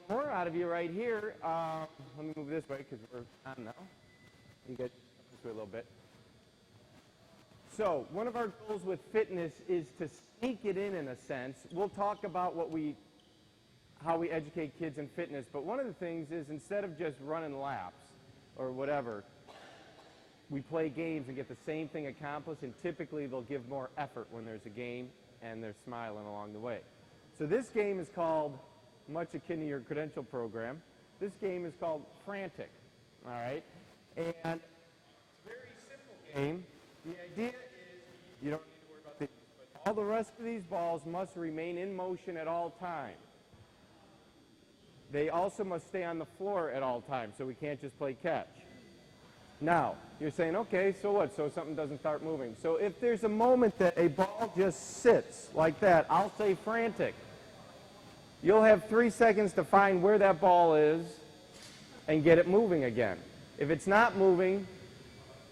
more out of you right here. Let me move this way because we're on now. You get this way a little bit. So one of our goals with fitness is to sneak it in a sense. We'll talk about how we educate kids in fitness, but one of the things is instead of just running laps or whatever, we play games and get the same thing accomplished, and typically they'll give more effort when there's a game and they're smiling along the way. So this game is called, much akin to your credential program, this game is called Frantic, all right? And it's a very simple game. The idea is you don't need to worry about these, but all the rest of these balls must remain in motion at all times. They also must stay on the floor at all times, so we can't just play catch. Now, you're saying, okay, so what? So something doesn't start moving. So if there's a moment that a ball just sits like that, I'll say frantic. You'll have 3 seconds to find where that ball is and get it moving again. If it's not moving,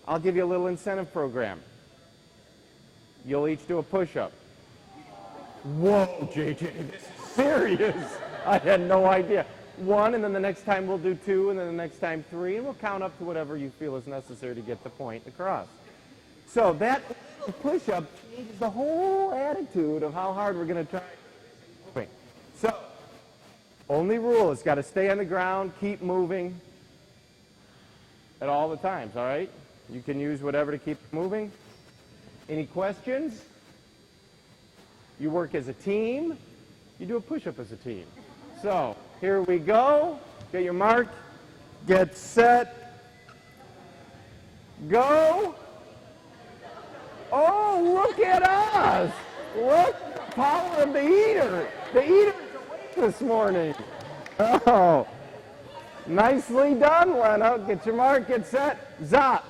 I'll give you a little incentive program. You'll each do a push-up. Whoa, JJ, this is serious. I had no idea. 1, and then the next time we'll do 2, and then the next time 3, and we'll count up to whatever you feel is necessary to get the point across. So that push-up changes the whole attitude of how hard we're going to try moving. So, only rule, it's got to stay on the ground, keep moving at all the times, all right? You can use whatever to keep moving. Any questions? You work as a team. You do a push-up as a team. So, here we go. Get your mark. Get set. Go. Oh, look at us. Look at the power of the eater. The eater's awake this morning. Oh, nicely done, Leno. Get your mark. Get set. Zop.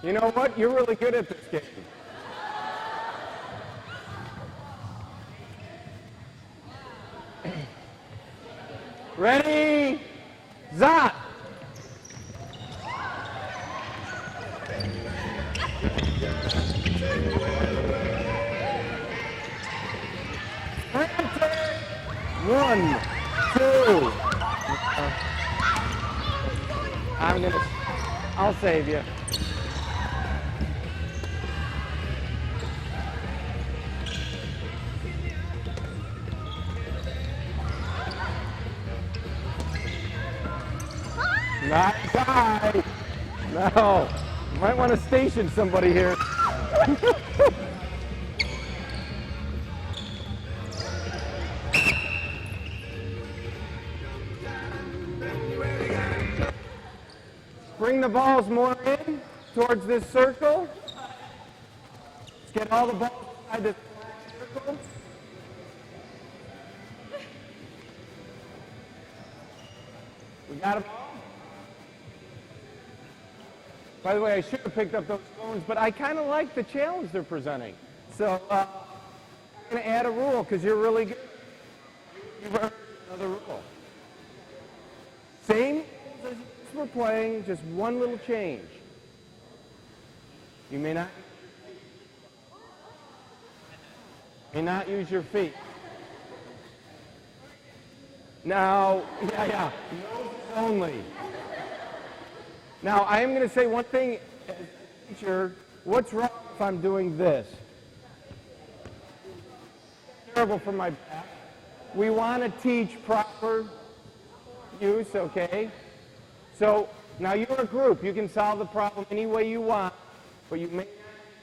You know what? You're really good at this game. Ready? Zot! One, two. I'll save you. Nice eye. No. You might want to station somebody here. Bring the balls more in towards this circle. Let's get all the balls inside this circle. We got them all? By the way, I should have picked up those phones, but I kind of like the challenge they're presenting. So I'm going to add a rule because you're really good. You've earned another rule. Same rules as we're playing, just one little change. You may not use your feet. Now, noses only. Now, I am going to say one thing as a teacher. What's wrong if I'm doing this? Terrible for my back. We want to teach proper use, okay? So, now you're a group. You can solve the problem any way you want, but you may not use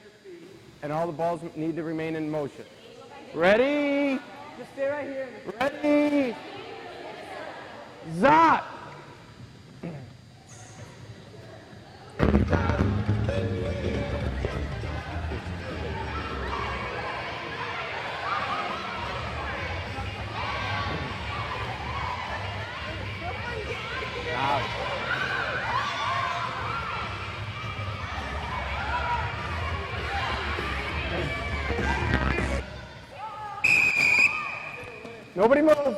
your feet, and all the balls need to remain in motion. Ready? Just stay right here. Ready? Zot! Nobody move.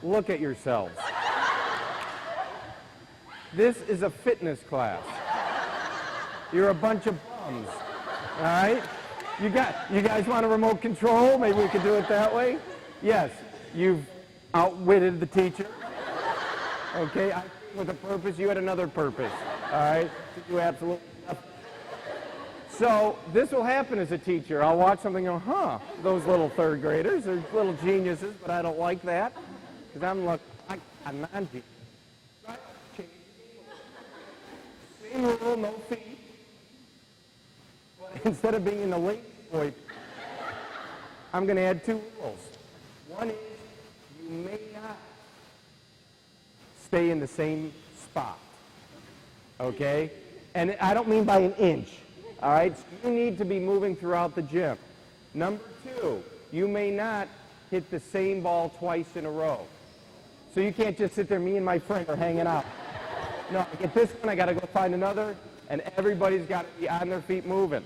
Look at yourselves. This is a fitness class. You're a bunch of bums. All right? You guys want a remote control? Maybe we could do it that way? Yes. You've outwitted the teacher. Okay? I with a purpose. You had another purpose. All right? You absolutely. So this will happen as a teacher. I'll watch something and go, huh, those little third graders, they're little geniuses, but I don't like that because I'm non-genius. Same rule, no feet. But instead of being in the late boy, I'm going to add 2 rules. One is you may not stay in the same spot. Okay? And I don't mean by an inch. All right, so you need to be moving throughout the gym. Number 2, you may not hit the same ball twice in a row. So you can't just sit there, me and my friend are hanging out. No, I get this one, I got to go find another, and everybody's got to be on their feet moving,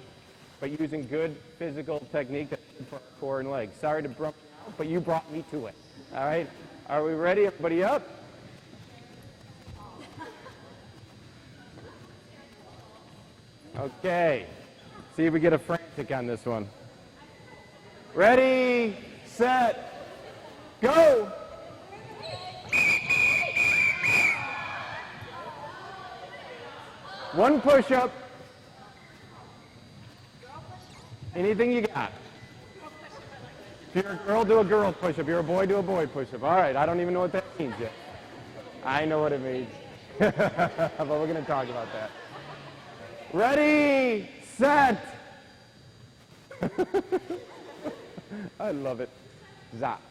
but using good physical technique that's good for our core and legs. Sorry to bump you out, but you brought me to it. All right, are we ready? Everybody up? Okay, see if we get a frantic on this one. Ready, set, go! One push-up. Anything you got. If you're a girl, do a girl push-up. If you're a boy, do a boy push-up. All right, I don't even know what that means yet. I know what it means. But we're going to talk about that. Ready, set. I love it. Zap.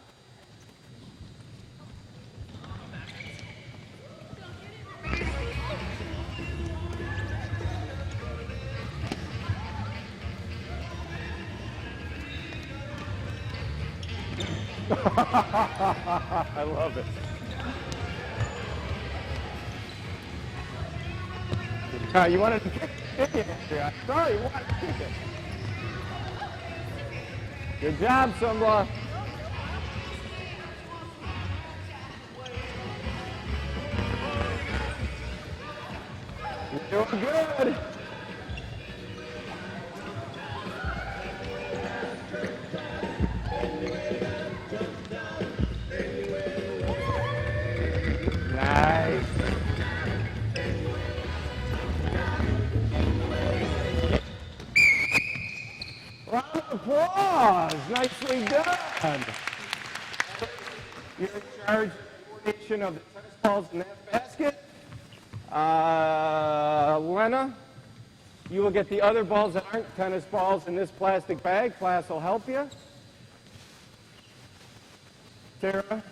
I love it. You wanted to kick it? I'm sorry, you wanted to kick it. Good job, Sunblock. You're doing good. Nice. Round of applause. Nicely done. You're in charge of the coordination of the tennis balls in that basket. Lena, you will get the other balls that aren't tennis balls in this plastic bag. Class will help you. Sarah,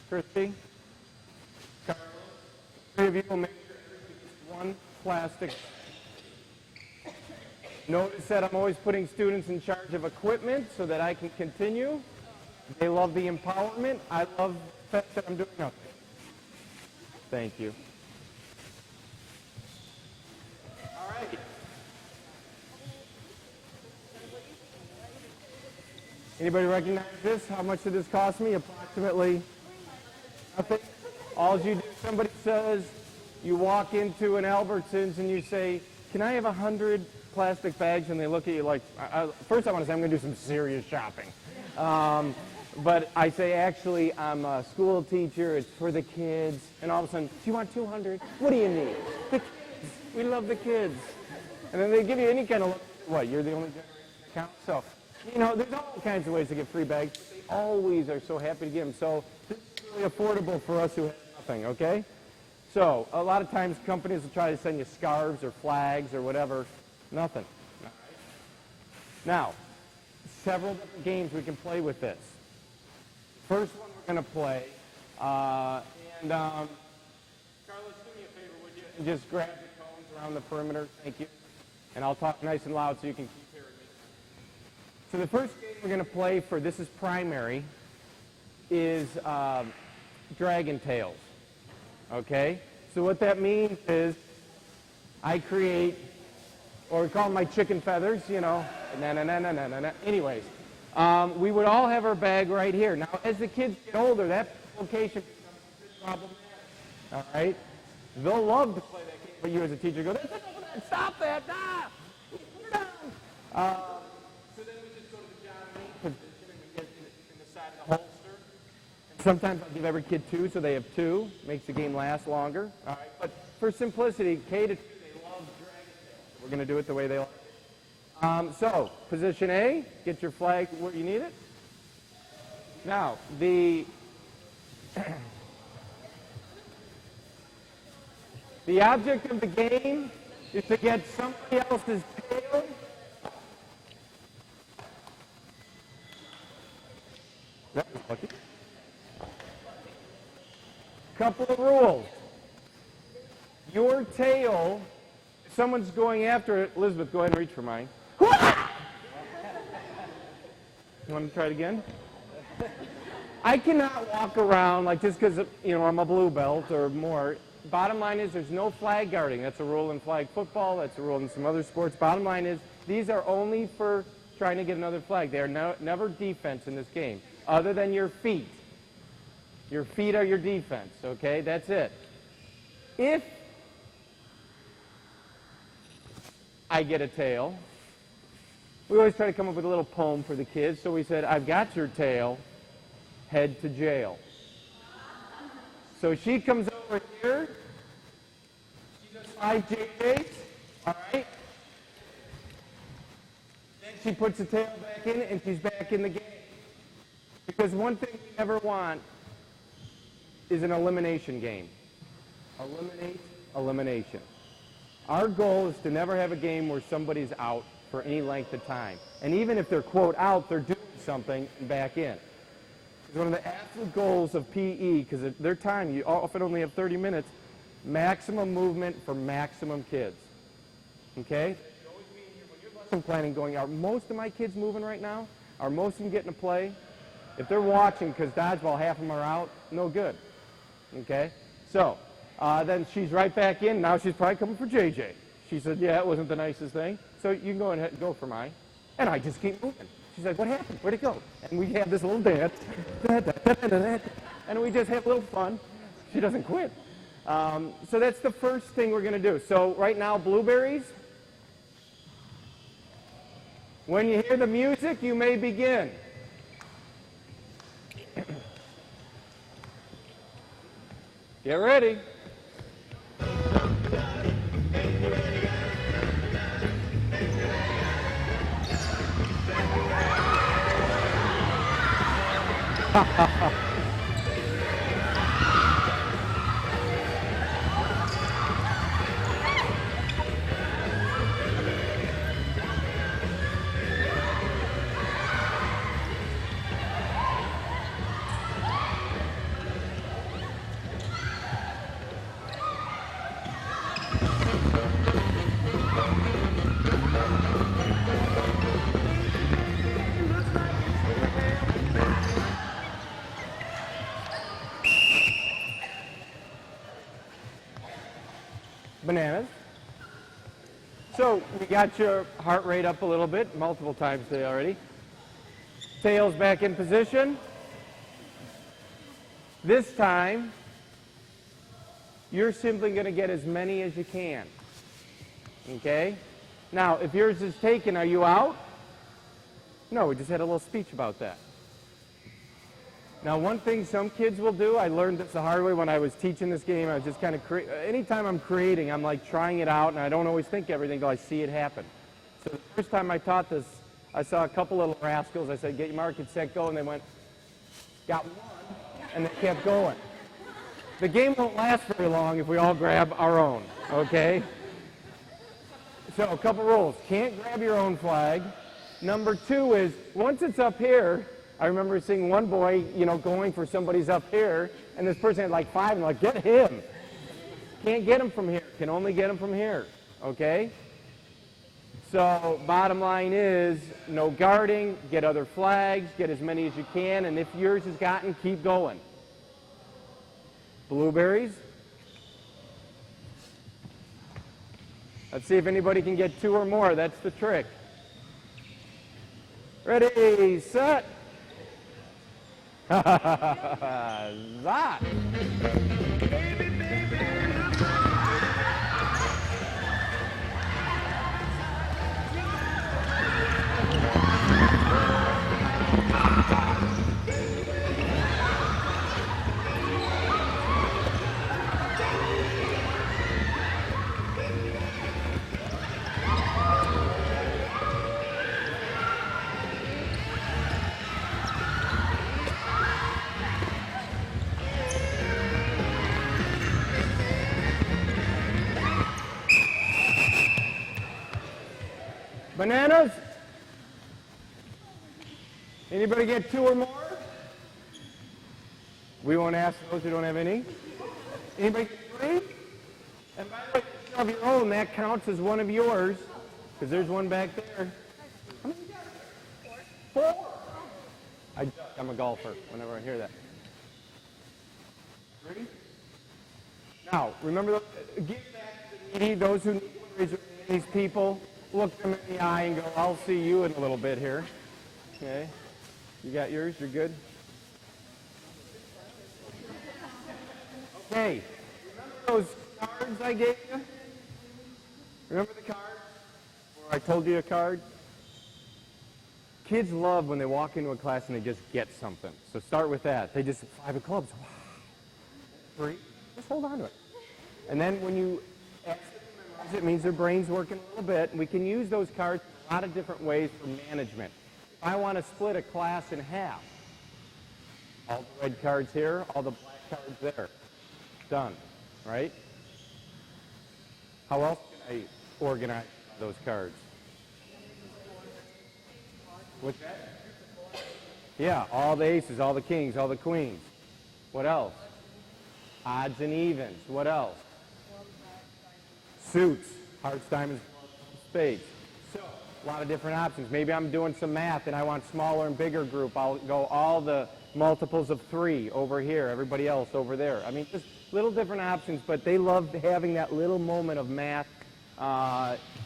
Christy, Carlos, 3 of you will make sure everything is one plastic. Notice that I'm always putting students in charge of equipment so that I can continue. They love the empowerment. I love the fact that I'm doing nothing. Thank you. All right. Anybody recognize this? How much did this cost me? Approximately nothing. All you do, somebody says, you walk into an Albertsons and you say, can I have 100 plastic bags? And they look at you like, first I want to say I'm going to do some serious shopping. But I say, actually, I'm a school teacher. It's for the kids. And all of a sudden, do you want 200? What do you need? The kids. We love the kids. And then they give you any kind of, what, you're the only generation that counts? So, you know, there's all kinds of ways to get free bags. But they always are so happy to give them. So this is really affordable for us who have nothing, okay? So a lot of times companies will try to send you scarves or flags or whatever. Nothing. Now, several different games we can play with this. First one we're going to play, Carlos, do me a favor, would you? And just grab the cones around the perimeter. Thank you. And I'll talk nice and loud so you can keep hearing me. So the first game we're going to play for, this is primary, is Dragon Tales. Okay? So what that means is I create, or we call them my chicken feathers, you know. Anyways, we would all have our bag right here. Now, as the kids get older, that location becomes problematic. All right? They'll love to play that game, but you as a teacher go, stop that, nah, put it down. So then we just go to the Johnston position and we get in the side of the holster. And sometimes I'll give every kid 2 so they have 2. Makes the game last longer. All right? But for simplicity, K to 2, they love dragon tails. We're going to do it the way they like it. So, position A, get your flag where you need it. Now, the object of the game is to get somebody else's tail that was lucky. Couple of rules. Your tail, if someone's going after it, Elizabeth, go ahead and reach for mine. You want to try it again? I cannot walk around like just because I'm a blue belt or more. Bottom line is there's no flag guarding. That's a rule in flag football. That's a rule in some other sports. Bottom line is these are only for trying to get another flag. They are never defense in this game, other than your feet. Your feet are your defense, okay? That's it. If I get a tail, we always try to come up with a little poem for the kids. So we said, I've got your tail, head to jail. So she comes over here. She does 5 JJs, all right? Then she puts the tail back in, and she's back in the game. Because one thing we never want is an elimination game. Eliminate, elimination. Our goal is to never have a game where somebody's out for any length of time. And even if they're, quote, out, they're doing something and back in. One of the absolute goals of PE, because at their time, you often only have 30 minutes, maximum movement for maximum kids. Okay? Always be in here when you're lesson planning going, are most of my kids moving right now? Are most of them getting to play? If they're watching because dodgeball, half of them are out, no good. Okay? So, then she's right back in. Now she's probably coming for JJ. She said, yeah, it wasn't the nicest thing. So you can go ahead and go for mine. And I just keep moving. She's like, what happened? Where'd it go? And we have this little dance. And we just have a little fun. She doesn't quit. So that's the first thing we're going to do. So right now, blueberries. When you hear the music, you may begin. Get ready. Bananas. So we got your heart rate up a little bit, multiple times today already. Tails back in position. This time, you're simply going to get as many as you can. Okay? Now, if yours is taken, are you out? No, we just had a little speech about that. Now, one thing some kids will do, I learned this the hard way when I was teaching this game. I was just kind of, anytime I'm creating, I'm like trying it out, and I don't always think everything until I see it happen. So the first time I taught this, I saw a couple little rascals. I said, get your mark, get set, go, and they went, got one, and they kept going. The game won't last very long if we all grab our own, okay? So a couple rules. Can't grab your own flag. Number 2 is, once it's up here, I remember seeing one boy, going for somebody's up here, and this person had like 5, and like, get him. Can't get him from here. Can only get him from here, okay? So bottom line is, no guarding, get other flags, get as many as you can, and if yours is gotten, keep going. Blueberries. Let's see if anybody can get 2 or more. That's the trick. Ready, set. That. Bananas? Anybody get 2 or more? We won't ask those who don't have any. Anybody get 3? And by the way, if you have your own, that counts as one of yours, because there's one back there. How many you got? 4? I'm a golfer whenever I hear that. 3? Now, remember, give back to the needy, those who need to raise these people. Look them in the eye and go, I'll see you in a little bit here. Okay. You got yours? You're good? Okay. Remember those cards I gave you? Remember the cards? Or I told you a card? Kids love when they walk into a class and they just get something. So start with that. They just, 5 of clubs. Wow. 3. Just hold on to it. And then when you ask them to memorize, it means their brain's working a little bit. And we can use those cards in a lot of different ways for management. If I want to split a class in half, all the red cards here, all the black cards there. Done, right? How else can I organize those cards? What's that? Yeah, all the aces, all the kings, all the queens. What else? Odds and evens. What else? Suits, hearts, diamonds, spades. So, a lot of different options. Maybe I'm doing some math and I want smaller and bigger group. I'll go all the multiples of 3 over here, everybody else over there. I mean, just little different options, but they love having that little moment of math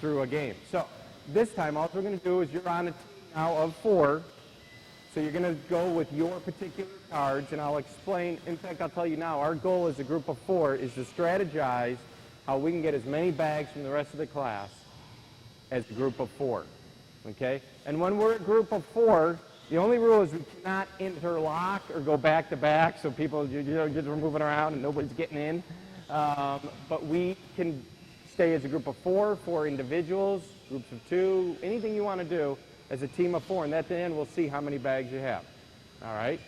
through a game. So, this time, all we're going to do is you're on a team now of 4. So you're going to go with your particular cards, and I'll explain. In fact, I'll tell you now, our goal as a group of 4 is to strategize how we can get as many bags from the rest of the class as a group of 4. Okay? And when we're a group of 4, the only rule is we cannot interlock or go back to back, so people just are moving around and nobody's getting in. But we can stay as a group of 4 individuals, groups of 2, anything you want to do as a team of 4, and at the end we'll see how many bags you have. All right?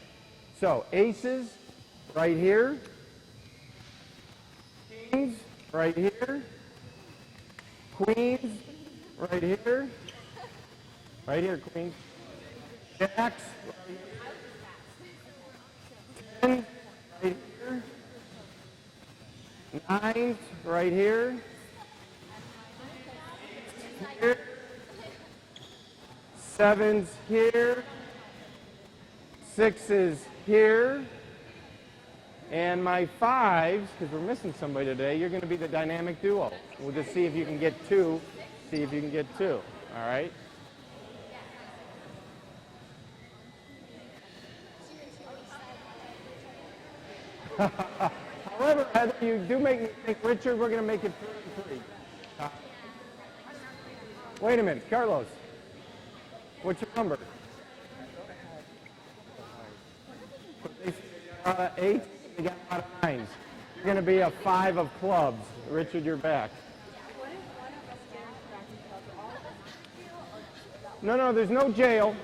So, aces right here, kings right here, queens right here, queens, jacks right here, 10 right here, 9s right here, here, 7s here, 6s here, and my 5s, because we're missing somebody today, you're going to be the dynamic duo. We'll just see if you can get 2. All right? However, Heather, you do make me think, Richard, we're going to make it 3 and 3. Wait a minute, Carlos. What's your number? 8. They got a lot of 9s. You're going to be a 5 of clubs. Richard, you're back. No, there's no jail.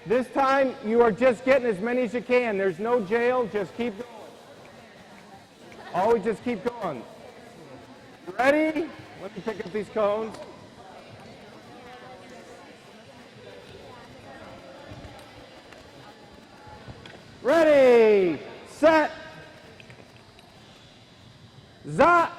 This time, you are just getting as many as you can. There's no jail. Just keep going. Always just keep going. Ready? Let me pick up these cones. Ready, set, za.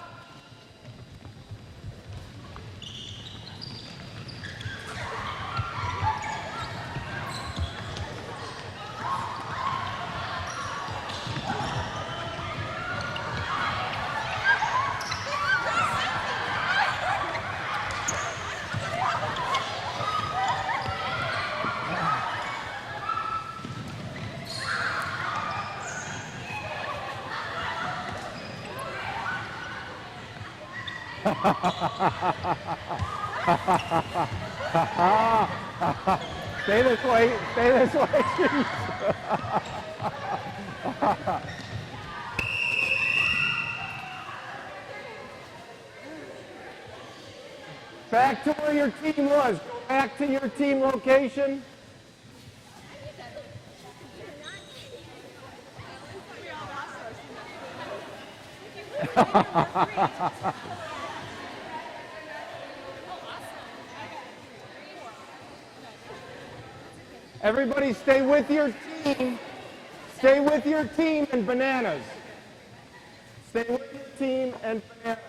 Stay this way. Stay this way. Back to where your team was. Go back to your team location. Everybody stay with your team. Stay with your team and bananas. Stay with your team and bananas.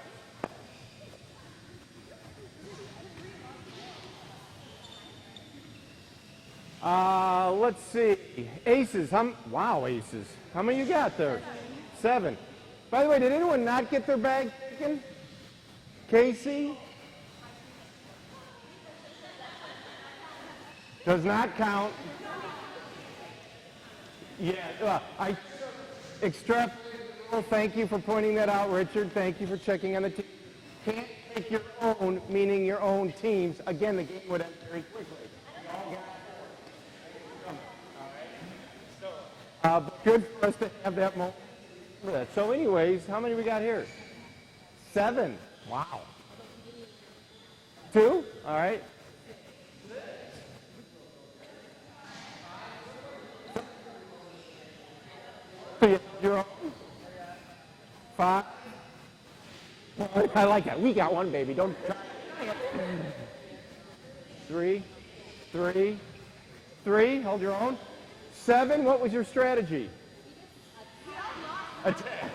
Let's see. Aces. Wow, aces. How many you got there? 7. By the way, did anyone not get their bag taken? Casey? Does not count. Yeah, I extrapolated. Thank you for pointing that out, Richard. Thank you for checking on the team. Can't take your own, meaning your own teams. Again, the game would end very quickly. Good for us to have that moment. So anyways, how many we got here? 7. Wow. 2? All right. Your own? 5? I like that. We got one, baby. Don't. 3. 3. 3. Hold your own. 7. What was your strategy? Attack.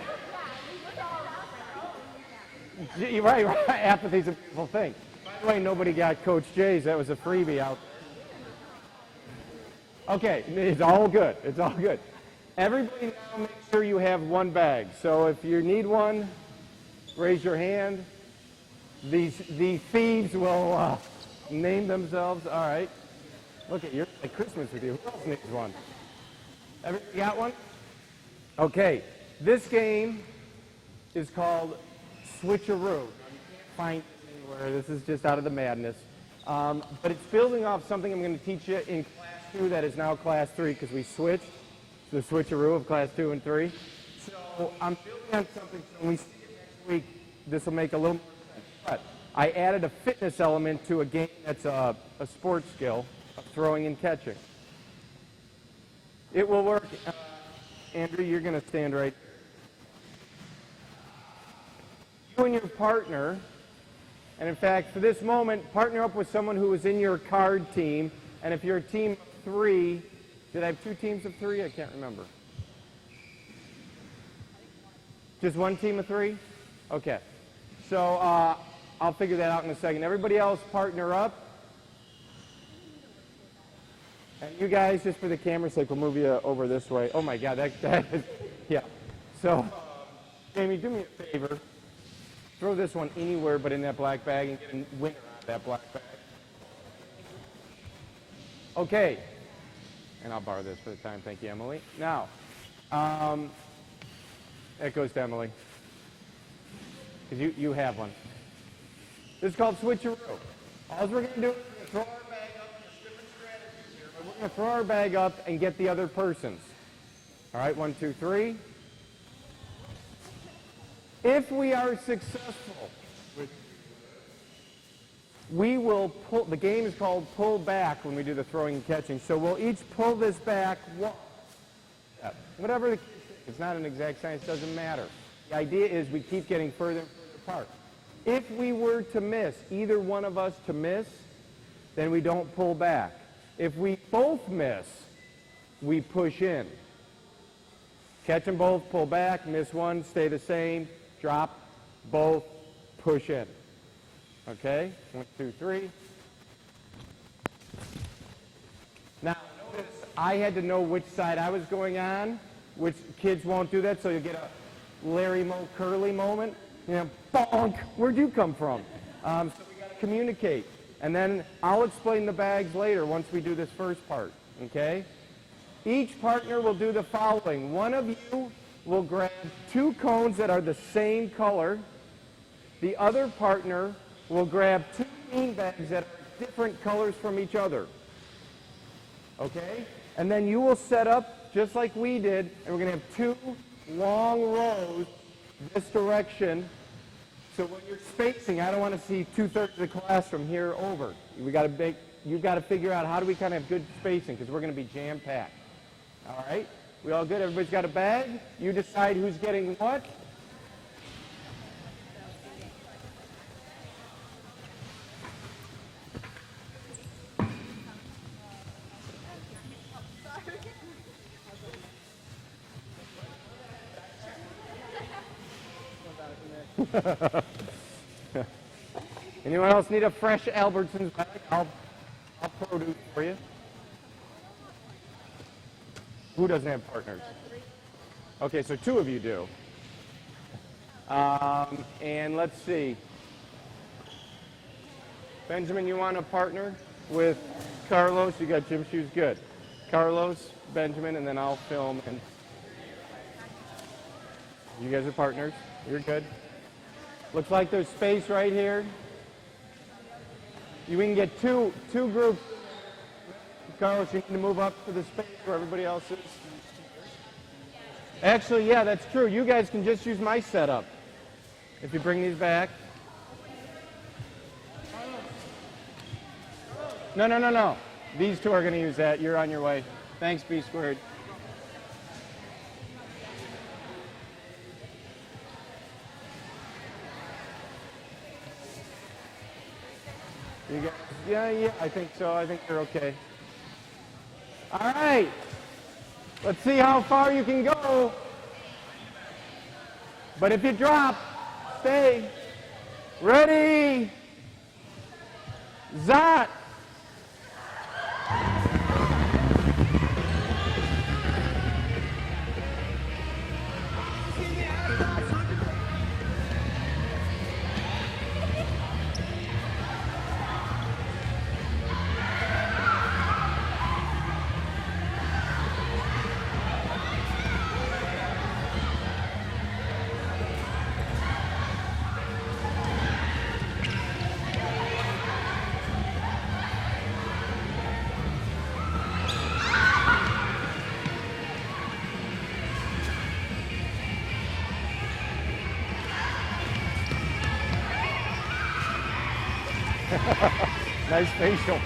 Right. Apathy's a beautiful thing. By the way, nobody got Coach J's. That was a freebie out there. Okay, it's all good. It's all good. Everybody now make sure you have one bag. So if you need one, raise your hand. The thieves will name themselves. All right. Look at, you're like Christmas with you. Who else needs one? Everybody got one? Okay. This game is called Switcheroo. You can't find it anywhere. This is just out of the madness. But it's building off something I'm going to teach you in Class 2 that is now Class 3 because we switched to the Switcheroo of Class 2 and 3. So I'm building on something, so when we see it next week, this will make a little more sense. But I added a fitness element to a game that's a sports skill of throwing and catching. It will work. Andrew, you're going to stand right. You and your partner, and in fact, for this moment, partner up with someone who is in your card team. And if you're a team of 3, did I have 2 teams of 3? I can't remember. Just one team of 3? Okay. So I'll figure that out in a second. Everybody else, partner up. And you guys, just for the camera's sake, we'll move you over this way. Oh my God, that is, yeah. So, Jamie, do me a favor. Throw this one anywhere but in that black bag and get a winner out of that black bag. Okay. And I'll borrow this for the time. Thank you, Emily. Now, that goes to Emily. Because you have one. This is called Switcheroo. All we're going to do is throw our bag up. There's different strategies here, but we're going to throw our bag up and get the other person's. All right, 1, 2, 3. If we are successful, we will pull. The game is called pull back when we do the throwing and catching. So we'll each pull this back. Whatever the case is, it's not an exact science, doesn't matter. The idea is we keep getting further and further apart. If we were to miss, either one of us to miss, then we don't pull back. If we both miss, we push in. Catch them both, pull back, miss one, stay the same, drop, both, push in. Okay? 1, 2, 3. Now, notice I had to know which side I was going on, which kids won't do that, so you get a Larry Moe Curly moment. You know, bonk, where'd you come from? So we got to communicate. And then I'll explain the bags later once we do this first part, okay? Each partner will do the following. One of you will grab 2 cones that are the same color. The other partner will grab 2 bean bags that are different colors from each other. Okay? And then you will set up just like we did, and we're going to have 2 long rows this direction. So when you're spacing, I don't want to see 2/3 of the class from here over. You've got to figure out how do we kind of have good spacing, because we're going to be jam-packed. All right? We all good? Everybody's got a bag? You decide who's getting what. Anyone else need a fresh Albertsons bag? I'll produce for you. Who doesn't have partners? Okay, so 2 of you do. And let's see. Benjamin, you want a partner with Carlos? You got gym shoes? Good. Carlos, Benjamin, and then I'll film. And you guys are partners. You're good. Looks like there's space right here. We can get two groups. Carlos, you need to move up to the space where everybody else is. Actually, yeah, that's true. You guys can just use my setup if you bring these back. No. These 2 are going to use that. You're on your way. Thanks, B squared. You guys, yeah, I think so. I think they're okay. All right. Let's see how far you can go. But if you drop, stay. Ready. Zot. Nice facial.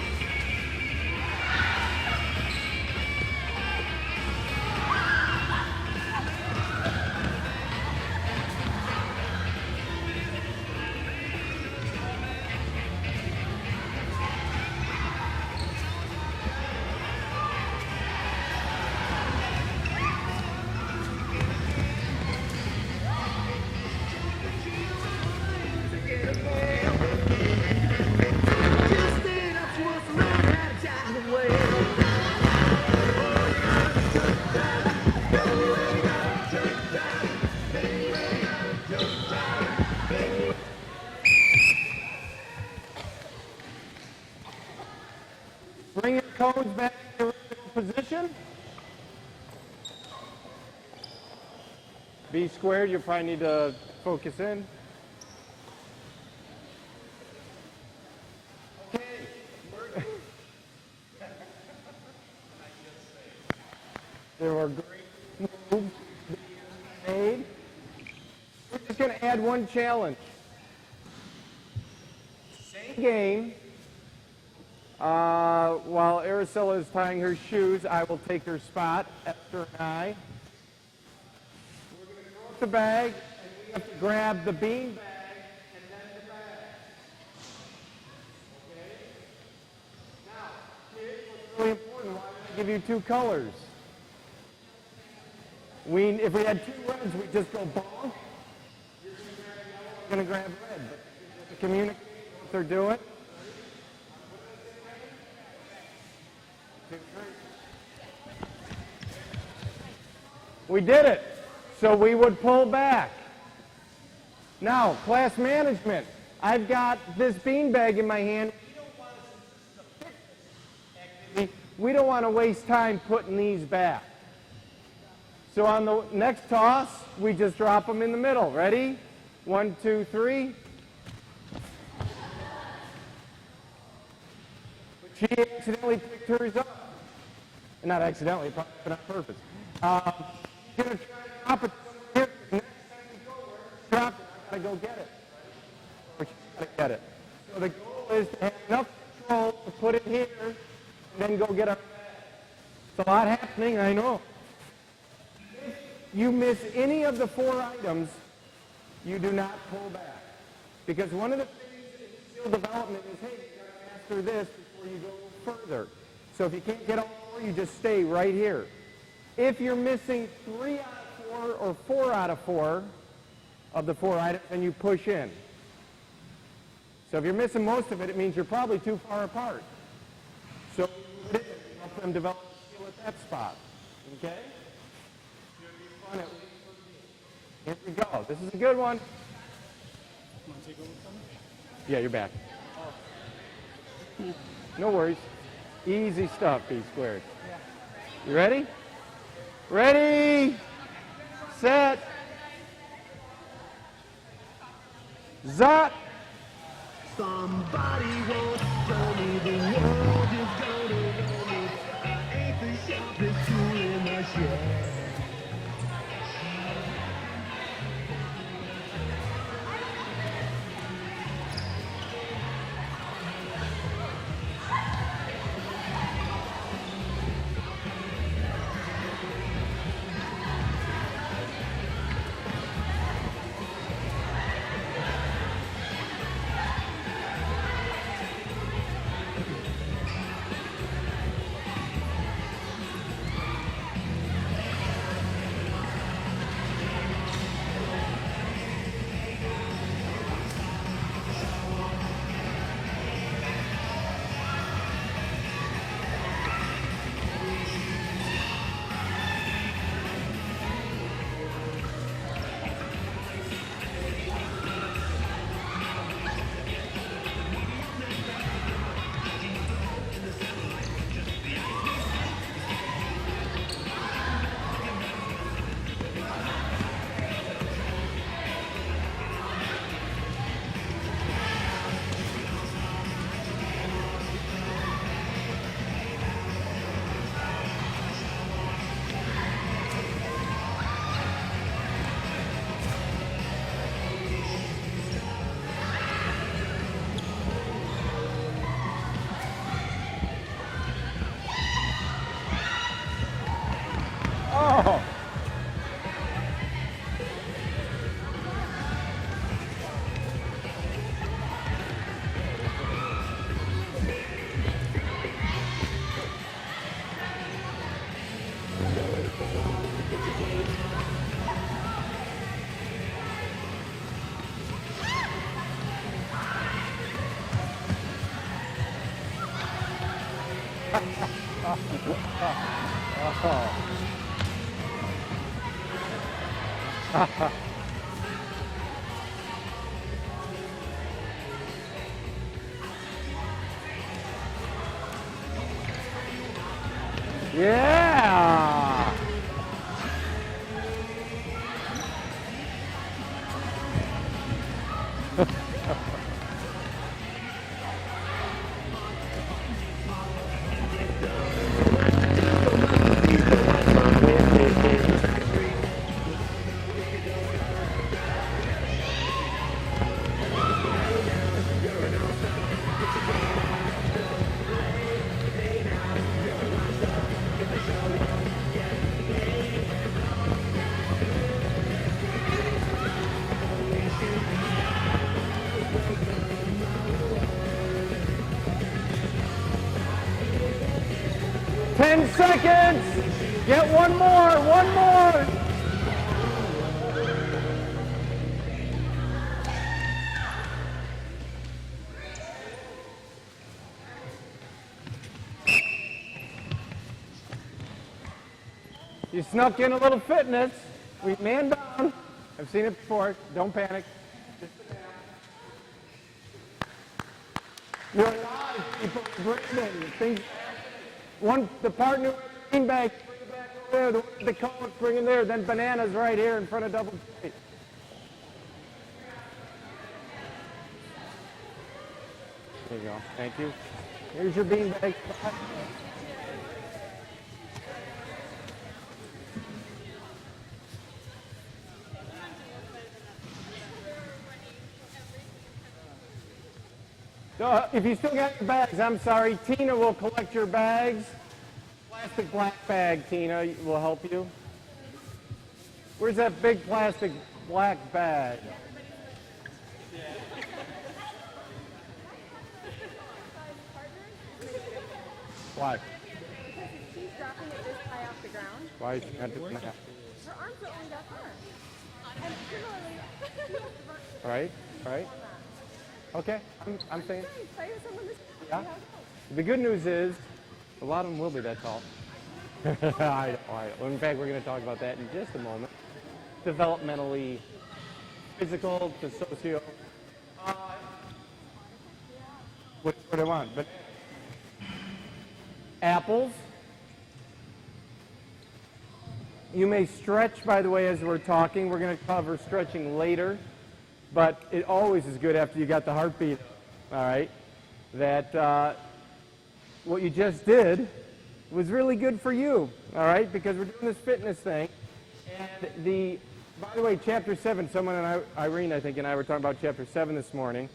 Bring your cones back to the original position. B squared, you probably need to focus in. Okay. There were great moves made. We're just going to add one challenge. Same game. While Araceli is tying her shoes, I will take her spot, Esther and I. We're going to throw up the bag, and we have to grab the bean bag and then the bag. Okay? Now, here's what's really important. Why did I give you 2 colors? If we had 2 reds, we'd just go bonk. You're going to grab red. But you have to communicate what they're doing. We did it. So we would pull back. Now, class management. I've got this beanbag in my hand. We don't want to waste time putting these back. So on the next toss, we just drop them in the middle. Ready? 1, 2, 3. She accidentally picked hers up. Not accidentally, probably on purpose. You're going to try to drop it here. Next time you go where it's dropped, you got to go get it. Or she's got to get it. So the goal is to have enough control to put it here and then go get our bag. It's a lot happening, I know. If you miss any of the 4 items, you do not pull back. Because one of the things in skill development is, hey, you got to master this before you go further. So if you can't get all 4, you just stay right here. If you're missing 3 out of 4 or 4 out of 4 of the 4 items, then you push in. So if you're missing most of it, it means you're probably too far apart. So help them develop a skill at that spot. Okay? It's going to be fun at least for me. Here we go. This is a good one. Want to take over from me? Yeah, you're back. No worries. Easy stuff, B squared. You ready? Ready, set, zot. Somebody won't tell me the world is gonna know me. I ain't the sharpest tool in the shed. Oh. Yeah. 10 seconds. Get one more, one more. You snuck in a little fitness. We man down. I've seen it before. Don't panic. You're alive, people. Breathing. Things. The partner with the beanbag, bring it back over there. The one with the coat, bring him there. Then bananas right here in front of double J. There you go. Thank you. Here's your beanbag spot. So if you still got your bags, I'm sorry, Tina will collect your bags. Plastic black bag, Tina, will help you. Where's that big plastic black bag? Why? Because if she's dropping it this high off the ground, Why is she not doing that? her arms are only that far. And similarly, All right, all right. Okay, I'm saying. play with someone this Yeah. The good news is, a lot of them will be that tall. I know. In fact, we're going to talk about that in just a moment. Developmentally, physical to socio. What I want? But apples. You may stretch, by the way, as we're talking. We're going to cover stretching later. But it always is good after you got the heartbeat, all right, that what you just did was really good for you, all right, because we're doing this fitness thing. And by the way, Chapter 7, someone and Irene, I think, and I were talking about Chapter 7 this morning.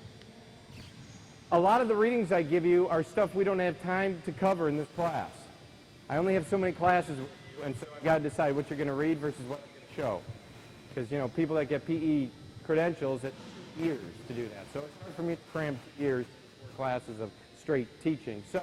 A lot of the readings I give you are stuff we don't have time to cover in this class. I only have so many classes, and so I've got to decide what you're going to read versus what I'm going to show. Because, you know, people that get PE credentials, it takes years to do that. So it's hard for me to cram 2 years for classes of straight teaching. So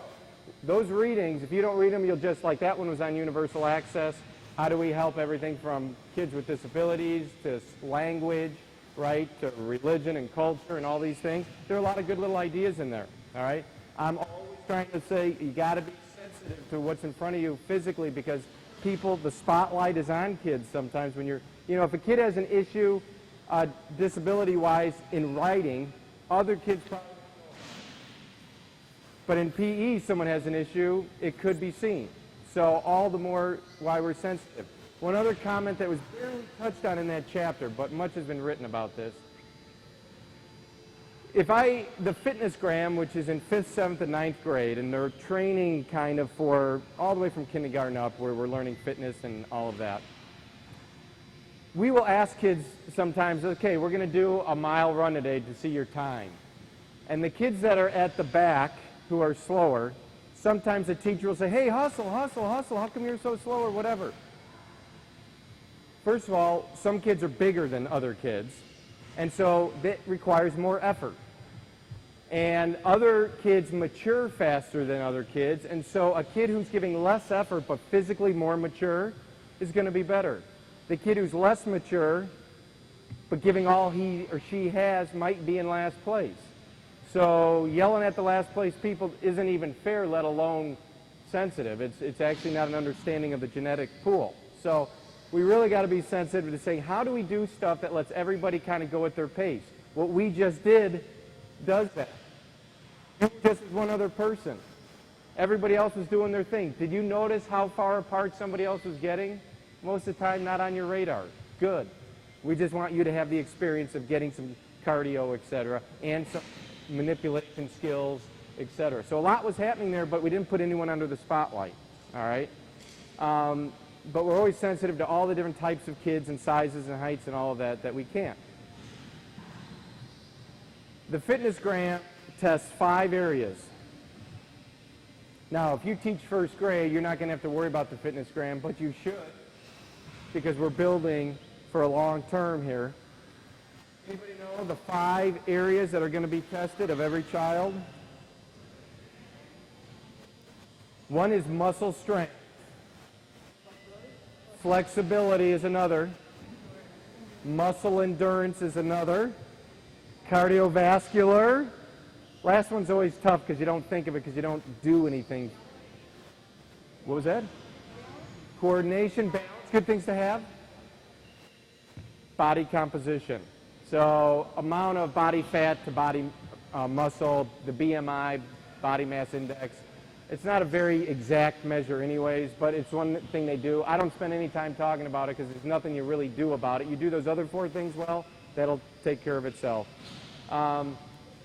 those readings, if you don't read them, you'll just, like that one was on universal access. How do we help everything from kids with disabilities to language, right, to religion and culture and all these things. There are a lot of good little ideas in there, all right? I'm always trying to say you got to be sensitive to what's in front of you physically because people, the spotlight is on kids sometimes when you're, you know, if a kid has an issue disability-wise in writing, other kids probably don't. But in PE, someone has an issue, it could be seen. So all the more why we're sensitive. One other comment that was barely touched on in that chapter, but much has been written about this. The fitnessgram, which is in 5th, 7th, and 9th grade, and they're training kind of for all the way from kindergarten up where we're learning fitness and all of that. We will ask kids sometimes, okay, we're going to do a mile run today to see your time. And the kids that are at the back who are slower, sometimes the teacher will say, hey, hustle, hustle, hustle, how come you're so slow or whatever? First of all, some kids are bigger than other kids, and so that requires more effort. And other kids mature faster than other kids, and so a kid who's giving less effort but physically more mature is going to be better. The kid who's less mature but giving all he or she has might be in last place. So yelling at the last place people isn't even fair, let alone sensitive. It's actually not an understanding of the genetic pool. So we really got to be sensitive to saying, how do we do stuff that lets everybody kind of go at their pace? What we just did does that. You just as one other person. Everybody else was doing their thing. Did you notice how far apart somebody else was getting? Most of the time, not on your radar. Good. We just want you to have the experience of getting some cardio, etc., and some manipulation skills, etc. So a lot was happening there, but we didn't put anyone under the spotlight. All right? But we're always sensitive to all the different types of kids and sizes and heights and all of that we can't. The fitnessgram tests 5 areas. Now, if you teach first grade, you're not going to have to worry about the fitnessgram, but you should, because we're building for a long term here. Anybody know the 5 areas that are going to be tested of every child? One is muscle strength. Flexibility is another. Muscle endurance is another. Cardiovascular. Last one's always tough because you don't think of it because you don't do anything. What was that? Coordination, balance, good things to have. Body composition. So amount of body fat to body muscle, the BMI, body mass index. It's not a very exact measure anyways, but it's one thing they do. I don't spend any time talking about it because there's nothing you really do about it. You do those other 4 things well, that'll take care of itself.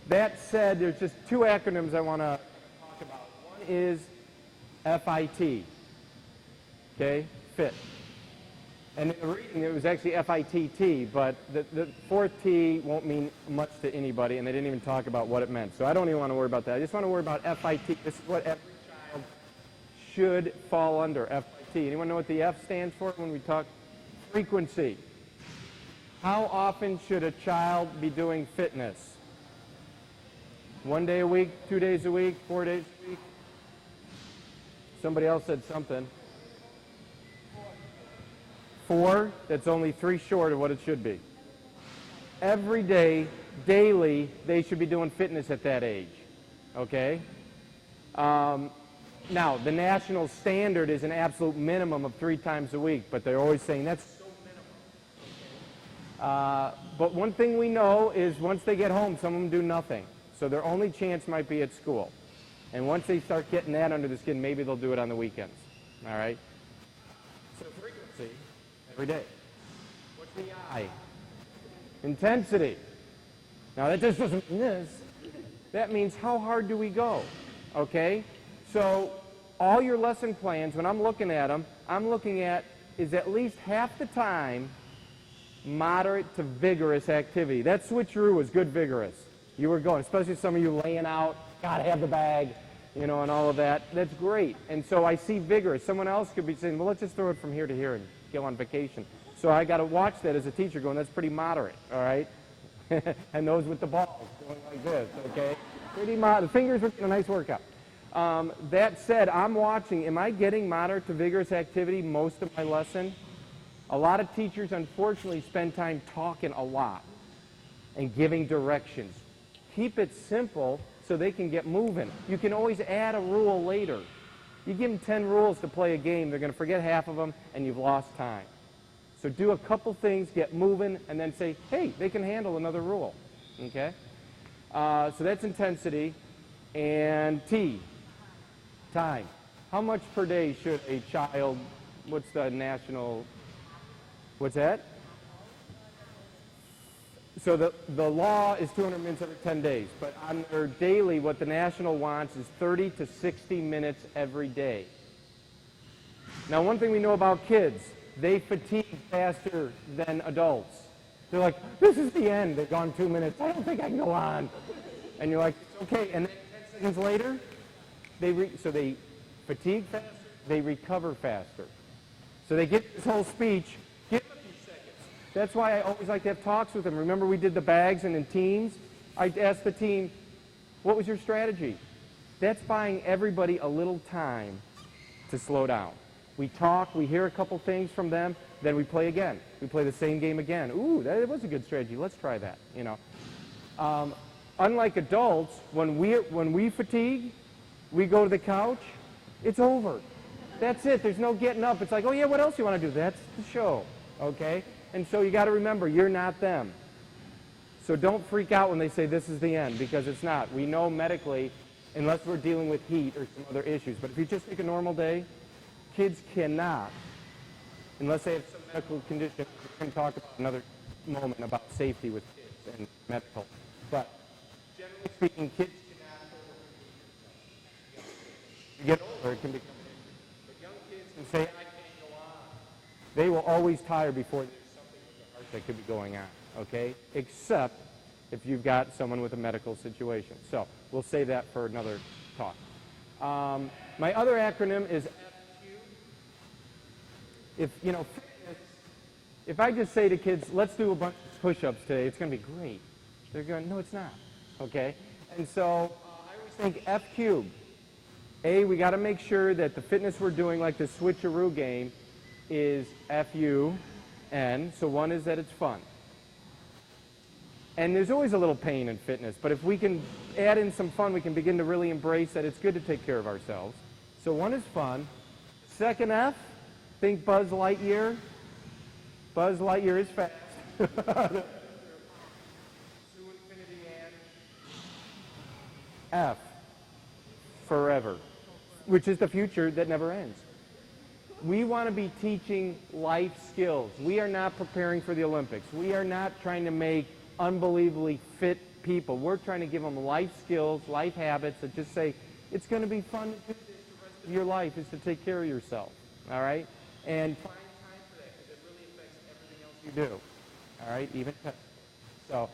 That said, there's just 2 acronyms I want to talk about. is FIT, okay, fit. And in the reading, it was actually FITT, but the fourth T won't mean much to anybody, and they didn't even talk about what it meant. So I don't even want to worry about that. I just want to worry about FIT. This is what every child should fall under, FIT. Anyone know what the F stands for when we talk frequency? How often should a child be doing fitness? 1 day a week, 2 days a week, 4 days a week? Somebody else said something. 4, that's only 3 short of what it should be. Every day, daily, they should be doing fitness at that age, okay? Now, the national standard is an absolute minimum of 3 times a week, but they're always saying that's so minimum. But one thing we know is once they get home, some of them do nothing. So their only chance might be at school. And once they start getting that under the skin, maybe they'll do it on the weekends, all right? So frequency. Every day. What's the I? Intensity. Now that just doesn't mean this. That means how hard do we go? Okay? So all your lesson plans, when I'm looking at them, I'm looking at is at least half the time moderate to vigorous activity. That switcheroo was good vigorous. You were going, especially some of you laying out, gotta have the bag, you know, and all of that. That's great. And so I see vigorous. Someone else could be saying, well, let's just throw it from here to here and go on vacation. So I got to watch that as a teacher going, that's pretty moderate, all right? And those with the balls going like this, okay? Pretty moderate. The fingers were getting a nice workout. That said, I'm watching, am I getting moderate to vigorous activity most of my lesson? A lot of teachers, unfortunately, spend time talking a lot and giving directions. Keep it simple so they can get moving. You can always add a rule later. You give them 10 rules to play a game, they're going to forget half of them, and you've lost time. So do a couple things, get moving, and then say, hey, they can handle another rule. Okay? So that's intensity. And T, time. How much per day should a child, what's the national, what's that? So the law is 200 minutes every 10 days, but on their daily, what the national wants is 30 to 60 minutes every day. Now, one thing we know about kids, they fatigue faster than adults. They're like, this is the end. They've gone 2 minutes. I don't think I can go on. And you're like, it's okay. And then 10 seconds later, so they fatigue faster, they recover faster. So they get this whole speech. That's why I always like to have talks with them. Remember we did the bags and in teams? I asked the team, what was your strategy? That's buying everybody a little time to slow down. We talk, we hear a couple things from them, then we play again. We play the same game again. Ooh, that was a good strategy. Let's try that, you know. Unlike adults, when we fatigue, we go to the couch, it's over. That's it. There's no getting up. It's like, oh yeah, what else you want to do? That's the show, okay? And so you got to remember, you're not them. So don't freak out when they say this is the end, because it's not. We know medically, unless we're dealing with heat or some other issues. But if you just take a normal day, kids cannot, unless they have some medical condition. We're going to talk about another moment about safety with kids and medical. But generally speaking, kids cannot. You get older, it can become an issue. But young kids can say, I can't go on. They will always tire before there's something with the heart that could be going on, okay? Except if you've got someone with a medical situation. So we'll save that for another talk. My other acronym is FQ. If I just say to kids, let's do a bunch of push-ups today, it's going to be great. They're going, no, it's not, okay? And so I always think F cubed. A, we got to make sure that the fitness we're doing, like the switcheroo game, is F-U-N. So one is that it's fun. And there's always a little pain in fitness, but if we can add in some fun, we can begin to really embrace that it's good to take care of ourselves. So one is fun. Second F, think Buzz Lightyear. Buzz Lightyear is fast. To infinity and F, forever, which is the future that never ends. We want to be teaching life skills. We are not preparing for the Olympics. We are not trying to make unbelievably fit people. We're trying to give them life skills, life habits that just say, it's going to be fun to do this the rest of your life, is to take care of yourself, all right? And find time for that, because it really affects everything else you do, all right, even testing. So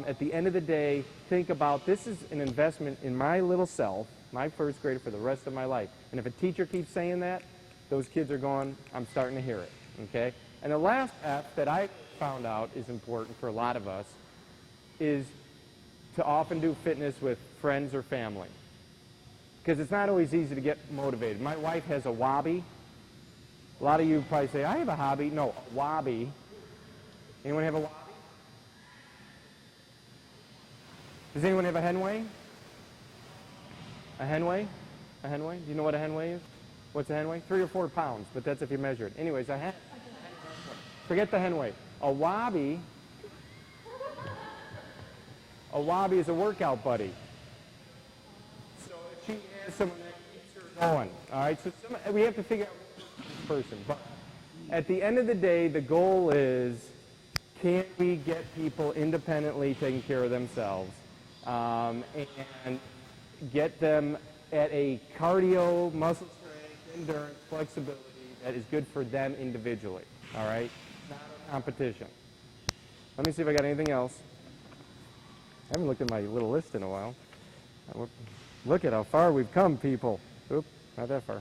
at the end of the day, think about, this is an investment in my little self, my first grader, for the rest of my life. And if a teacher keeps saying that, those kids are going, I'm starting to hear it, okay? And the last F that I found out is important for a lot of us is to often do fitness with friends or family, because it's not always easy to get motivated. My wife has a hobby. A lot of you probably say, I have a hobby. No, a hobby. Anyone have a hobby? Does anyone have a Henway? A Henway? A Henway? Do you know what a Henway is? What's a Henway? 3 or 4 pounds, but that's if you measure it. Anyways, forget the Henway. A Wobby is a workout buddy. So if she has someone that keeps her going, all right? So we have to figure out this person. But at the end of the day, the goal is, can we get people independently taking care of themselves and get them at a cardio, muscle strength, endurance, flexibility that is good for them individually, all right? Not a competition. Let me see if I got anything else. I haven't looked at my little list in a while. Look at how far we've come, people. Oop, not that far.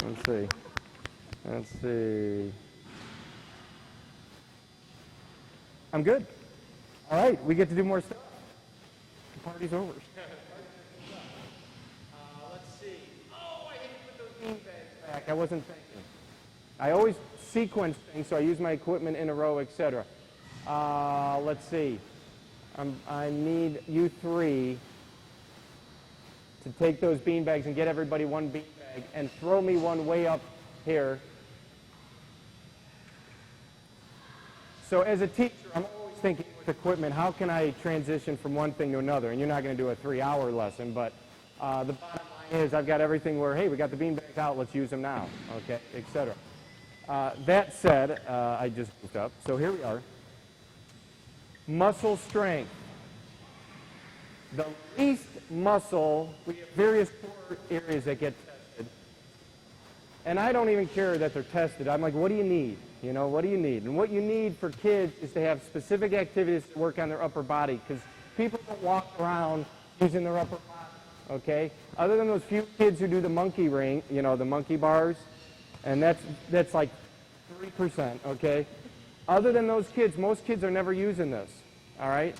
Let's see. Let's see. I'm good. All right, we get to do more stuff. The party's over. Let's see. Oh, I didn't put those beanbags back. I wasn't thinking. I always sequence things, so I use my equipment in a row, etc. Let's see. I need you 3 to take those beanbags and get everybody one beanbag and throw me one way up here. So as a teacher, I'm always thinking with equipment, how can I transition from one thing to another? And you're not going to do a 3-hour lesson, but the bottom line is I've got everything where, hey, we got the beanbags out, let's use them now, okay, etc. That said, I just moved up, so here we are. Muscle strength. The least muscle, we have various core areas that get tested. And I don't even care that they're tested. I'm like, what do you need? You know, what do you need? And what you need for kids is to have specific activities to work on their upper body, because people don't walk around using their upper body, okay? Other than those few kids who do the monkey ring, you know, the monkey bars, and that's like 3%, okay? Other than those kids, most kids are never using this, all right?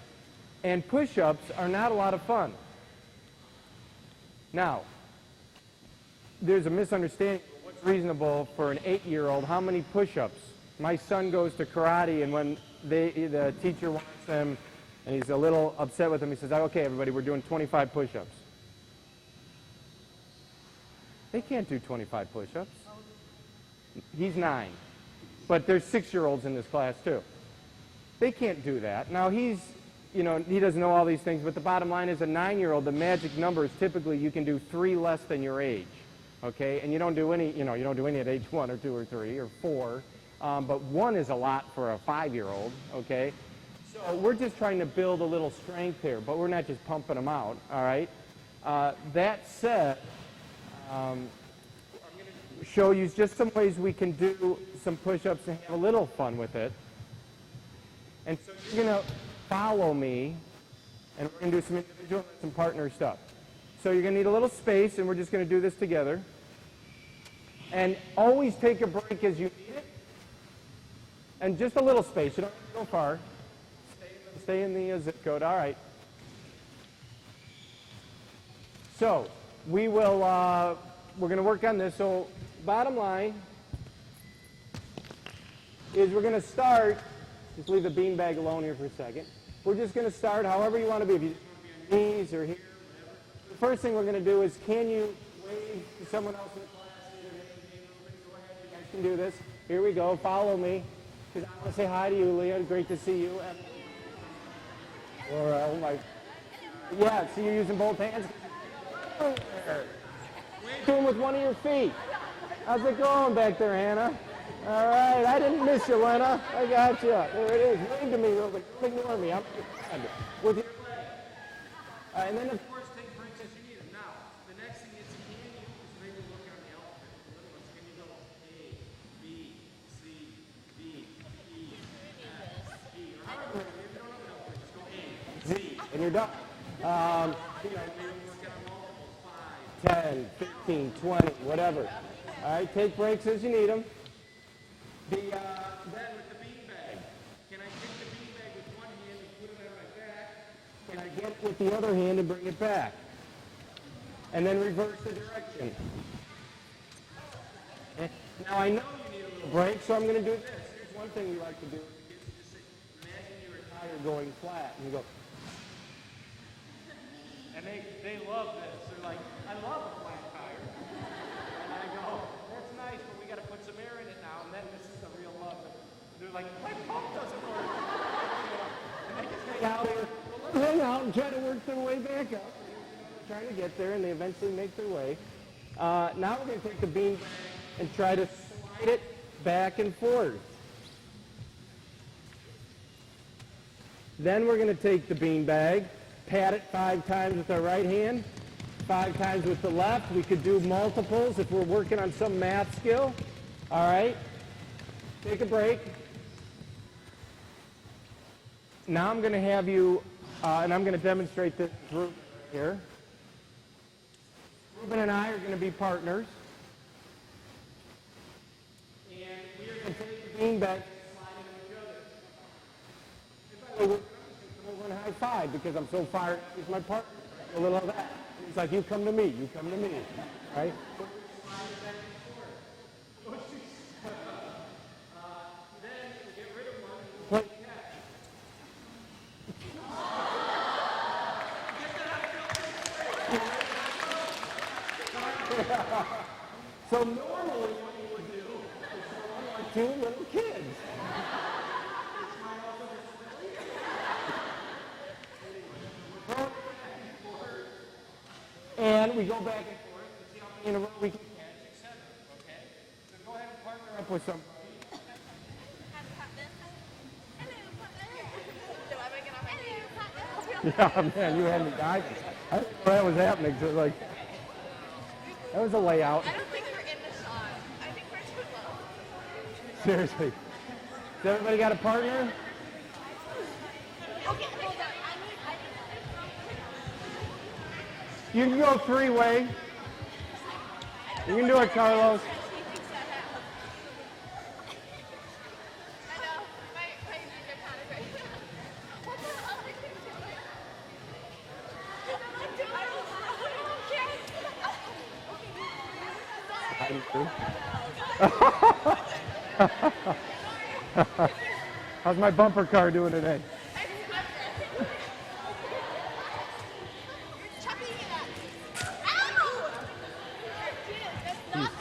And push-ups are not a lot of fun. Now, there's a misunderstanding of what's reasonable for an 8-year-old. How many push-ups? My son goes to karate, and when the teacher wants him, and he's a little upset with him, he says, okay, everybody, we're doing 25 push-ups. They can't do 25 push-ups. He's 9. But there's 6-year-olds in this class, too. They can't do that. Now, he doesn't know all these things, but the bottom line is a 9-year-old, the magic number is typically you can do 3 less than your age, okay? And you don't do any, you don't do any at age 1 or 2 or 3 or 4, but 1 is a lot for a 5-year-old, okay? So we're just trying to build a little strength here, but we're not just pumping them out, all right? That said, I'm going to show you just some ways we can do some push-ups and have a little fun with it. And so you're going to follow me, and we're going to do some individual and some partner stuff. So you're going to need a little space, and we're just going to do this together. And always take a break as you need it. And just a little space. You don't have to go far. Stay in the zip code. All right. So we will, we're going to work on this. So bottom line is we're going to start, just leave the beanbag alone here for a second. We're just going to start however you want to be. If you just want to be on your knees or here, whatever. The first thing we're going to do is, can you wave to someone else in the class? Either go ahead, you guys can do this. Here we go. Follow me. Because I want to say hi to you, Leah. Great to see you. Or, oh my. Yeah, see you're using both hands. Wave to him with one of your feet. How's it going back there, Hannah? All right, I didn't miss you, Lena. I got you. There it is. Wave to me real quick. Don't ignore me. I'm with you. And then, of course, take breaks as you need them. Now, and you're done. You know, you're working on multiples, 5, 10, 15, 20, whatever. All right, take breaks as you need them. Then with the bean bag, can I take the bean bag with one hand and put it on my back? Can I get it with the other hand and bring it back? And then reverse the direction. Now I know you need a little break, so I'm going to do this. Here's one thing we like to do. Just imagine you're a tire going flat, and you go. And they love this. They're like, I love a flat tire. And I go, that's nice, but we got to put some air in it now, and then this is the real love. They're like, my pump doesn't work. And they just hang out here, hang out and try to work their way back up. Trying to get there, and they eventually make their way. Now we're going to take the bean and try to slide it back and forth. Then we're going to take the bean bag, pat it 5 times with our right hand, 5 times with the left. We could do multiples if we're working on some math skill. All right? Take a break. Now I'm going to have you, and I'm going to demonstrate this group here. Ruben and I are going to be partners. And we are going to take the bean bag and slide it on each other. And by the way, we're going to high five because I'm so fired up with my partner. A little of that. It's like, you come to me, you come to me. Right? Then we'll get rid of one and play catch. So normally what you would do is someone like 2 little kids. And we go back and forth to see how many in a row we can catch, etc. Okay? So go ahead and partner up with somebody. Yeah, man, you had me dying. I didn't know that was happening. So like, that was a layout. I don't think we're in the shot. I think we're too low. Seriously. Has everybody got a partner? Okay, hold on. You can go 3-way. You can do it, Carlos. I know. My knees are kind of right now. What the hell are you doing? How's my bumper car doing today?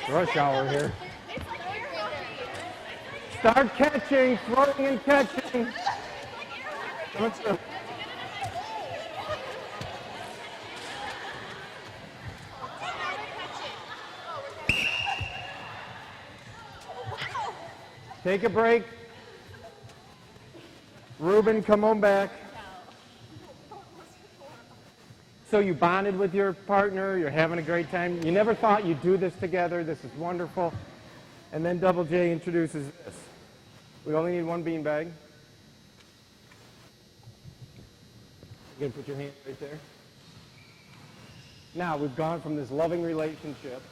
Rush hour here. Start catching, throwing and catching. Let's go. Take a break. Ruben, come on back. So you bonded with your partner, you're having a great time. You never thought you'd do this together. This is wonderful. And then Double J introduces this. We only need 1 bean bag. You're going to put your hand right there. Now, we've gone from this loving relationship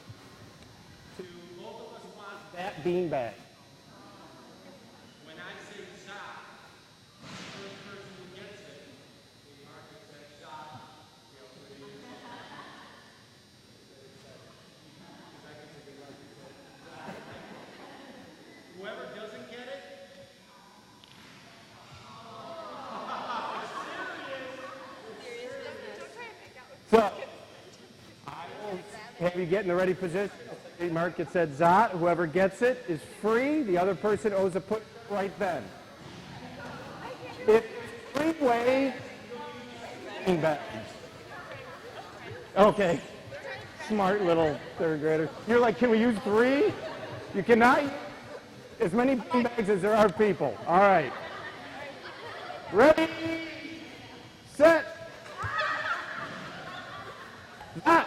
to both of us want that bean bag. When I say shot, the first person who gets it, the market says shot. Whoever doesn't get it, so I will have you get in the ready position. Mark, it said Zot. Whoever gets it is free. The other person owes a push right then. It's 3-way bean bags. Okay. Smart little 3rd grader. You're like, can we use 3? You cannot use as many bean bags as there are people. All right. Ready, set. Ah.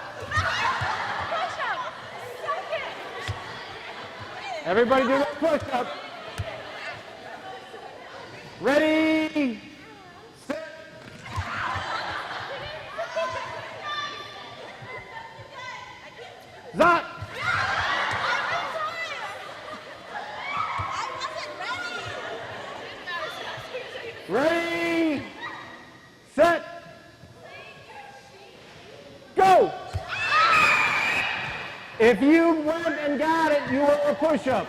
Everybody do that push-up. Ready, set. Zot. I wasn't ready. Ready, set, go. If you went and got it, you were a push-up.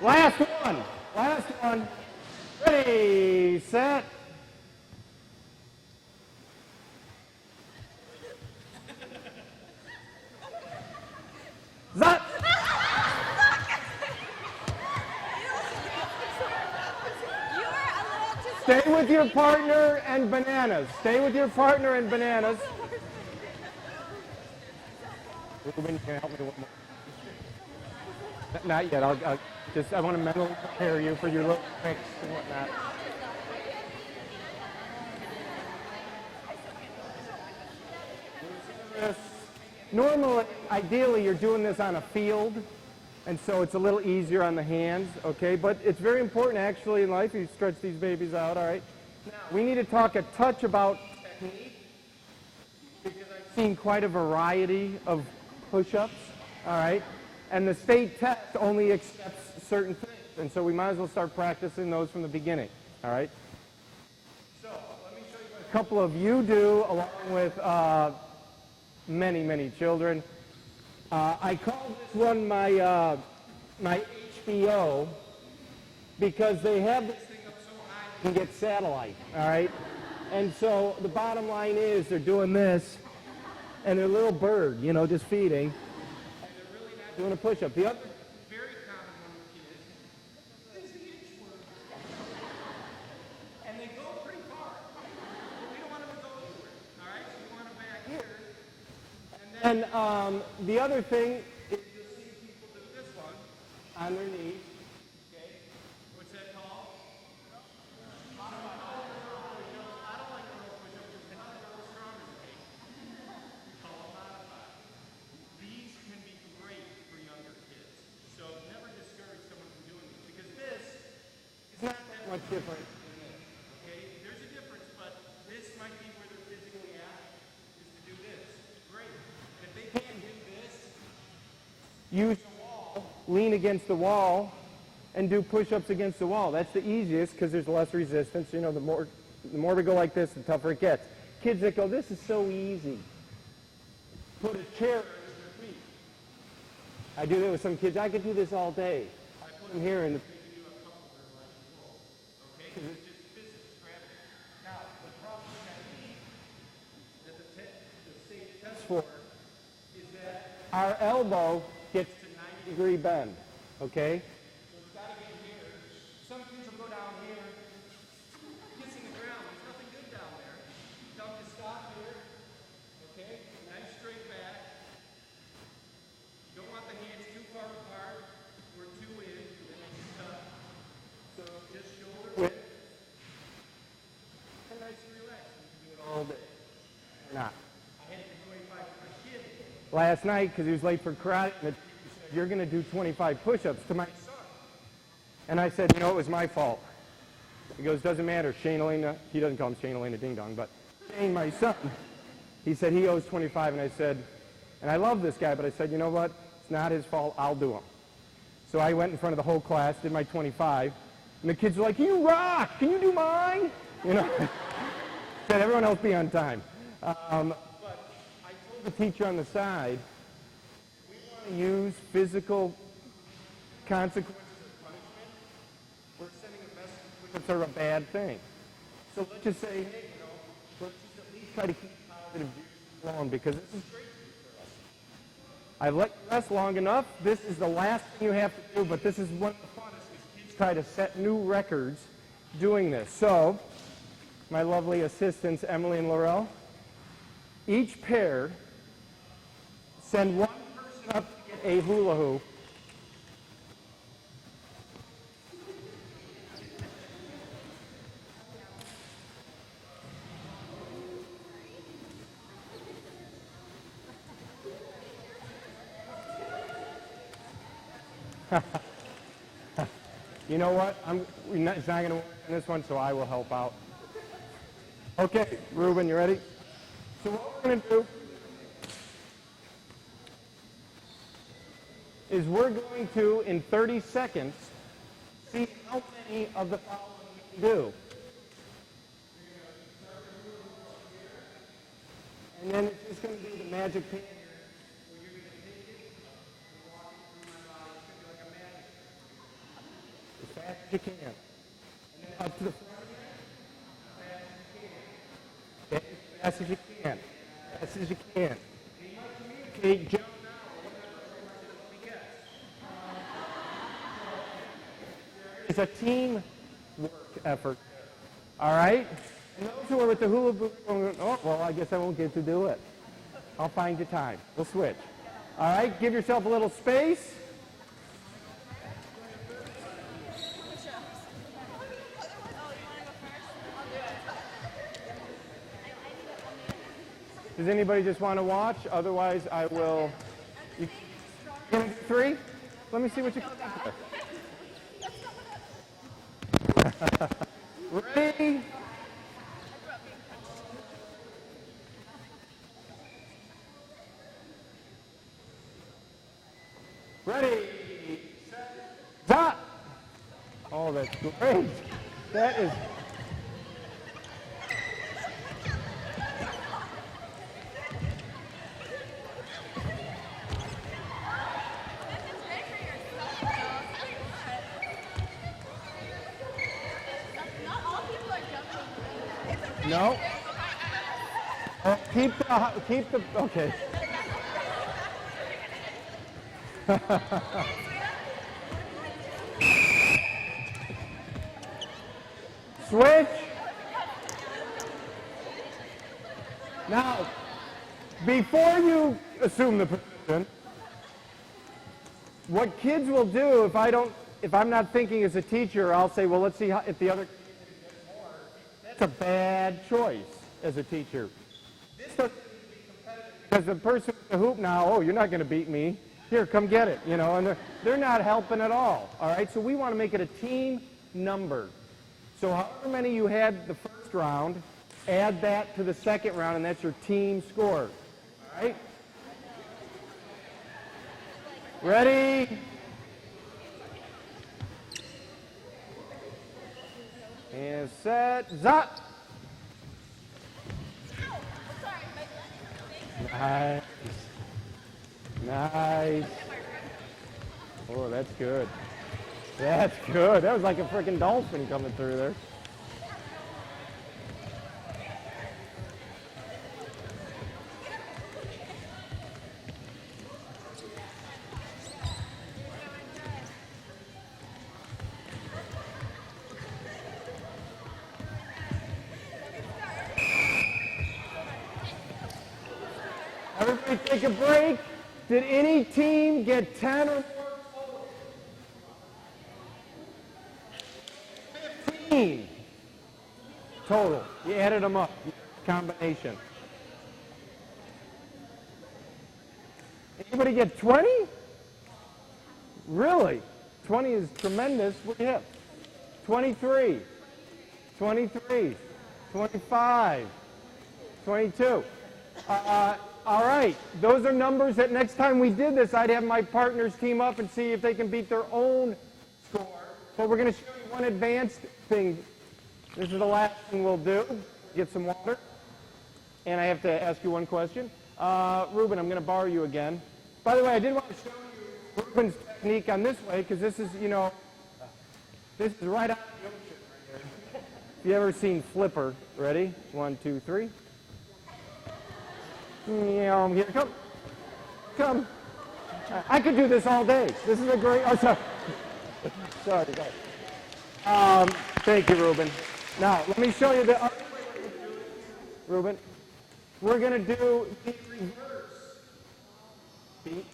Last one. Last one. Ready, set. Zut. You were a little too Stay with your partner and bananas. Stay with your partner and bananas. Ruben, can you help me one more? Not yet. I want to mentally prepare you for your little tricks and whatnot. Normally, ideally, you're doing this on a field, and so it's a little easier on the hands, okay? But it's very important, actually, in life. You stretch these babies out, all right? Now, we need to talk a touch about technique, because I've seen quite a variety of push-ups, all right? And the state test only accepts certain things, and so we might as well start practicing those from the beginning, all right? So, let me show you what a couple of you do, along with many, many children. I call this one my HBO, because they have this thing up so high you can get satellite, all right? And so the bottom line is they're doing this, and they're a little bird, you know, just feeding, and they're really not doing a push-up. The other very common one with kids is the inchworm. And they go pretty far, but we don't want them to go anywhere, all right? We want them back here. And the other thing is you'll see people do this one on their knees. Okay? What's that called? I don't like roll push-ups. It's not a little stronger than me. We call them modified. These can be great for younger kids. So never discourage someone from doing these, because this is not that much different than this. Okay? There's a difference, but this might be where they're physically at, is to do this. Great. If they can't do this, use the wall, lean against the wall, and do push-ups against the wall. That's the easiest because there's less resistance. You know, the more we go like this, the tougher it gets. Kids that go, this is so easy. Put a chair under their feet. I do that with some kids. I could do this all day. I put them here and they can do a couple of their legs roll. Okay? Because it's just physics, gravity. Now, the problem with technique that the state tests for is that our elbow gets to 90-degree bend, okay? So it's got to get here. Some kids will go down here, kissing the ground. There's nothing good down there. Tell them to stop here, okay? Nice straight back. Don't want the hands too far apart or too in, then they get stuck. So just shoulder width. And nice and relaxed. You can do it all day. Or not. Last night, because he was late for karate, the teacher said, you're going to do 25 push-ups to my son. And I said, you know, it was my fault. He goes, doesn't matter. Shane Elena, he doesn't call him Shane Elena Ding Dong, but Shane, my son, he said he owes 25. And I said, and I love this guy, but I said, you know what? It's not his fault. I'll do them. So I went in front of the whole class, did my 25. And the kids were like, you rock. Can you do mine? You know, said everyone else be on time. The teacher on the side, we want to use physical consequences as punishment. We're sending a message that are a bad thing. So let's just say, hey, you know, let's just at least try to keep positive juices flowing, because this is great for us. I've let you rest long enough. This is the last thing you have to do, but this is one of the funnest, because kids try to set new records doing this. So, my lovely assistants, Emily and Laurel, each pair send one person up to get a hula hoop. You know what? It's not going to work on this one, so I will help out. Okay, Ruben, you ready? So what we're going to do is we're going to, in 30 seconds, see how many of the following we can do. And then it's just going to be the magic pan here, where you're going to take it and walk it through my body. It's going to be like a magic. As fast as you can. And then up to the front again. As fast as you can. Okay? As fast as you can. And you might communicate, jump now, or whatever. Let me guess. It's a team work effort. All right? And those who are with the hula hoop, oh, well, I guess I won't get to do it. I'll find you time. We'll switch. All right? Give yourself a little space. Does anybody just want to watch? Otherwise, I will. You gonna do 3? Let me see what you can do. Ready? Ready, set, stop. Oh, that's great. That is. No. Oh, keep the, okay. Switch. Now, before you assume the position, what kids will do if I'm not thinking as a teacher, I'll say, well, let's see if the other. That's a bad choice as a teacher. This doesn't need to be competitive because the person with the hoop now, oh, you're not going to beat me. Here, come get it, and they're not helping at all right? So we want to make it a team number. So however many you had the first round, add that to the second round, and that's your team score, all right? Ready? And set, zap. Nice. Nice. Oh, that's good. That's good. That was like a freaking dolphin coming through there. Everybody take a break. Did any team get 10 or more total? 15 total. You added them up. Combination. Anybody get 20? Really? 20 is tremendous. What do you have? 23. 23. 25. 22. All right, those are numbers that next time we did this, I'd have my partners team up and see if they can beat their own score. But we're going to show you one advanced thing. This is the last thing we'll do. Get some water. And I have to ask you one question. Ruben, I'm going to borrow you again. By the way, I did want to show you Ruben's technique on this way, because this is, this is right out of the ocean right here. If you ever seen Flipper, ready? 1, 2, 3. Yeah, here, come. Come. I could do this all day. This is a great, oh, sorry. Sorry, guys. Thank you, Ruben. Now, let me show you the other way to do it, Ruben. We're going to do the reverse beat.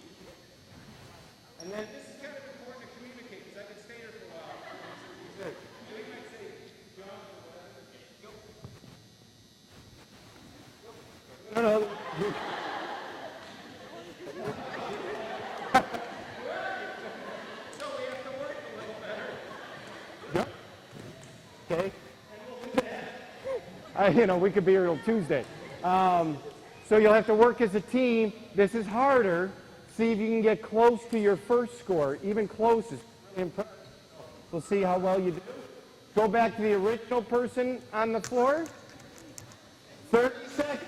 And then this is kind of important to communicate, because I could stay here for a while. We might say, John, no. So we have to work a little better. Yep. Okay. We could be here till Tuesday. So you'll have to work as a team. This is harder. See if you can get close to your first score. Even close is really impressive. We'll see how well you do. Go back to the original person on the floor. 30 seconds.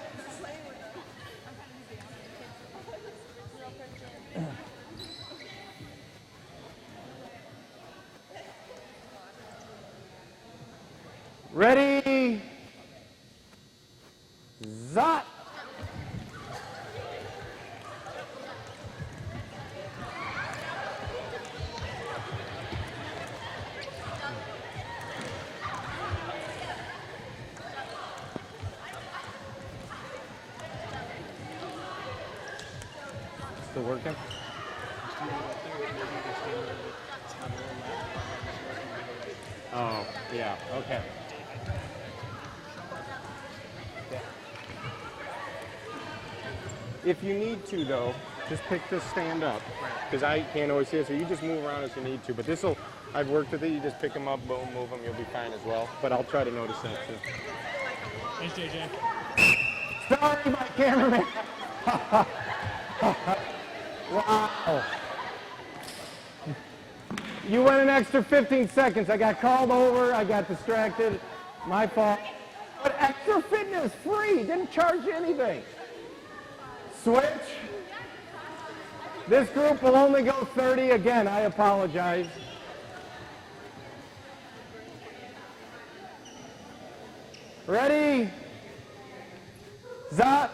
Ready? Zot! Still working? Oh, yeah, okay. If you need to, though, just pick this stand up. Because I can't always see it, so you just move around as you need to. But this'll, I've worked with it, you just pick them up, boom, move them, you'll be fine as well. But I'll try to notice that, too. Thanks, JJ. Sorry, my cameraman. Wow. You went an extra 15 seconds. I got called over, I got distracted. My fault. But Extra Fitness, free, didn't charge you anything. Switch. This group will only go 30. Again, I apologize. Ready? Zot.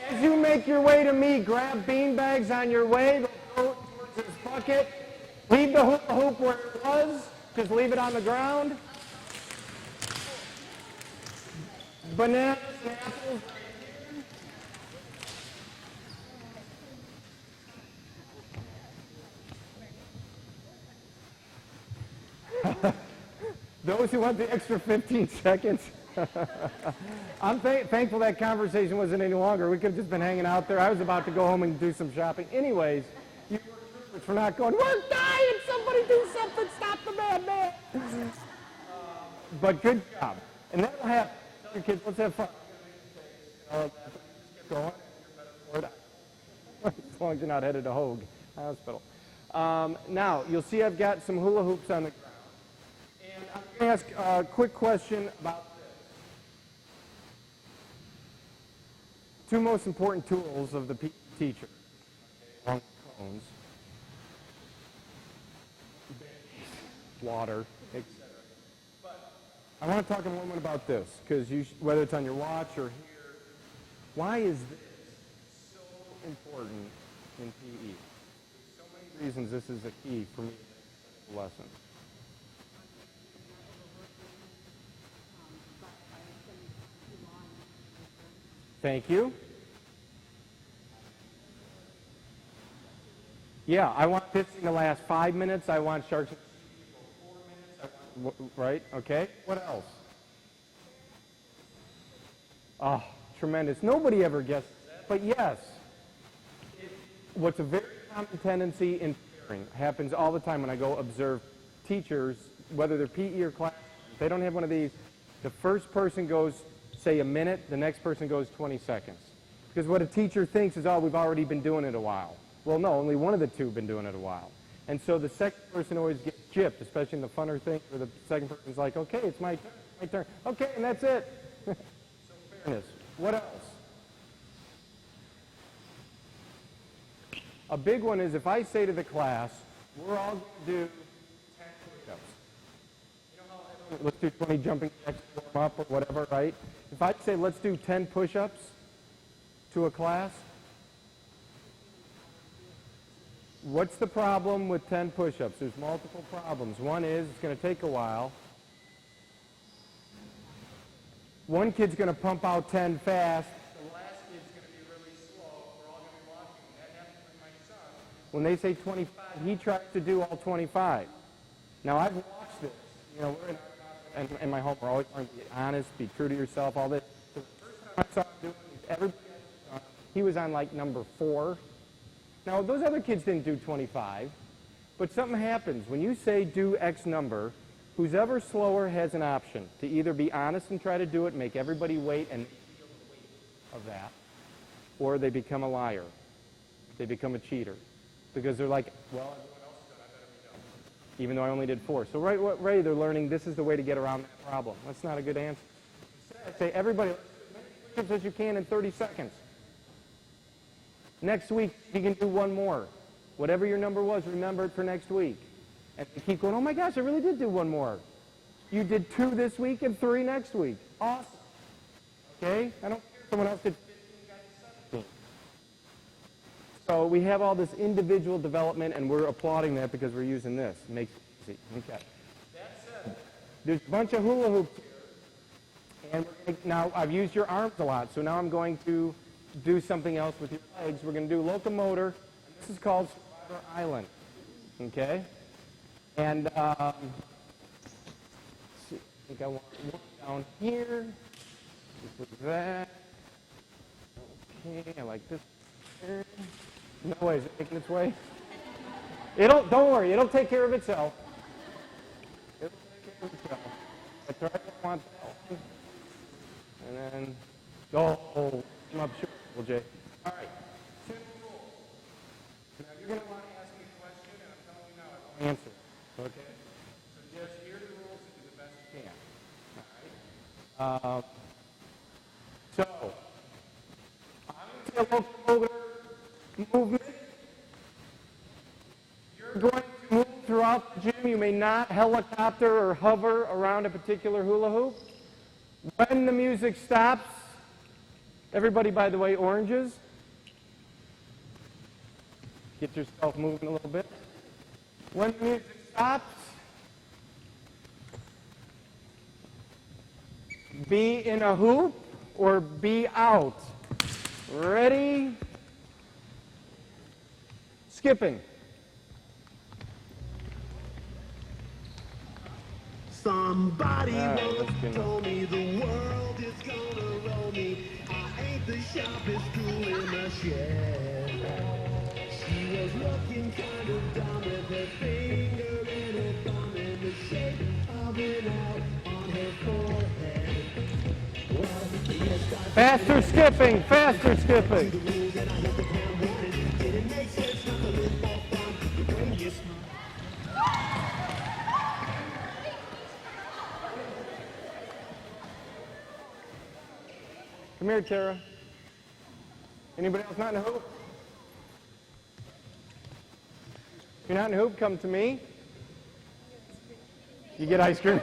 As you make your way to me, grab bean bags on your way. Go towards this bucket. Leave the hula hoop where it was. Just leave it on the ground. Bananas and apples. Those who want the extra 15 seconds. I'm thankful that conversation wasn't any longer. We could have just been hanging out there. I was about to go home and do some shopping. Anyways, you were for not going, we're dying, somebody do something, stop the madman. But good job. And that'll happen. Tell your kids, let's have fun. Go on. As long as you're not headed to Hoag Hospital. Now, you'll see I've got some hula hoops on the ground. And I'm going to ask a quick question about this. Two most important tools of the PE teacher, along with cones, water, etc. But I want to talk a moment about this, because whether it's on your watch or here, why is this so important in PE? So many reasons this is a key for me in the lesson. Thank you. Yeah, I want this thing to last 5 minutes. I want sharks to 4 minutes. Right? Okay. What else? Oh, tremendous. Nobody ever guesses that, but yes. What's a very common tendency in pairing happens all the time when I go observe teachers, whether they're PE or class, if they don't have one of these, the first person goes, say, a minute, the next person goes 20 seconds. Because what a teacher thinks is, oh, we've already been doing it a while. Well, no, only one of the two have been doing it a while. And so the second person always gets gypped, especially in the funner thing, where the second person's like, okay, it's my turn. Okay, and that's it. So fairness. What else? A big one is if I say to the class, we're all going to do 10 push-ups. You know how let's do 20 jumping jacks, warm up, or whatever, right? If I say, let's do 10 push-ups to a class, What's the problem with 10 push-ups? There's multiple problems. One is it's going to take a while. One kid's going to pump out 10 fast. The last kid's going to be really slow. We're all going to be watching. That happens with my son. When they say 25, he tries to do all 25. Now, I've watched this. You know, we're in my home, we're always trying to be honest, be true to yourself, all this. So the first time I saw him doing it, everybody else, he was on like number 4. Now, those other kids didn't do 25, but something happens. When you say do X number, who's ever slower has an option to either be honest and try to do it, make everybody wait and feel the weight of that, or they become a liar. They become a cheater. Because they're like, well, everyone else did, I better be done. Even though I only did 4. So right away they're learning this is the way to get around that problem. That's not a good answer. Instead, say, everybody, let's do as many push-ups as you can in 30 seconds. Next week, you can do one more. Whatever your number was, remember it for next week. And you keep going, oh my gosh, I really did do one more. You did 2 this week and 3 next week. Awesome. Okay? I don't care if someone else did 15, guys did 17. So we have all this individual development, and we're applauding that because we're using this. It makes it easy. Okay. That said, there's a bunch of hula hoops here. And now I've used your arms a lot, so now I'm going to do something else with your legs. We're going to do locomotor, and this is called Survivor Island. Okay? And let's see, I think I want one down here. Just like that. Okay, I like this. No way, is it making its way? Don't worry, it'll take care of itself. It'll take care of itself. That's right, I want that one. And then, I'm up short. Well, Jay. All right. Simple rules. Now, you're going to want to ask me a question, and I'm telling you now, I won't answer. Okay? So just hear the rules and do the best you can. All right? So, I'm going to say locomotor movement. You're going to move throughout the gym. You may not helicopter or hover around a particular hula hoop. When the music stops, everybody, by the way, oranges. Get yourself moving a little bit. When the music stops, be in a hoop or be out. Ready? Skipping. Somebody Right, once told me the world is gonna roll me. I ain't the sharpest tool in the shed. She was looking kind of dumb with her finger and her thumb in the shape of an L on her forehead. Well, yes, Faster skipping, faster skipping. the rules and I hit the ground running. Didn't make sense not to live for fun. When you smile. Come here, Tara. Anybody else not in a hoop? If you're not in a hoop, come to me. You get ice cream.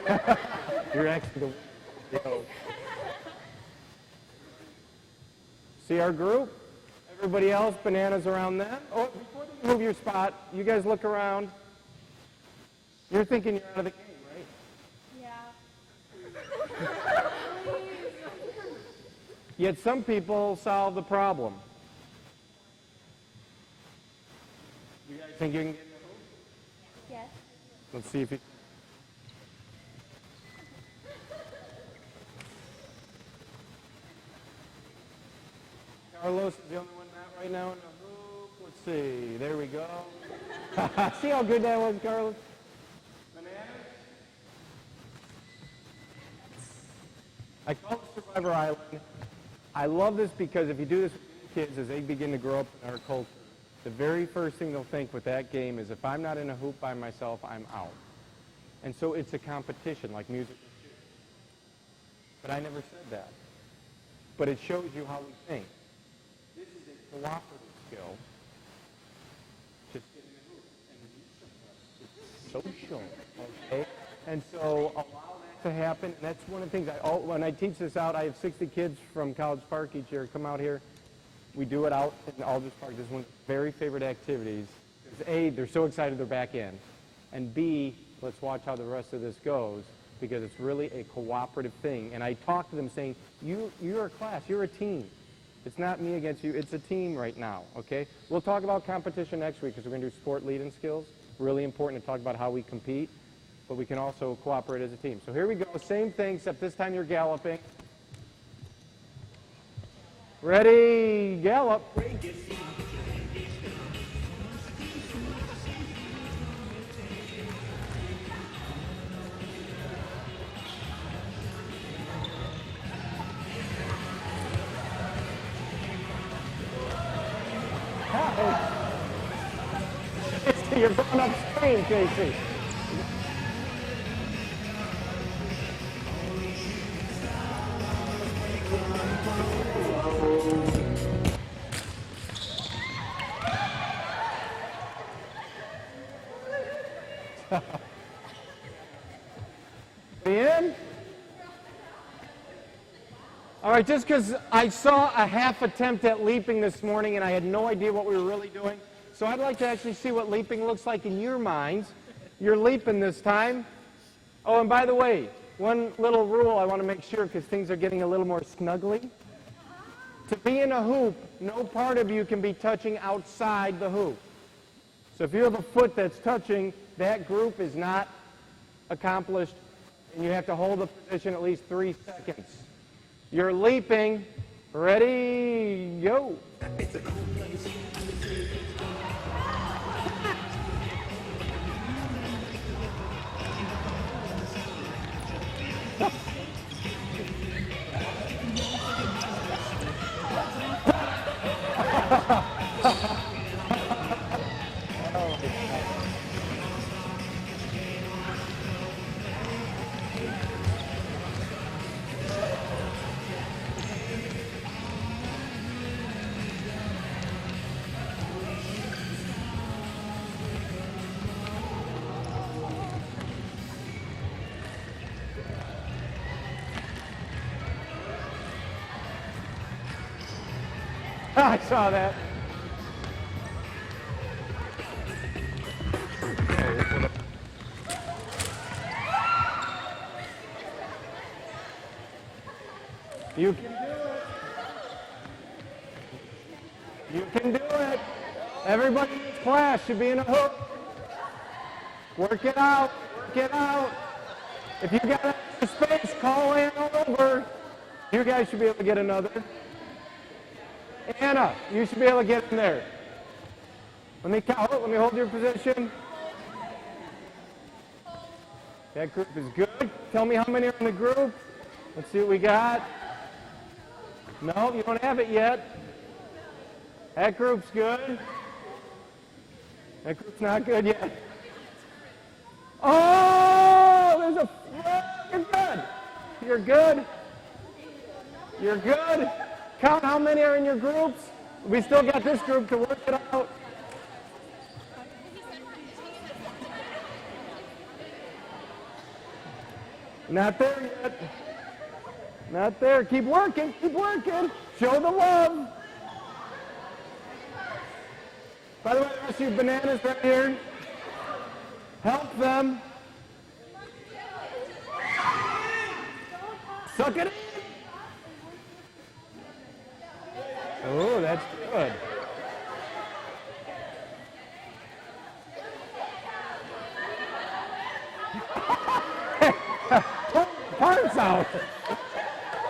You're actually the yo. See our group? Everybody else, bananas around them. Oh, before you move your spot, you guys look around. You're thinking you're out of the game, right? Yeah. Yet some people solve the problem. You guys think you can get in the hoop? Yes. Let's see if you... Carlos is the only one not right now in the hoop. Let's see. There we go. See how good that was, Carlos? Bananas? I call it Survivor Island. I love this because if you do this with kids as they begin to grow up in our culture, the very first thing they'll think with that game is if I'm not in a hoop by myself, I'm out. And so it's a competition like music and cheer. But I never said that. But it shows you how we think. This is a cooperative skill. Just get in the hoop and be social. Okay? And so allow that to happen. And that's one of the things, when I teach this out, I have 60 kids from College Park each year come out here. We do it out in Aldrich Park. This is one of the very favorite activities. A, they're so excited they're back in. And B, let's watch how the rest of this goes, because it's really a cooperative thing. And I talk to them saying, you're a class, you're a team. It's not me against you, it's a team right now, okay? We'll talk about competition next week because we're going to do sport lead-in skills. Really important to talk about how we compete, but we can also cooperate as a team. So here we go, same thing, except this time you're galloping. Ready, gallop. You're going upstream, Casey. In? All right, just because I saw a half attempt at leaping this morning and I had no idea what we were really doing, so I'd like to actually see what leaping looks like in your minds. You're leaping this time. Oh, and by the way, one little rule I want to make sure, because things are getting a little more snuggly. To be in a hoop, no part of you can be touching outside the hoop. So if you have a foot that's touching, that group is not accomplished, and you have to hold the position at least 3 seconds. You're leaping. Ready, go. It's a cool place. I saw that. You can do it. You can do it. Everybody in this class should be in a hook. Work it out. Work it out. If you got extra space, call in over. You guys should be able to get another. Anna, you should be able to get in there. Let me hold your position. That group is good. Tell me how many are in the group. Let's see what we got. No, you don't have it yet. That group's good. That group's not good yet. Oh, there's a... You're good. You're good. You're good. Count how many are in your groups. We still got this group to work it out. Not there yet. Not there. Keep working. Keep working. Show the love. By the way, the rest of you bananas right here, help them. Suck it in. Oh, that's good. Parts out.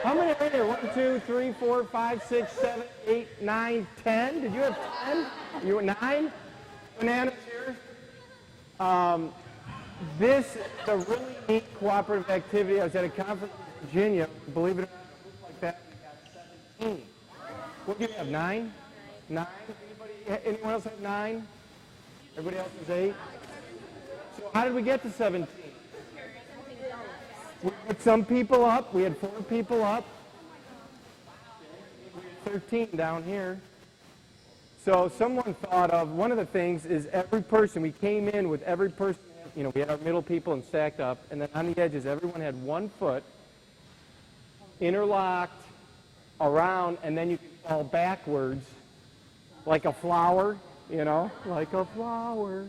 How many are in here? 1, 2, 3, 4, 5, 6, 7, 8, 9, 10. Did you have 10? You were 9? Bananas here. This is a really neat cooperative activity. I was at a conference in Virginia. Believe it or not, a group like that, we got 17. What do you have, 9? 9? Anyone else have 9? Everybody else has 8? So how did we get to 17? We put some people up. We had 4 people up. We had 13 down here. So someone thought of, one of the things is every person, we came in with every person, you know, we had our middle people and stacked up, and then on the edges, everyone had 1 foot interlocked around, and then you could fall backwards like a flower, you know, like a flower.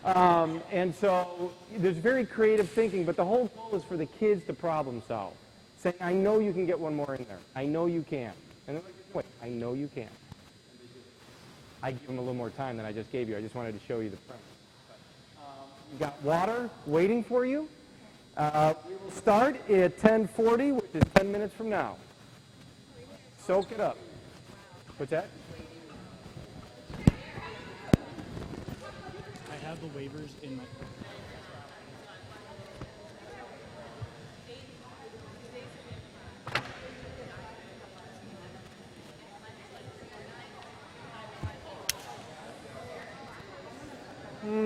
And so there's very creative thinking, but the whole goal is for the kids to problem solve. Saying, I know you can get one more in there. I know you can. And they're like, wait, I know you can. I give them a little more time than I just gave you. I just wanted to show you the premise. You got water waiting for you. We will start at 10:40, which is 10 minutes from now. Soak it up. What's that? I have the waivers in my.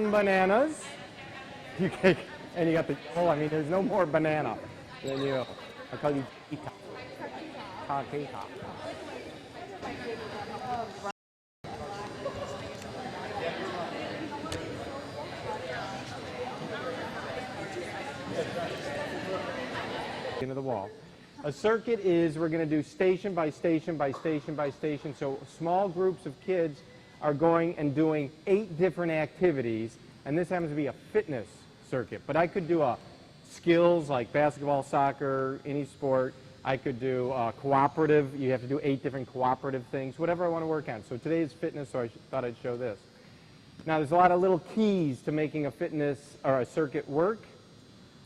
Bananas. You can, and you got the, oh, I mean, there's no more banana than you. I call you Ita. Takita. Into the wall. A circuit is, we're going to do station by station by station by station. So small groups of kids are going and doing 8 different activities, and this happens to be a fitness circuit. But I could do a skills like basketball, soccer, any sport. I could do cooperative. You have to do 8 different cooperative things, whatever I want to work on. So today is fitness, so I thought I'd show this. Now there's a lot of little keys to making a fitness or a circuit work.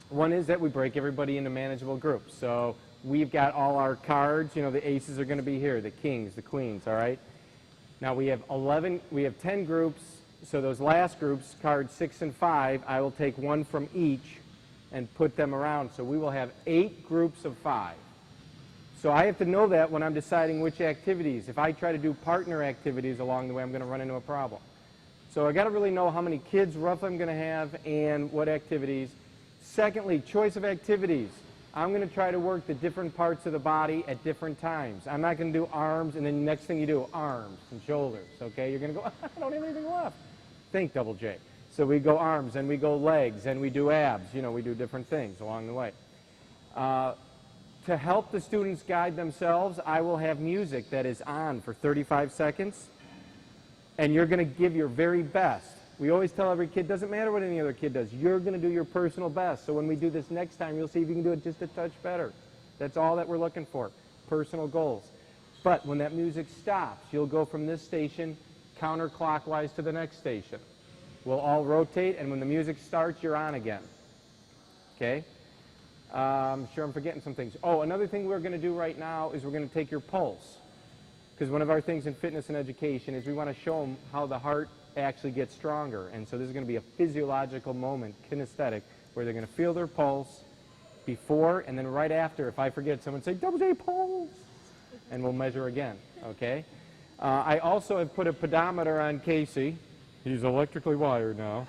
One is that we break everybody into manageable groups. So we've got all our cards. You know, the aces are going to be here, the kings, the queens, all right? Now we have 10 groups. So those last groups, cards 6 and 5, I will take one from each and put them around. So we will have 8 groups of 5. So I have to know that when I'm deciding which activities. If I try to do partner activities along the way, I'm going to run into a problem. So I got to really know how many kids roughly I'm going to have and what activities. Secondly, choice of activities. I'm going to try to work the different parts of the body at different times. I'm not going to do arms, and then the next thing you do, arms and shoulders, okay? You're going to go, I don't have anything left. Think, double J. So we go arms, and we go legs, and we do abs. You know, we do different things along the way. To help the students guide themselves, I will have music that is on for 35 seconds, and you're going to give your very best. We always tell every kid, doesn't matter what any other kid does, you're going to do your personal best. So when we do this next time, you'll see if you can do it just a touch better. That's all that we're looking for, personal goals. But when that music stops, you'll go from this station counterclockwise to the next station. We'll all rotate, and when the music starts, you're on again. Okay? I'm sure I'm forgetting some things. Oh, another thing we're going to do right now is we're going to take your pulse. Because one of our things in fitness and education is we want to show them how the heart actually gets stronger. And so this is going to be a physiological moment, kinesthetic, where they're going to feel their pulse before and then right after. If I forget, someone say, double J pulse, and we'll measure again, okay? I also have put a pedometer on Casey. He's electrically wired now.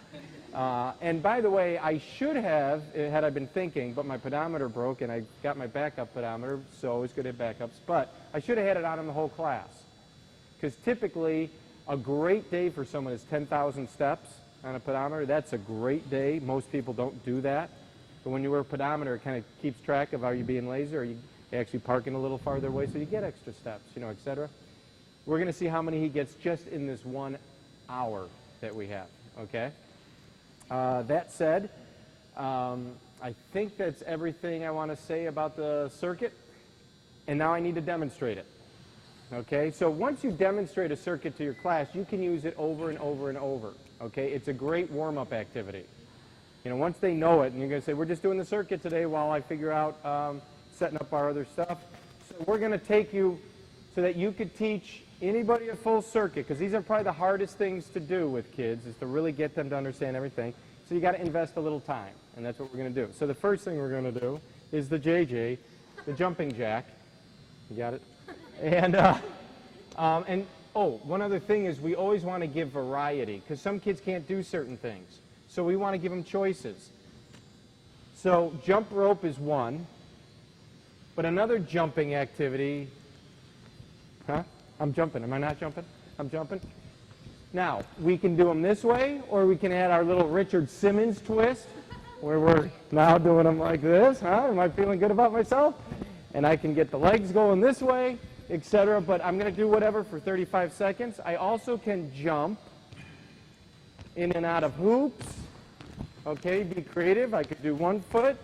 And by the way, I should have, had I been thinking, but my pedometer broke and I got my backup pedometer, so always good to have backups, but I should have had it on in the whole class. Because typically, a great day for someone is 10,000 steps on a pedometer. That's a great day. Most people don't do that. But when you wear a pedometer, it kind of keeps track of are you being lazy or are you actually parking a little farther away so you get extra steps, you know, etc. We're going to see how many he gets just in this 1 hour that we have, okay? That said, I think that's everything I want to say about the circuit. And now I need to demonstrate it. Okay, so once you demonstrate a circuit to your class, you can use it over and over and over. Okay, it's a great warm-up activity. You know, once they know it, and you're going to say, we're just doing the circuit today while I figure out setting up our other stuff. So we're going to take you so that you could teach anybody a full circuit, because these are probably the hardest things to do with kids, is to really get them to understand everything. So you got to invest a little time, and that's what we're going to do. So the first thing we're going to do is the JJ, the jumping jack. You got it? And one other thing is we always want to give variety, because some kids can't do certain things. So we want to give them choices. So jump rope is one, but another jumping activity, I'm jumping. Am I not jumping? I'm jumping. Now, we can do them this way, or we can add our little Richard Simmons twist, where we're now doing them like this. Am I feeling good about myself? And I can get the legs going this way, etc. But I'm going to do whatever for 35 seconds. I also can jump in and out of hoops. Okay, be creative. I could do 1 foot.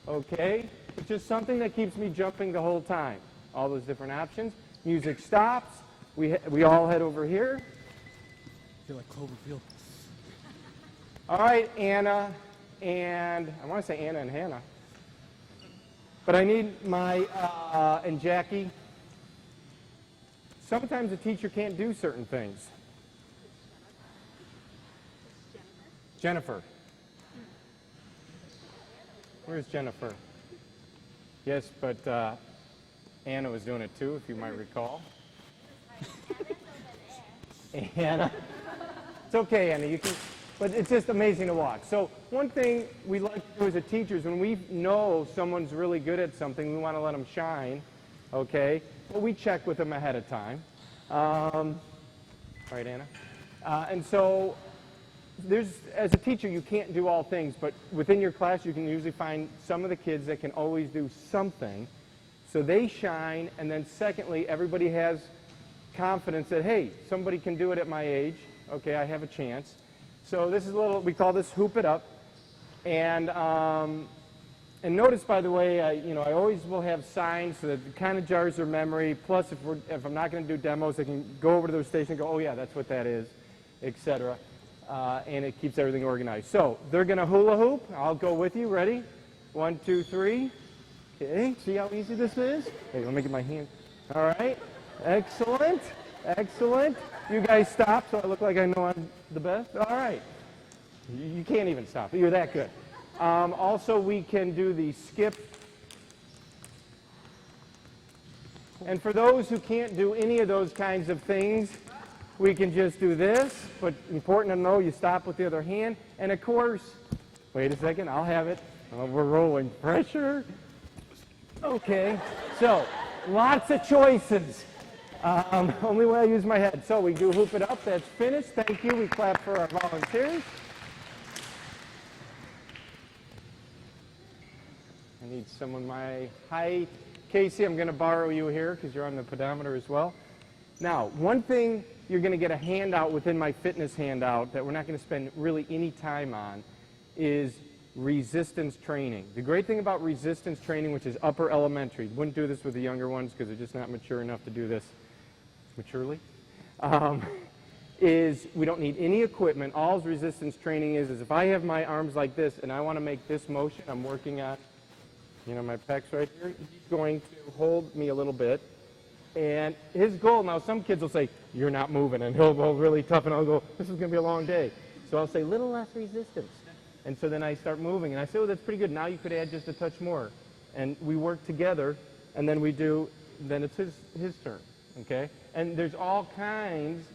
Okay, it's just something that keeps me jumping the whole time. All those different options. Music stops. We all head over here. I feel like Cloverfield. All right, Anna and I want to say Anna and Hannah, but I need my and Jackie. Sometimes a teacher can't do certain things. Jennifer. Where's Jennifer? Yes, but Anna was doing it too, if you might recall. Anna. It's okay, Anna. You can, but it's just amazing to watch. So one thing we like to do as a teacher is when we know someone's really good at something, we want to let them shine. Okay. Well, we check with them ahead of time. Right, Anna? And so as a teacher, you can't do all things, but within your class, you can usually find some of the kids that can always do something. So they shine, and then secondly, everybody has confidence that, hey, somebody can do it at my age. Okay, I have a chance. So this is a little, we call this Hoop It Up. And notice, by the way, I always will have signs so that it kind of jars their memory. Plus, if I'm not going to do demos, they can go over to their station and go, oh, yeah, that's what that is, etc. And it keeps everything organized. So they're going to hula hoop. I'll go with you. Ready? 1, 2, 3. Okay, see how easy this is? Hey, let me get my hand. All right. Excellent. Excellent. You guys stop so I look like I know I'm the best. All right. You can't even stop. You're that good. Also, we can do the skip. And for those who can't do any of those kinds of things, we can just do this. But important to know, you stop with the other hand. And of course, wait a second, I'll have it. Oh, we're rolling. Pressure. Okay. So, lots of choices. Only when I use my head. So we do Hoop It Up. That's finished. Thank you. We clap for our volunteers. I need someone my height. Casey, I'm going to borrow you here because you're on the pedometer as well. Now, one thing you're going to get a handout within my fitness handout that we're not going to spend really any time on is resistance training. The great thing about resistance training, which is upper elementary, wouldn't do this with the younger ones because they're just not mature enough to do this maturely, is we don't need any equipment. All resistance training is if I have my arms like this and I want to make this motion, I'm working on, my pecs right here, he's going to hold me a little bit. And his goal, now some kids will say, you're not moving, and he'll go really tough, and I'll go, this is going to be a long day. So I'll say, little less resistance. And so then I start moving, and I say, oh, that's pretty good. Now you could add just a touch more. And we work together, and then then it's his turn, okay? And there's all kinds.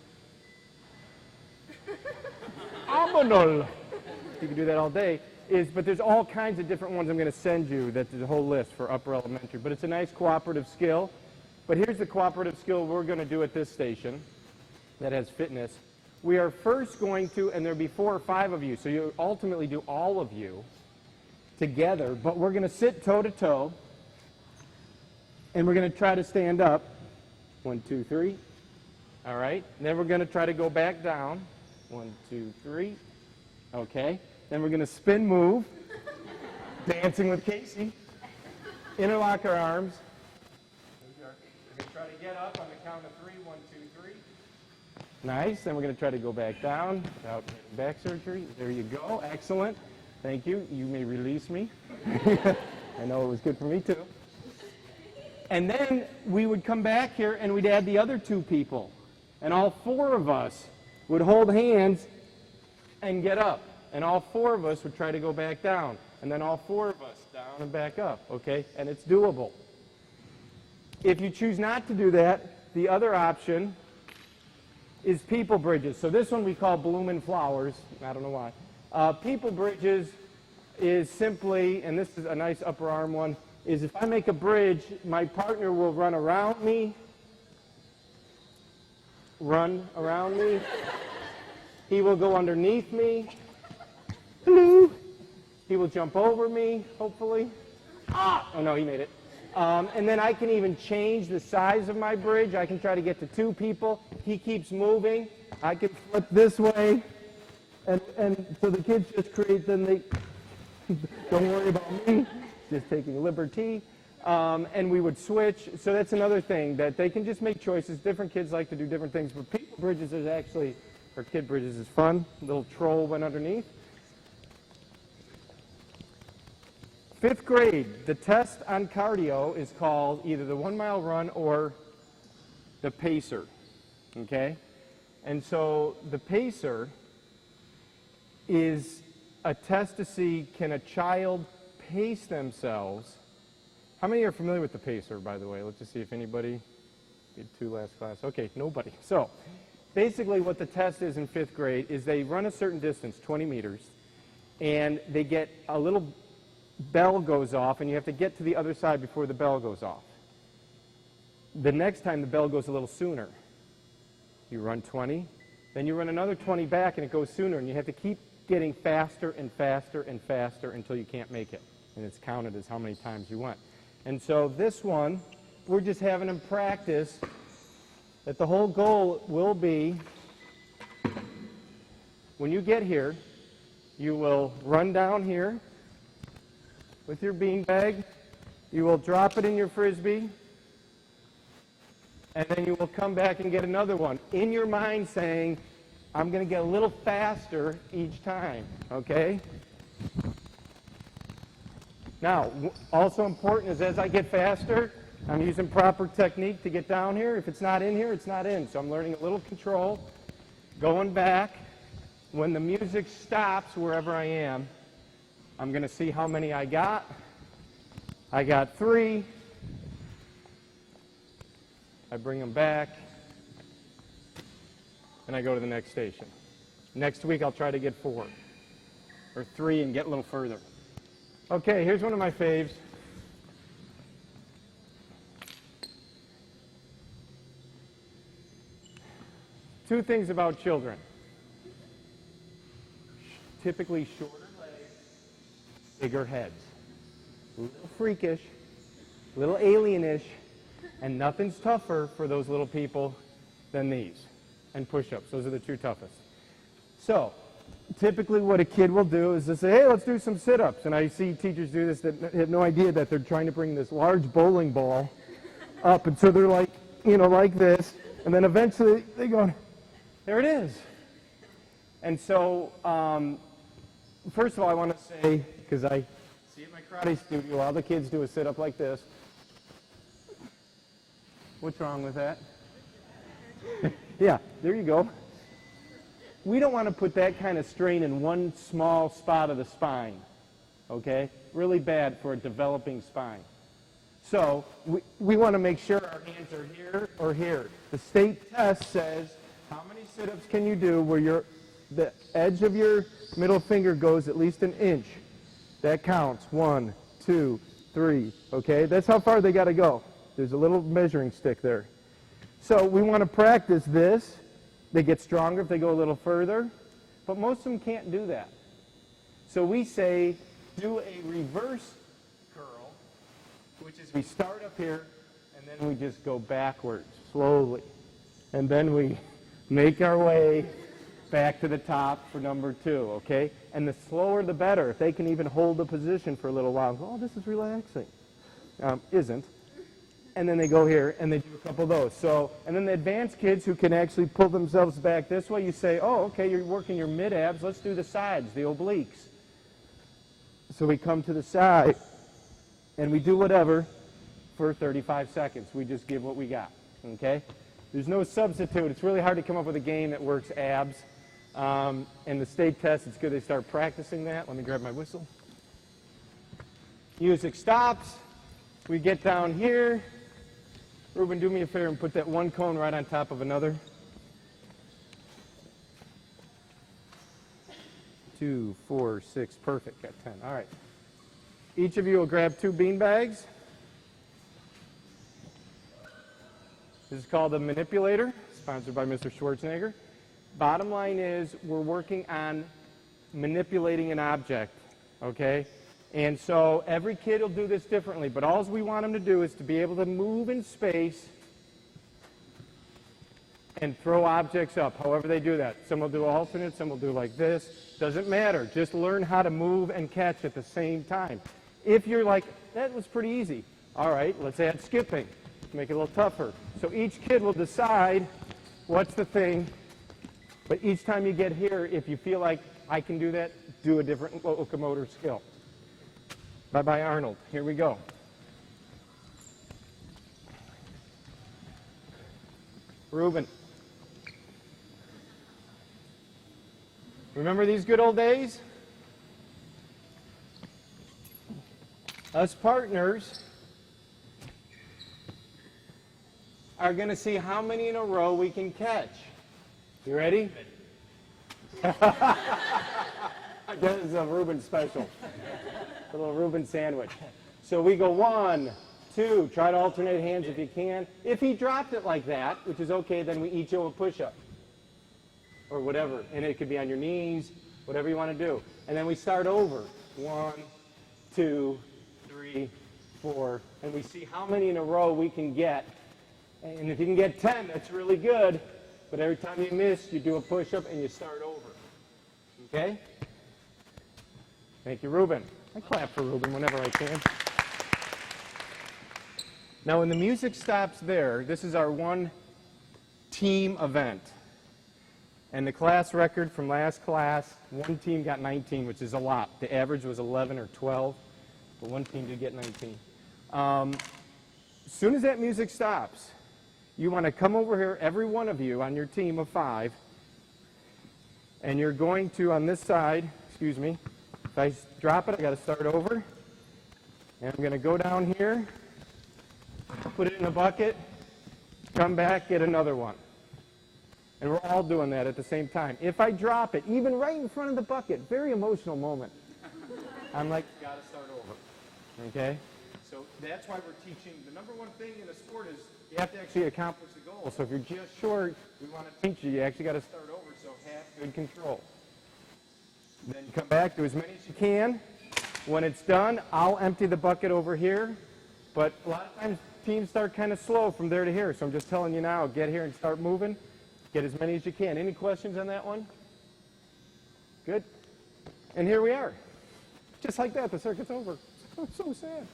Abandol. You can do that all day. But there's all kinds of different ones I'm going to send you. That's a whole list for upper elementary. But it's a nice cooperative skill. But here's the cooperative skill we're going to do at this station that has fitness. We are first going to, and there'll be 4 or 5 of you, so you ultimately do all of you together. But we're going to sit toe-to-toe, and we're going to try to stand up. 1, 2, 3. All right. And then we're going to try to go back down. 1, 2, 3. Okay. Then we're going to spin move. Dancing with Casey. Interlock our arms. We're going to try to get up on the count of 3. 1, 2, 3. Nice. Then we're going to try to go back down without back surgery. There you go. Excellent. Thank you. You may release me. I know it was good for me too. And then we would come back here and we'd add the other 2 people. And all 4 of us would hold hands and get up. And all 4 of us would try to go back down. And then all 4 of us down and back up, okay? And it's doable. If you choose not to do that, the other option is people bridges. So this one we call bloomin' flowers. I don't know why. People bridges is simply, and this is a nice upper arm one, is if I make a bridge, my partner will run around me. He will go underneath me. Hello. He will jump over me, hopefully. Oh no, he made it. And then I can even change the size of my bridge. I can try to get to 2 people. He keeps moving. I can flip this way And so the kids just create, then they, don't worry about me, just taking liberty. And we would switch. So that's another thing, that they can just make choices. Different kids like to do different things. But people bridges is actually, or kid bridges is fun. Little troll went underneath. 5th grade, the test on cardio is called either the 1 mile run or the pacer. Okay? And so the pacer is a test to see, can a child pace themselves? How many are familiar with the pacer, by the way? Let's just see if anybody did 2 last class. Okay, nobody. So basically what the test is in 5th grade is they run a certain distance, 20 meters, and they get a little bell goes off, and you have to get to the other side before the bell goes off. The next time the bell goes a little sooner. You run 20, then you run another 20 back, and it goes sooner, and you have to keep getting faster and faster and faster until you can't make it. And it's counted as how many times you went. And so this one, we're just having them practice that the whole goal will be, when you get here, you will run down here with your beanbag, you will drop it in your Frisbee, and then you will come back and get another one. In your mind saying, I'm going to get a little faster each time, okay? Now, also important is as I get faster, I'm using proper technique to get down here. If it's not in here, it's not in. So I'm learning a little control, going back. When the music stops, wherever I am, I'm going to see how many I got. I got 3. I bring them back, and I go to the next station. Next week, I'll try to get 4 or 3 and get a little further. Okay, here's one of my faves. Two things about children. Typically shorter legs, bigger heads. A little freakish, a little alienish, and nothing's tougher for those little people than these. And push-ups, those are the 2 toughest. So, typically what a kid will do is they say, hey, let's do some sit-ups. And I see teachers do this that have no idea that they're trying to bring this large bowling ball up. And so they're like, like this. And then eventually they go, there it is. And so, first of all, I want to say, because I see at my karate studio, all the kids do a sit-up like this. What's wrong with that? Yeah, there you go. We don't want to put that kind of strain in one small spot of the spine, okay? Really bad for a developing spine. So we want to make sure our hands are here or here. The state test says how many sit-ups can you do where the edge of your middle finger goes at least an inch. That counts. 1, 2, 3, okay? That's how far they got to go. There's a little measuring stick there. So we want to practice this. They get stronger if they go a little further, but most of them can't do that. So we say, do a reverse curl, which is we start up here, and then we just go backwards, slowly. And then we make our way back to the top for number 2, okay? And the slower the better. If they can even hold the position for a little while, oh, this is relaxing. Isn't. And then they go here, and they do a couple of those. So, and then the advanced kids who can actually pull themselves back this way, you say, oh, okay, you're working your mid-abs. Let's do the sides, the obliques. So we come to the side, and we do whatever for 35 seconds. We just give what we got, okay? There's no substitute. It's really hard to come up with a game that works abs. And the state test, it's good they start practicing that. Let me grab my whistle. Music stops. We get down here. Ruben, do me a favor and put that one cone right on top of another. 2, 4, 6, perfect, got 10. All right. Each of you will grab 2 bean bags. This is called the manipulator, sponsored by Mr. Schwarzenegger. Bottom line is we're working on manipulating an object, okay? And so every kid will do this differently, but all we want them to do is to be able to move in space and throw objects up, however they do that. Some will do alternate, some will do like this. Doesn't matter. Just learn how to move and catch at the same time. If you're like, that was pretty easy. All right, let's add skipping. Make it a little tougher. So each kid will decide what's the thing, but each time you get here, if you feel like I can do that, do a different locomotor skill. Bye-bye, Arnold. Here we go. Reuben. Remember these good old days? Us partners are going to see how many in a row we can catch. You ready? I guess it's a Reuben special. A little Reuben sandwich. So we go 1, 2. Try to alternate hands if you can. If he dropped it like that, which is okay, then we each do a push-up. Or whatever. And it could be on your knees, whatever you want to do. And then we start over. 1, 2, 3, 4. And we see how many in a row we can get. And if you can get 10, that's really good. But every time you miss, you do a push-up and you start over. Okay? Thank you, Reuben. I clap for Reuben whenever I can. Now, when the music stops there, this is our one team event. And the class record from last class, one team got 19, which is a lot. The average was 11 or 12, but one team did get 19. As soon as that music stops, you want to come over here, every one of you on your team of 5, and you're going to, on this side, excuse me, if I drop it, I got to start over. And I'm going to go down here, put it in a bucket, come back, get another one. And we're all doing that at the same time. If I drop it, even right in front of the bucket, very emotional moment, I'm like, got to start over. Okay? So that's why we're teaching. The number one thing in a sport is you have to actually accomplish the goal. So if you're just short, we want to teach you. You actually got to start over, so have good control. Then you come back, do as many as you can. When it's done, I'll empty the bucket over here. But a lot of times, teams start kind of slow from there to here. So I'm just telling you now, get here and start moving. Get as many as you can. Any questions on that one? Good. And here we are. Just like that, the circuit's over. It's so sad.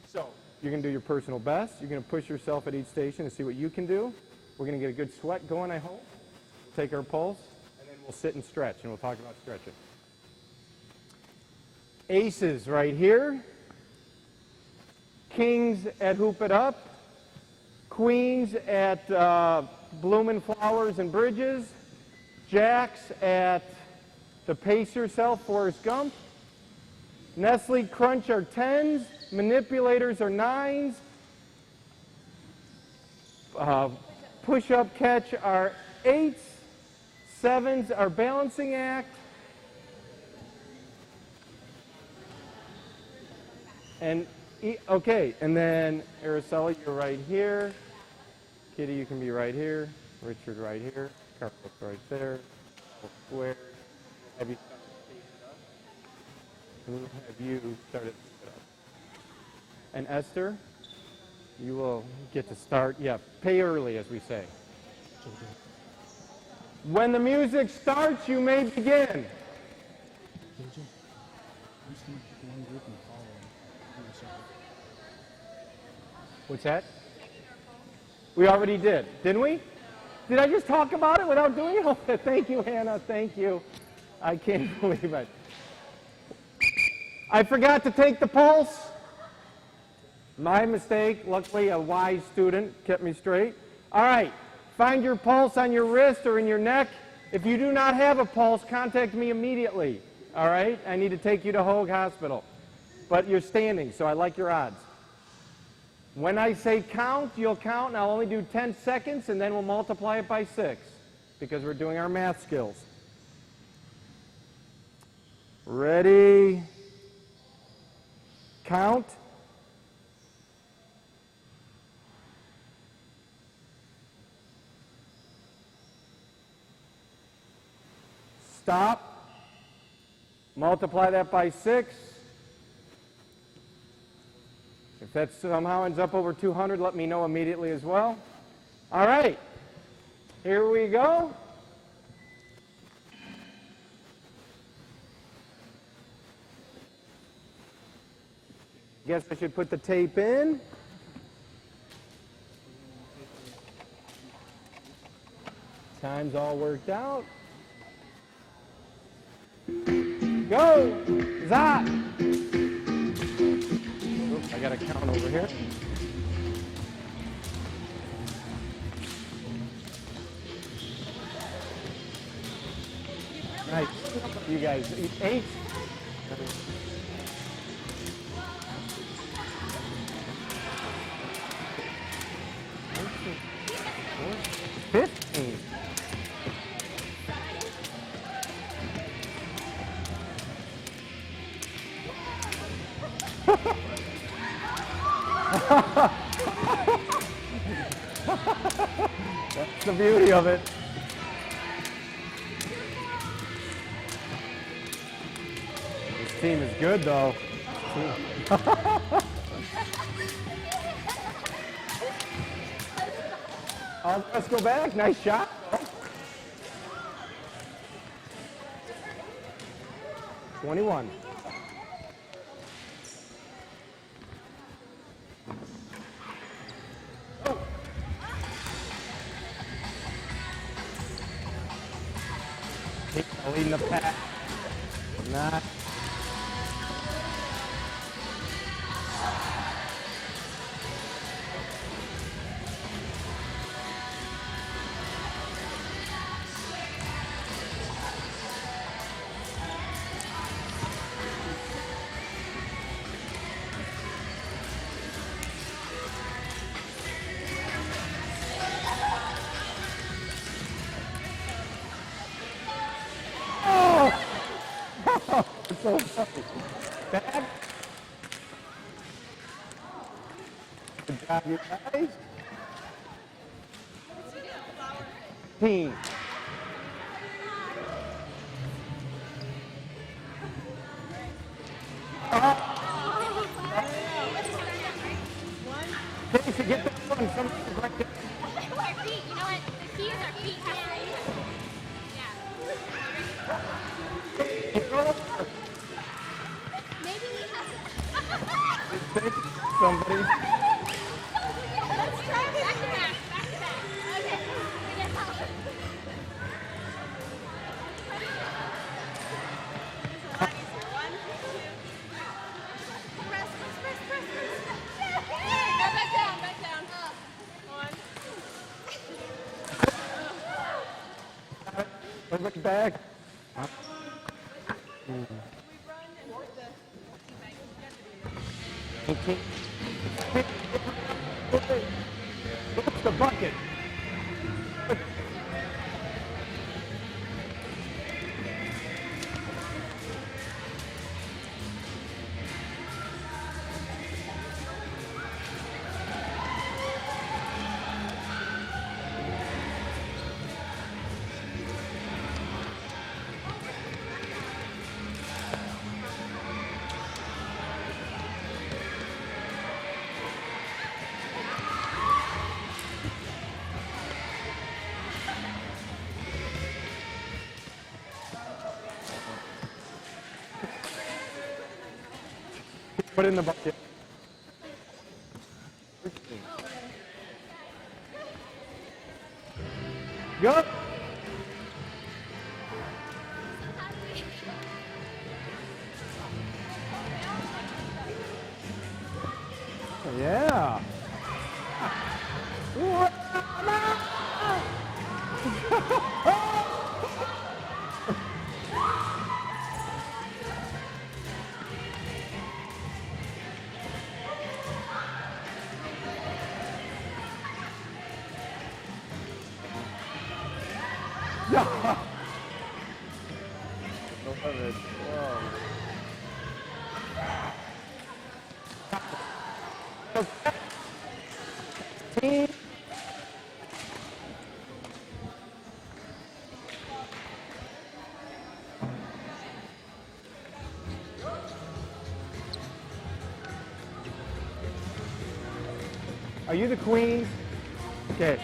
So you're going to do your personal best. You're going to push yourself at each station to see what you can do. We're going to get a good sweat going, I hope. Take our pulse, and then we'll sit and stretch, and we'll talk about stretching. Aces right here. Kings at Hoop It Up. Queens at Bloomin' Flowers and Bridges. Jacks at the Pace Yourself, Forrest Gump. Nestle Crunch are 10s. Manipulators are 9s. Push-up catch are 8s. 7s are balancing act. And okay, and then Araceli, you're right here. Kitty, you can be right here. Richard right here. Carlos right there. Square. Have you started it up? And Esther, you will get to start. Yeah, pay early, as we say. When the music starts, you may begin. JJ, I'm just going to pick one group and follow them. What's that? We already did, didn't we? Did I just talk about it without doing it? Okay, thank you, Hannah. Thank you. I can't believe it. I forgot to take the pulse. My mistake. Luckily, a wise student kept me straight. All right. Find your pulse on your wrist or in your neck. If you do not have a pulse, contact me immediately. All right? I need to take you to Hoag Hospital. But you're standing, so I like your odds. When I say count, you'll count, and I'll only do 10 seconds, and then we'll multiply it by 6 because we're doing our math skills. Ready? Count. Stop. Multiply that by 6. If that somehow ends up over 200, let me know immediately as well. All right. Here we go. Guess I should put the tape in. Time's all worked out. Go! Zap! Oops, I got a count over here. Nice. You guys, 8. 15. That's the beauty of it. This team is good, though. Let's go back. Nice shot. $21. Leading the pack. Not. So funny. Back. Good job, you guys. Team. Casey, get that one. Somebody's right there. Our feet, you know what? The key is our feet. Maybe we have to. Somebody. Let's try it. Back to back. Back to back. Okay. We get help. One, two. Press. Go back down. Back down. One. Look back. What's the bucket? Put it in the bucket. Go. Yeah. Are you the queen? Okay.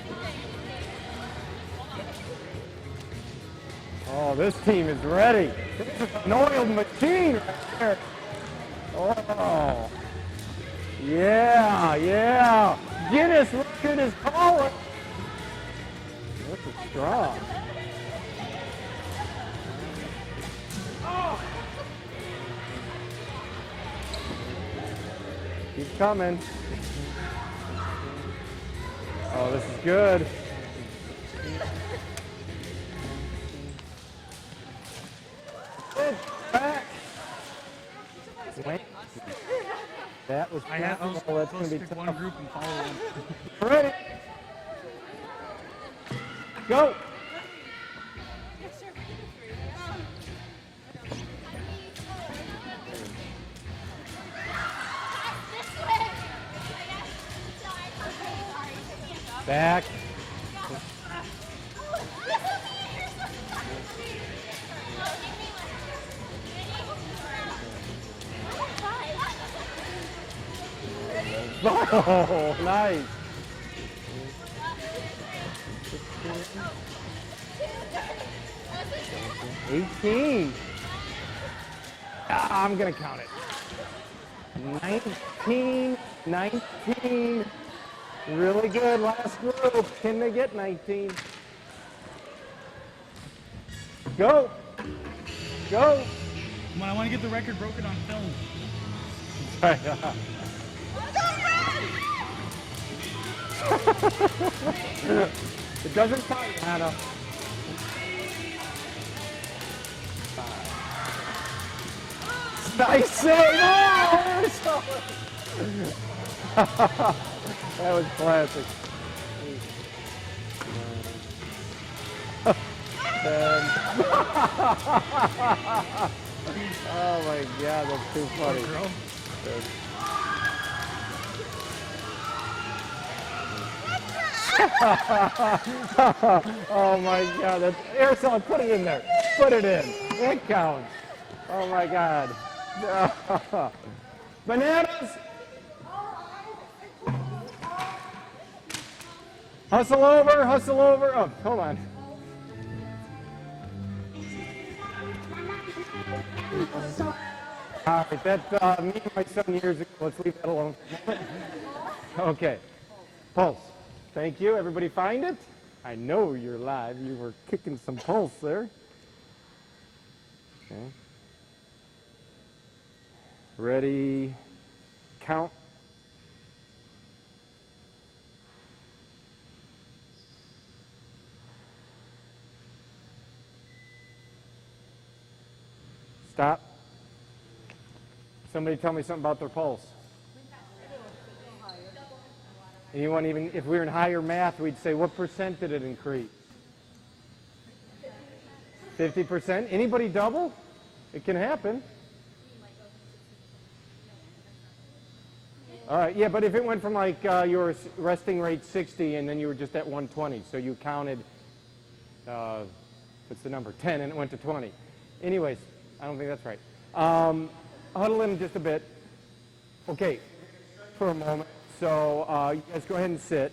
Oh, this team is ready. This is an oiled machine right there. Oh. Yeah, yeah. Guinness record is calling. This is strong. Keep coming. Oh, this is good. Good back. Wait. That was I was that's supposed going to to be pick one tough. group and follow them. Ready? Go. Back. Oh, nice. 18. I'm going to count it. 19. Really good. Last group. Can they get 19? Go. Go. Come on, I want to get the record broken on film. It doesn't count, Hannah. Nice save! Oh, that was classic. 10. Oh my God, that's too funny. Oh my God, that's aerosol. Put it in there. Put it in. It counts. Oh my God. Bananas. Hustle over. Hustle over. Oh, hold on. All right, that's me and my son years ago. Let's leave that alone. Okay. Pulse. Thank you. Everybody find it? I know you're live. You were kicking some pulse there. Okay. Ready? Count. Stop. Somebody tell me something about their pulse. Anyone even, if we were in higher math, we'd say, what percent did it increase? 50%? Anybody double? It can happen. All right, yeah, but if it went from like your resting rate 60 and then you were just at 120, so you counted, what's the number, 10 and it went to 20. Anyways, I don't think that's right. Huddle in just a bit. Okay, for a moment. So you guys go ahead and sit.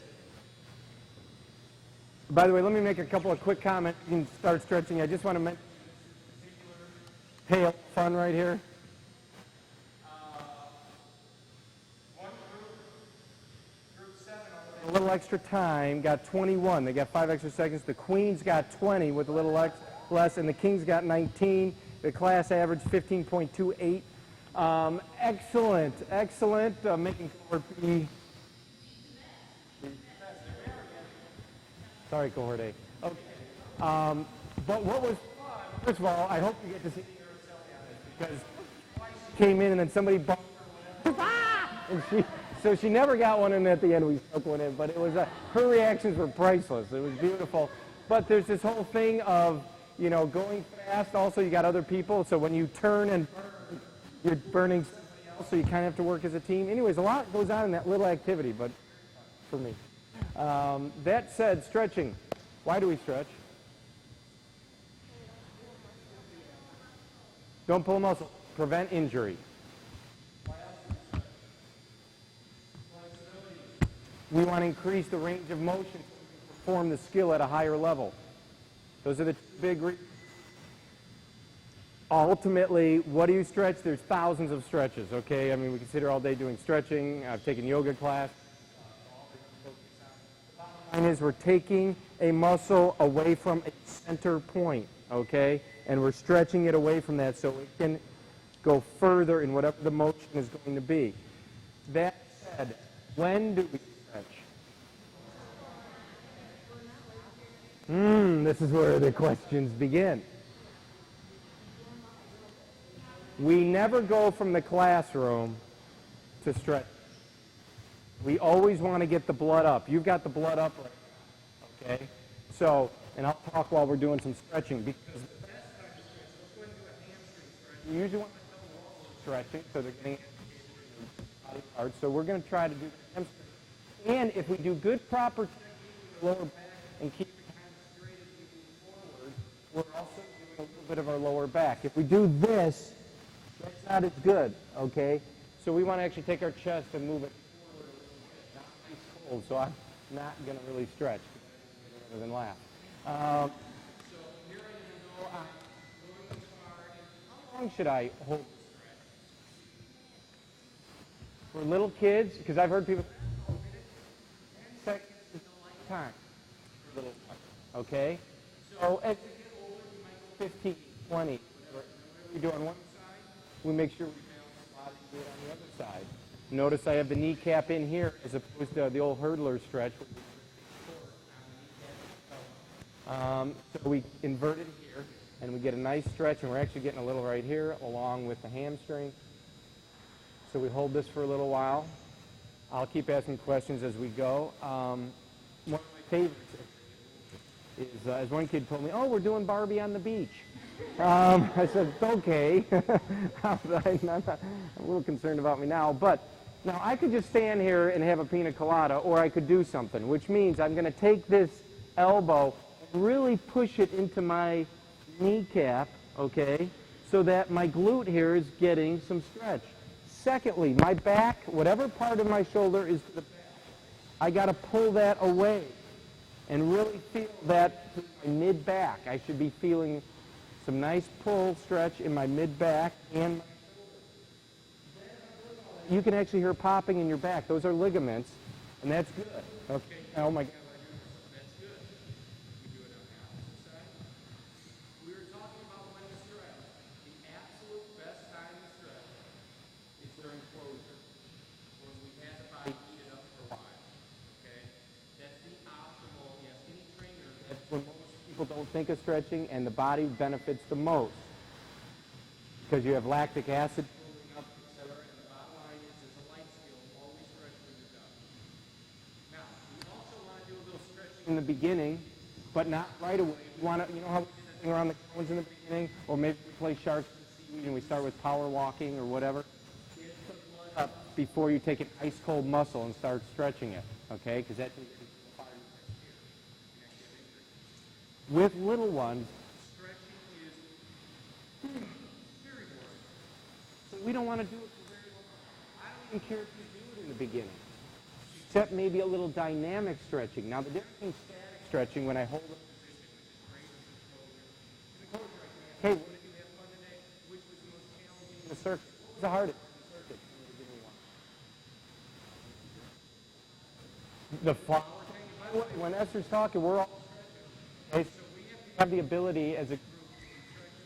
By the way, let me make a couple of quick comments. You can start stretching. I just want to mention pale fun right here. One group 7, a little extra time, got 21. They got 5 extra seconds. The Queens got 20 with a little less, and the Kings got 19. The class averaged 15.28. Excellent, excellent. Making cohort B. Sorry, cohort A. Okay. But what was fun, first of all, I hope you get to see Araceli on this because she came in and then somebody bumped her and so she never got one in at the end. We stuck one in, but it was her reactions were priceless. It was beautiful. But there's this whole thing of, you know, going fast. Also, you got other people, so when you turn and burn, you're burning somebody else, so you kind of have to work as a team. Anyways, a lot goes on in that little activity, but for me. That said, stretching. Why do we stretch? Don't pull a muscle. Prevent injury. We want to increase the range of motion so we can perform the skill at a higher level. Those are the big reasons. ultimately, what do you stretch? There's thousands of stretches, okay? I mean, we can sit here all day doing stretching. I've taken yoga class. The bottom line is we're taking a muscle away from a center point, okay? And we're stretching it away from that so it can go further in whatever the motion is going to be. That said, when do we stretch? This is where the questions begin. We never go from the classroom to stretch. We always want to get the blood up. You've got the blood up right now, okay? So, and I'll talk while we're doing some stretching because the best time to stretch, let's go ahead and do a hamstring stretch. You usually want to do stretching so they're getting body parts. So we're going to try to do the hamstring. And if we do good proper technique with the lower back and keep it kind of straight as we move forward, we're also doing a little bit of our lower back. If we do this, that's not as good, okay? So we want to actually take our chest and move it forward a little bit. Not too cold, so I'm not going to really stretch rather than laugh. So here I'm going to go going as far. How long should I hold the stretch? For little kids, because I've heard people, 10 seconds is a lifetime for little ones, okay? So as you get older, you might go 15, 20, whatever we do on one side, we make sure we balance the body weight on the other side. Notice I have the kneecap in here as opposed to the old hurdler stretch. So we invert it here, and we get a nice stretch, and we're actually getting a little right here along with the hamstring. So we hold this for a little while. I'll keep asking questions as we go. One of my favorites is, as one kid told me, oh, we're doing Barbie on the beach. I said, okay. I'm a little concerned about me now. But now I could just stand here and have a pina colada, or I could do something, which means I'm going to take this elbow and really push it into my kneecap, okay, so that my glute here is getting some stretch. Secondly, my back, whatever part of my shoulder is to the back, I got to pull that away and really feel that to my mid-back. I should be feeling some nice pull stretch in my mid-back and my shoulder. You can actually hear popping in your back. Those are ligaments, and that's good. Okay. Oh my God. That's good. You do it on the opposite side. We were talking about when to stretch. The absolute best time to stretch is during closure, when we've had the body heated up for a while. Okay. That's the optimal. Yes, any trainer. That's when most people don't think of stretching, and the body benefits the most because you have lactic acid building up, etc. And the bottom line is, it's a life skill. Always stretch when you're done. Now, we also want to do a little stretching in the beginning, but not right away. We want to, you know how we do that thing around the cones in the beginning, or maybe we play sharks and seaweed and we start with power walking or whatever. Get the blood up before you take an ice cold muscle and start stretching it, okay? Because that can get into the fire next year. With little ones, stretching is very boring. So we don't want to do it for very long. I don't even care if you do it in the beginning, except maybe a little dynamic stretching. Now, the difference in static stretching, when I hold a position, which is great, hey, what did you have fun today? Which was the most challenging in the circuit? What was the hardest in the circuit? Give me one. The flower thing. By the way, when Esther's talking, we're all stretching. Okay, so we have the ability as a group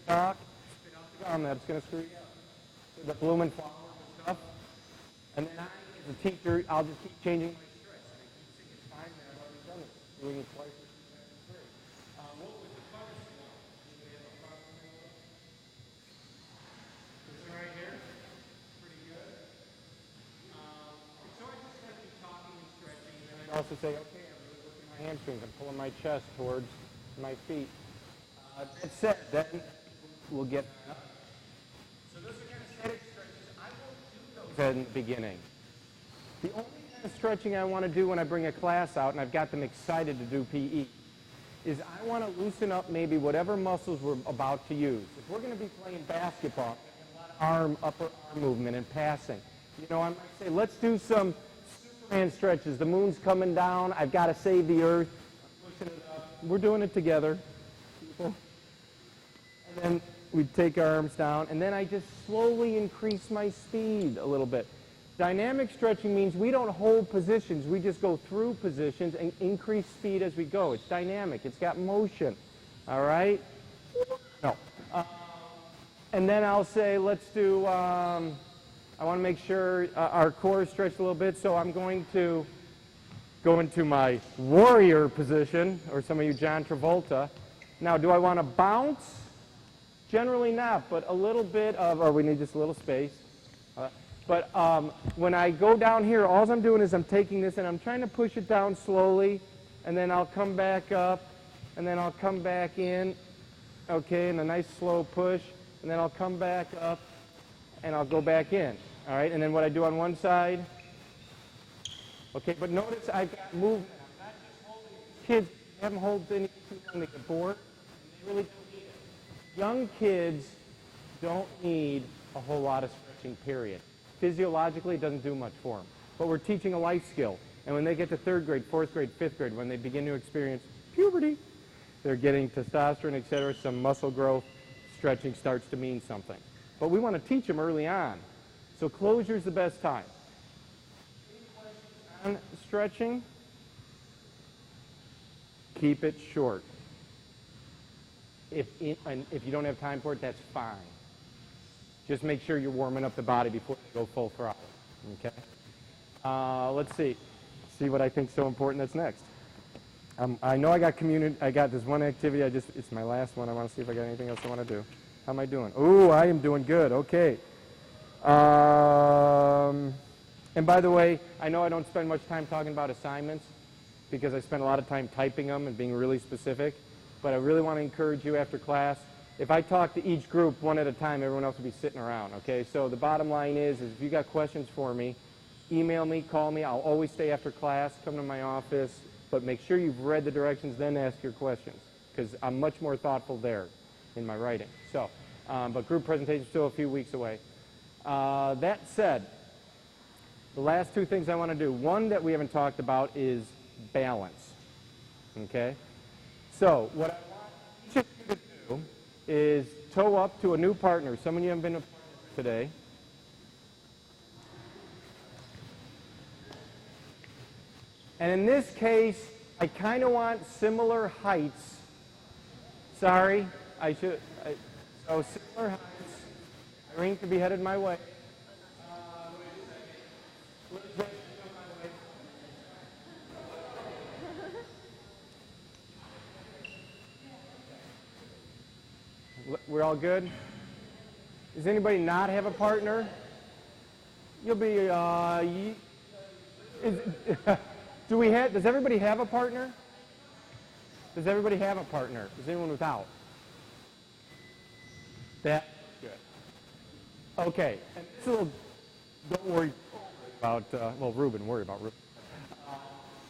to talk, spit out the gum that's going to screw you up. The blooming flowers and stuff. And then I, as a teacher, I'll just keep changing my stretch. And I keep saying, it's fine, man, I've already done it. Doing it twice or three. What was the funnest one? Did we have a fun one? This one right here? Pretty good. So I just like to talking and stretching. And then I'd also say, okay, I'm really working my hamstrings. I'm pulling my chest towards my feet. That's it. Then we'll get up. So those are kind of static stretches. I won't do those in the beginning. The only kind of stretching I want to do when I bring a class out, and I've got them excited to do PE, is I want to loosen up maybe whatever muscles we're about to use. If we're going to be playing basketball, upper arm movement and passing, you know, I might say, let's do some Superman stretches. The moon's coming down. I've got to save the earth. I'm pushing it up. We're doing it together, people. And then we take our arms down, and then I just slowly increase my speed a little bit. Dynamic stretching means we don't hold positions. We just go through positions and increase speed as we go. It's dynamic. It's got motion. All right? No. And then I'll say, let's do, I want to make sure our core is stretched a little bit, so I'm going to go into my warrior position, or some of you John Travolta. Now, do I want to bounce? Generally not, but a little bit of, or we need just a little space. But when I go down here, all I'm doing is I'm taking this and I'm trying to push it down slowly, and then I'll come back up, and then I'll come back in, okay, and a nice slow push, and then I'll come back up, and I'll go back in, all right? And then what I do on one side, okay, but notice I've got movement. I'm not just holding. Kids have them hold anything too long, they get bored. They really don't need it. Young kids don't need a whole lot of stretching, period. Physiologically, it doesn't do much for them. But we're teaching a life skill. And when they get to 3rd grade, 4th grade, 5th grade, when they begin to experience puberty, they're getting testosterone, etc., some muscle growth, stretching starts to mean something. But we want to teach them early on. So closure's the best time. On stretching, keep it short. If you don't have time for it, that's fine. Just make sure you're warming up the body before you go full throttle. Okay? Let's see. See what I think's so important that's next. I know I got this one activity. It's my last one. I want to see if I got anything else I want to do. How am I doing? Ooh, I am doing good. Okay. And by the way, I know I don't spend much time talking about assignments because I spend a lot of time typing them and being really specific. But I really want to encourage you after class. If I talk to each group one at a time, everyone else will be sitting around, okay? So the bottom line is if you got questions for me, email me, call me. I'll always stay after class, come to my office, but make sure you've read the directions, then ask your questions, because I'm much more thoughtful there in my writing. So, but group presentation's still a few weeks away. That said, the last 2 things I want to do, one that we haven't talked about is balance, okay? So what I want each of you to do is toe up to a new partner. Some of you haven't been a partner today. And in this case, I kind of want similar heights. Sorry, so similar heights. Irene could be headed my way. We're all good? Does anybody not have a partner? You'll be, does everybody have a partner? Does everybody have a partner? Is anyone without? That's good. Okay, and it's a little, don't worry about, Reuben, worry about Reuben.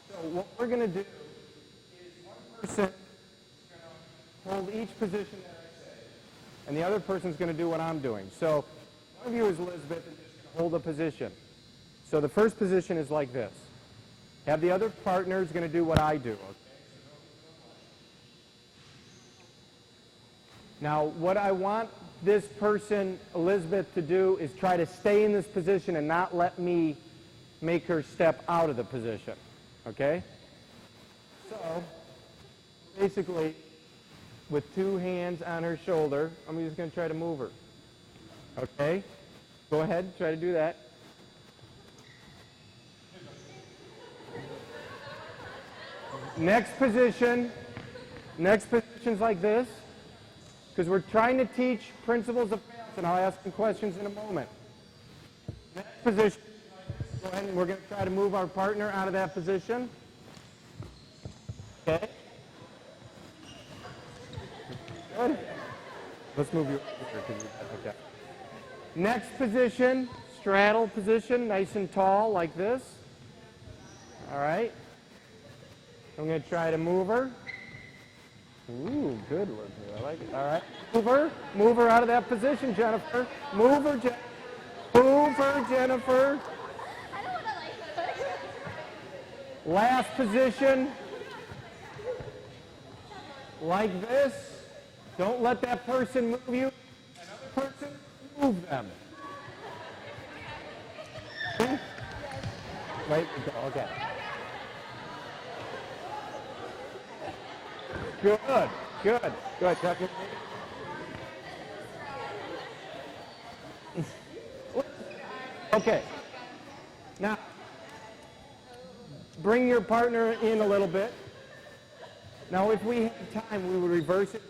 So what we're going to do is one person is going to hold each position that I say, and the other person's going to do what I'm doing. So one of you is Elizabeth and just going to hold a position. So the first position is like this. Have the other partner is going to do what I do. Okay? Now, what I want this person, Elizabeth, to do is try to stay in this position and not let me make her step out of the position. Okay? So, basically, with 2 hands on her shoulder, I'm just going to try to move her. Okay? Go ahead, try to do that. Next position's like this, because we're trying to teach principles of balance, and I'll ask some questions in a moment. Next position, go ahead, and we're going to try to move our partner out of that position. Okay? Good. Let's move you over here. Okay. Next position, straddle position, nice and tall, like this. All right. I'm going to try to move her. Ooh, good one here. I like it. All right. Move her out of that position, Jennifer. Move her, Jennifer. I don't want to like that. Last position, like this. Don't let that person move you. move them. Okay? Wait, okay. Good, good, good. Tuck your Okay. Now, bring your partner in a little bit. Now, if we had time, we would reverse it.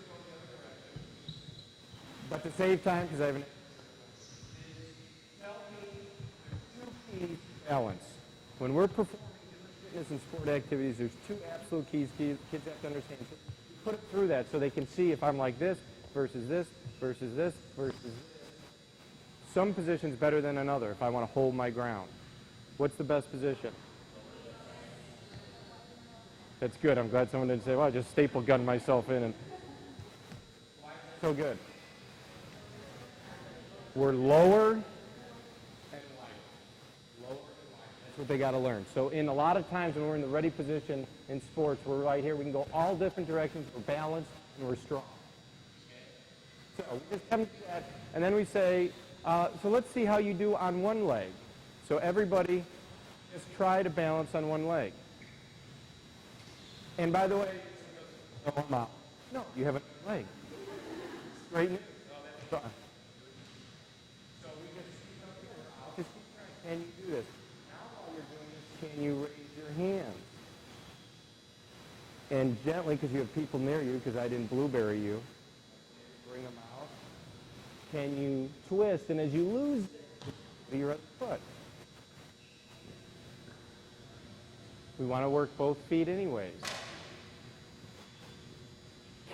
But to save time, because I have an balance. When we're performing fitness and sport activities, there's two absolute keys kids have to understand. So put it through that so they can see if I'm like this versus this versus this versus this. Some position's better than another if I want to hold my ground. What's the best position? That's good. I'm glad someone didn't say, well, I just staple gunned myself in. And so good. We're lower and light. Lower and light. That's what they got to learn. So in a lot of times when we're in the ready position in sports, we're right here. We can go all different directions. We're balanced and we're strong. So we just come to that, and then we say, so let's see how you do on one leg. So everybody just try to balance on one leg. And by the way, no, you have a leg. Straighten it. So we just keep trying. Can you do this? Now while you're doing this, can you raise your hands? And gently, because you have people near you, because I didn't blueberry you, bring them out. Can you twist? And as you lose your other foot. We want to work both feet anyways.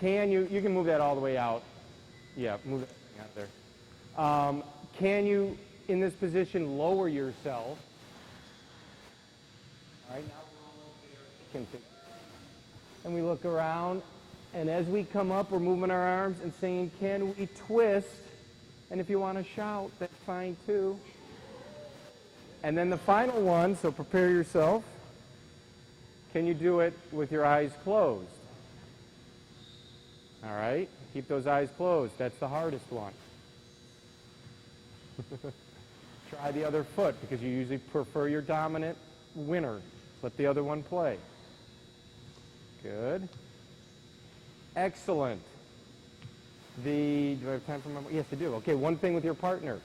Can you can move that all the way out. Yeah, move that thing out there. Can you, in this position, lower yourself? All right, now we're all over there. And we look around, and as we come up, we're moving our arms and saying, can we twist? And if you want to shout, that's fine too. And then the final one, so prepare yourself. Can you do it with your eyes closed? All right, keep those eyes closed. That's the hardest one. Try the other foot, because you usually prefer your dominant winner. Let the other one play. Good. Excellent. Do I have time for my... Yes, I do. Okay, one thing with your partner.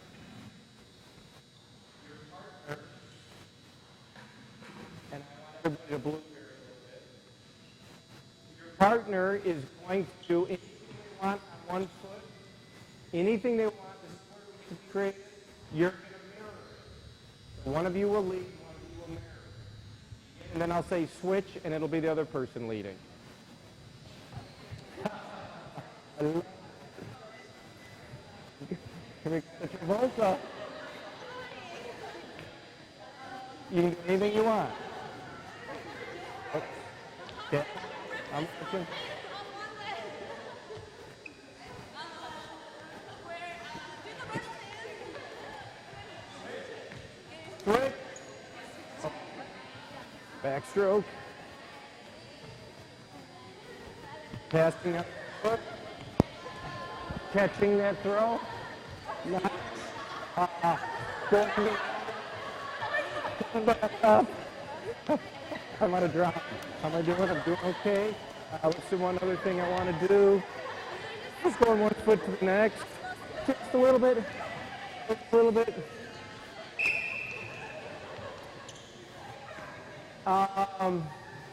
And I want everybody to blueberry a little bit. Your partner is going to do anything they want on one foot. Anything they want to create, you're going to mirror it. So one of you will lead, one of you will mirror. And then I'll say switch, and it'll be the other person leading. Travolta. You can do anything you want. Okay. I'm watching. Switch. Backstroke. Passing that foot. Catching that throw. Nice. Back up. I'm on a drop. How am I doing? I'm doing okay. What's the one other thing I want to do? Just going one foot to the next. Just a little bit. Just a little bit.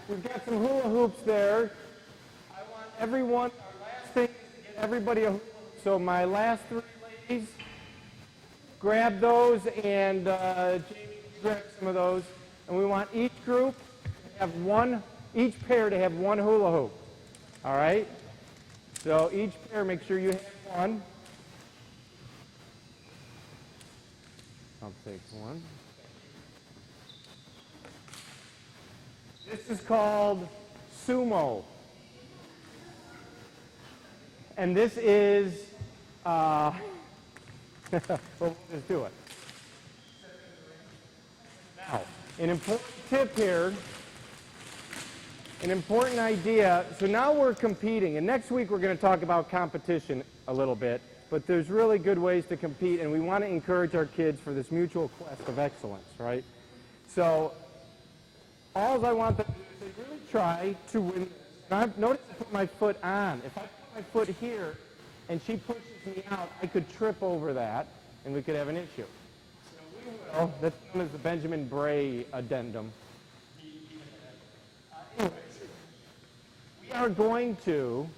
We've got some hula hoops there. I want everyone, our last thing is to get everybody a hula hoop. So my last three ladies, grab those, and Jamie, grab some of those. And we want each group to have one, each pair to have one hula hoop. All right? So each pair, make sure you have one. I'll take one. This is called sumo. And this is, well, we'll just do it. Now, an important tip here, an important idea. So now we're competing, and next week we're going to talk about competition a little bit. but there's really good ways to compete, and we want to encourage our kids for this mutual quest of excellence, right? So all I want them to do is they really try to win. And I've noticed I put my foot on. If I put my foot here and she pushes me out, I could trip over that, and we could have an issue. So we will. That's known as the Benjamin Bray addendum. Anyways, we are going to,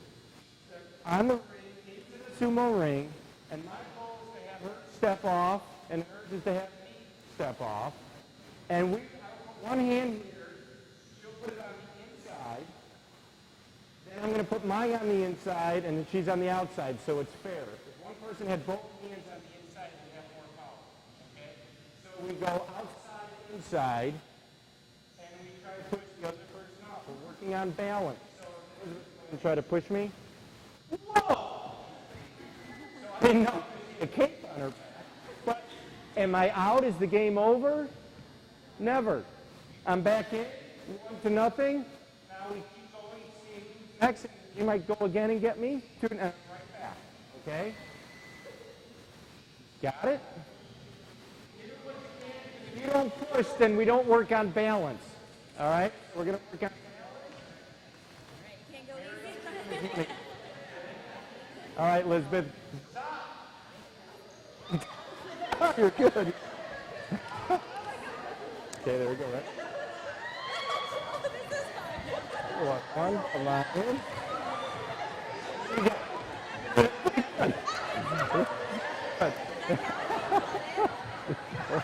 on the ring, into the sumo ring, and my goal is to have her step off, and hers is to have me step off. And I put one hand here, she'll put it on the inside. Then I'm going to put mine on the inside, and then she's on the outside, so it's fair. If one person had both hands on the inside, we'd have more power. Okay? So we go outside, inside, and we try to push the other person off. We're working on balance. So if Elizabeth's going to try to push me, whoa! So I didn't know a cape on her back. But am I out? Is the game over? Never. I'm back in, 1-0. Now we keep going, see who's next. You might go again and get me, and right back. Okay? Got it? If you don't push, then we don't work on balance. All right? We're going to work on Can't go easy. All right, Elizabeth. Oh, you're good. Okay, there we go, right? One, come on in.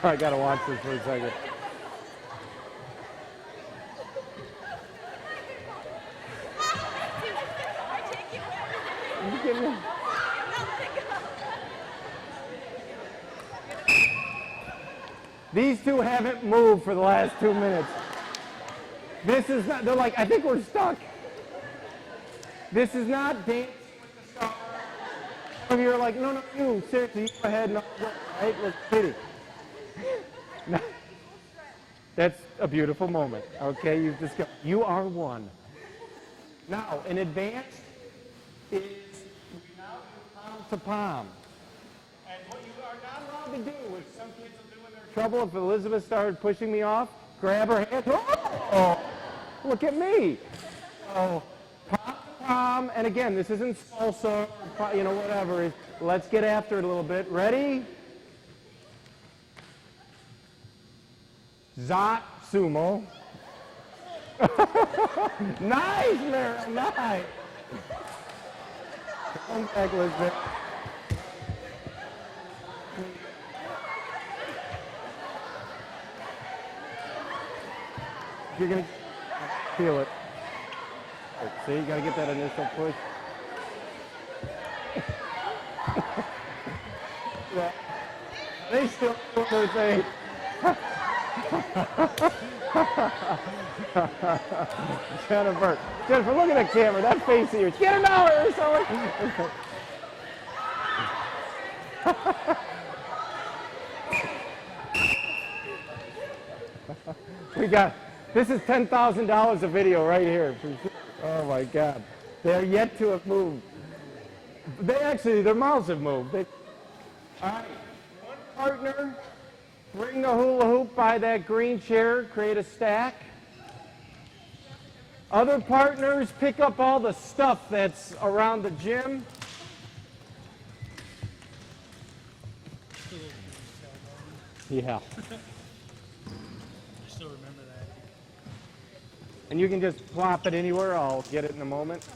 I gotta watch this for a second. You kidding me? These two haven't moved for the last 2 minutes. This is not, they're like, I think we're stuck. This is not dancing with the stars. Some of you are like, no, you, seriously, you go ahead and I'll go, right? Let's pity. That's a beautiful moment, okay? You've discovered, you are one. Now, in advance is we now do palm to palm. And what you are not allowed to do, which some kids will do in their trouble, if Elizabeth started pushing me off, grab her hand. Oh, look at me. So, palm to palm, and again, this isn't salsa, or, you know, whatever. Let's get after it a little bit. Ready? Zot sumo. Nice, Meryl, nice. Come back, Elizabeth. You're going to feel it. See, you got to get that initial push. Yeah. They still do their thing. Jennifer, look at the camera. That face of yours. Get an hour or so. We got, this is $10,000 a video right here. Oh my God. They're yet to have moved. Their mouths have moved. All right, one partner, bring the hula hoop by that green chair, create a stack. Other partners, pick up all the stuff that's around the gym. Yeah. I still remember that. And you can just plop it anywhere. I'll get it in a moment.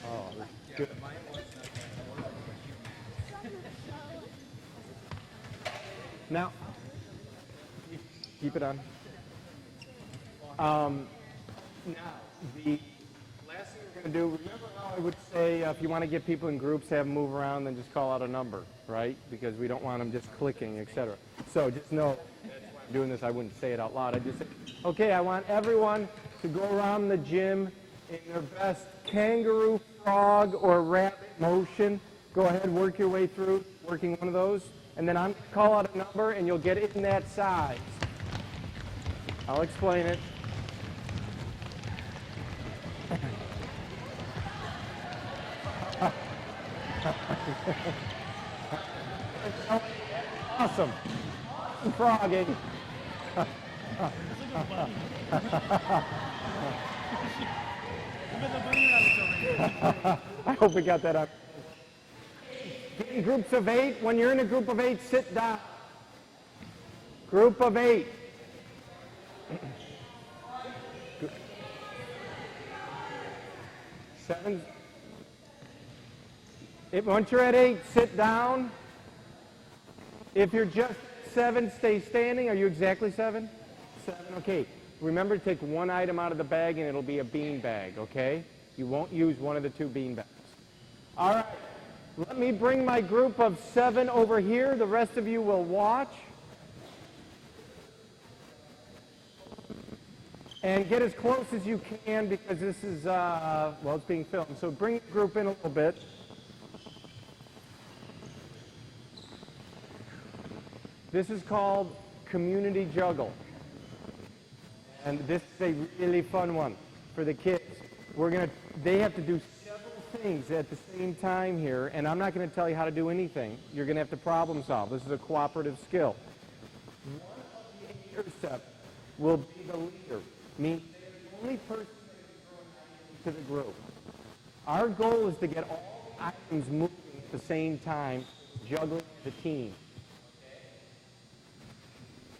Oh, good. Now, keep it on. Now, the last thing we're going to do, remember how I would say if you want to get people in groups, have them move around, then just call out a number, right? Because we don't want them just clicking, etc. So just know, that's why I'm doing this. I wouldn't say it out loud. I just say, okay, I want everyone to go around the gym in their best kangaroo, frog, or rabbit motion. Go ahead, work your way through, working one of those. And then I'm going to call out a number, and you'll get it in that size. I'll explain it. Awesome. Frogging. I hope we got that up. Get in groups of 8. When you're in a group of 8, sit down. Group of 8. Seven. Once you're at 8, sit down. If you're just 7, stay standing. Are you exactly 7? 7, okay. Remember to take one item out of the bag and it'll be a bean bag, okay? You won't use one of the 2 bean bags. All right. Let me bring my group of 7 over here. The rest of you will watch. And get as close as you can because this is, well, it's being filmed. So bring the group in a little bit. This is called community juggle. And this is a really fun one for the kids. They have to do several things at the same time here, and I'm not going to tell you how to do anything. You're going to have to problem solve. This is a cooperative skill. One of the intercepts will be the leader, meaning they're the only person to the group. Our goal is to get all items moving at the same time, juggling the team.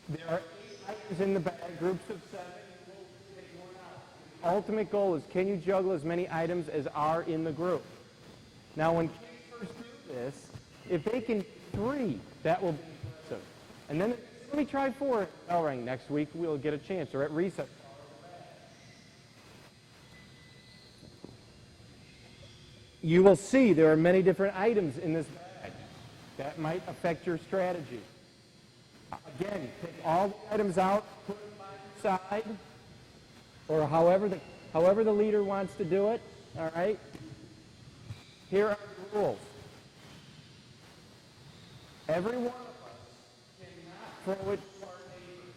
There are 8 items in the bag, groups of 7. Ultimate goal is, can you juggle as many items as are in the group? Now, when kids first do this, if they can 3, that will be impressive. And then, let me try 4. Bell ring. Next week, we'll get a chance, or at recess. You will see there are many different items in this bag. That might affect your strategy. Again, take all the items out, put them by the side, or however the leader wants to do it, all right? Here are the rules. Every one of us cannot throw it to our neighbor.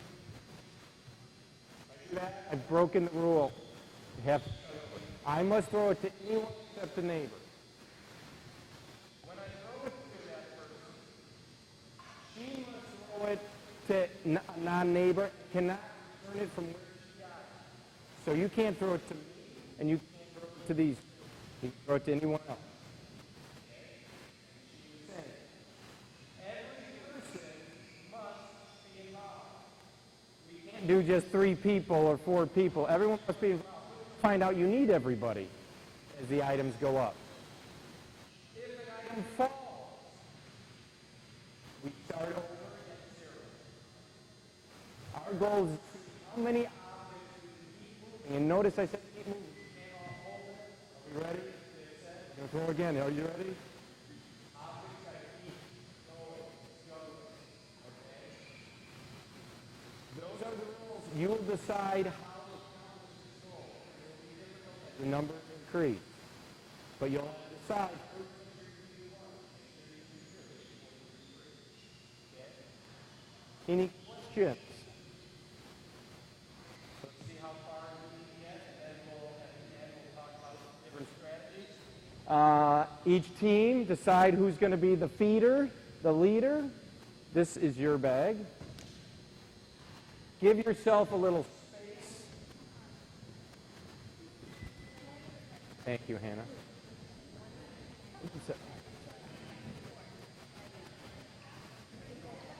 If I do that, I've broken the rule. I must throw it to anyone except the neighbor. When I throw it to that person, she must throw it to a non-neighbor, cannot turn it from where she got it. So you can't throw it to me, and you can't throw it to these. You can throw it to anyone else. Every person must be involved. We can't do just 3 people or 4 people. Everyone must be involved. Find out you need everybody as the items go up. If an item falls, we start over at 0. Our goal is to see how many objects we can keep moving. And notice I said keep moving. We can't all hold it. Are we ready? We're going to throw again. Are you ready? Objects I keep going. Okay? Those are the rules. You'll decide how the number increase. But you'll decide. Any questions? Let's see how far we can get, and then we'll talk about different strategies. Each team decide who's going to be the feeder, the leader. This is your bag. Give yourself a little space. Thank you, Hannah.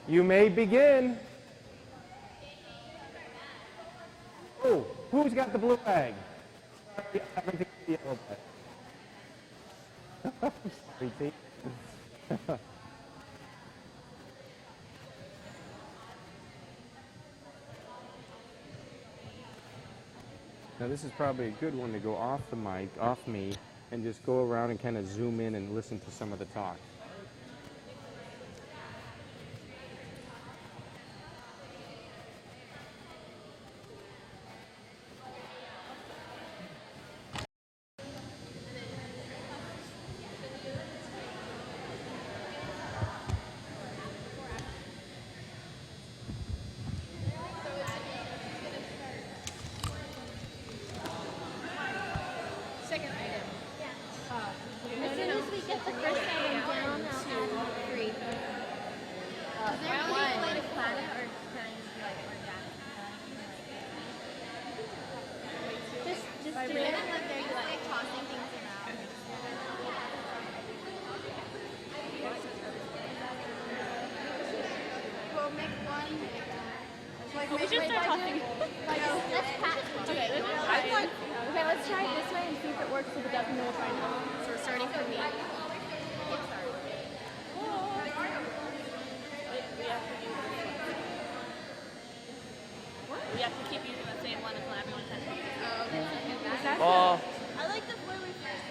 You may begin. Oh, who's got the blue bag? Sorry, I haven't taken the yellow bag. Sorry, T. Now this is probably a good one to go off the mic, off me, and just go around and kind of zoom in and listen to some of the talk. Second item. As soon as we get the first item down, it works. If it doesn't, then we'll try another one. So we're starting from me. We have to use this one. What? We have to keep using the same one until everyone touches it. Oh, okay. Is that Ball. I like the blue we first.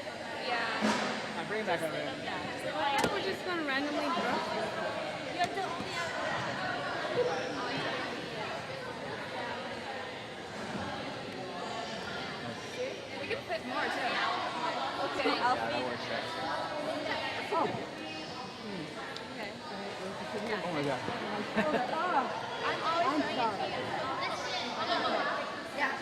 Yeah. I'm bringing back over there. We're just gonna randomly draw. You have to only have. We can fit more too. Okay. Yeah, that works. Okay. Oh my god. I'm always throwing it to you. Yeah.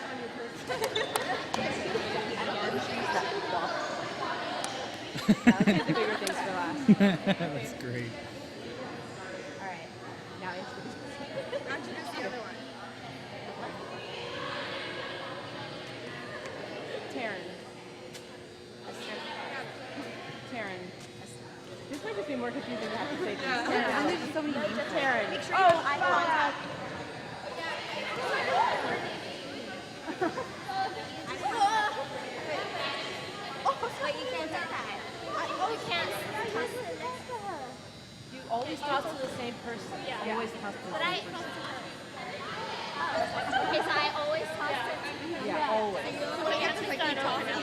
Let's get the bigger things for last. That's great. All right. Now introduce the other one. Taryn. Taryn. This might just be more confusing to have to say things. Yeah. There's just so many names. Taryn. Make sure you have eye contact. But you can't do that. You can't. You always talk to the same person. Yeah. Always talk to the But same person. okay, so I always toss it. Yeah, always. So we have to start over.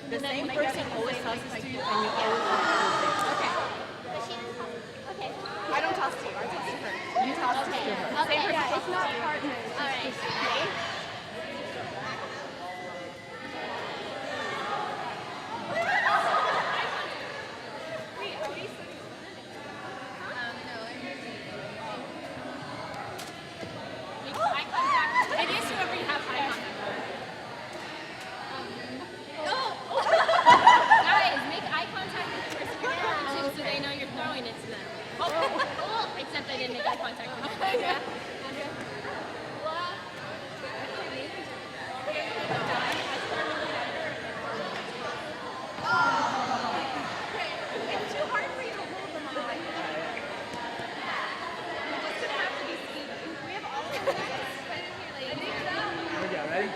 The same person always tosses to you, and you always talk to the same person. Okay. But she didn't toss. Okay. I don't toss to you. I toss to her. You toss to her. Okay. Yeah, it's not partners. All right. Okay. Make eye contact. It is whoever you have eye contact with. Guys, make eye contact with the person you're throwing to so they know you're throwing it to them. Except I didn't make eye contact with them. Yeah. It's too hard for you to hold them all like that. It's gonna have to be speedy. We have all of them. Okay, ready?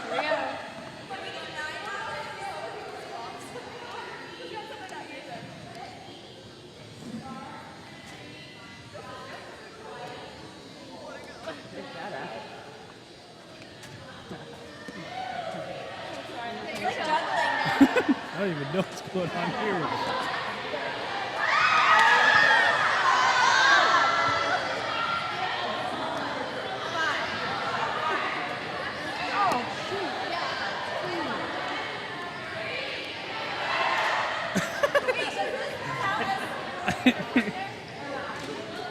Here we go. I don't even know what's going on here.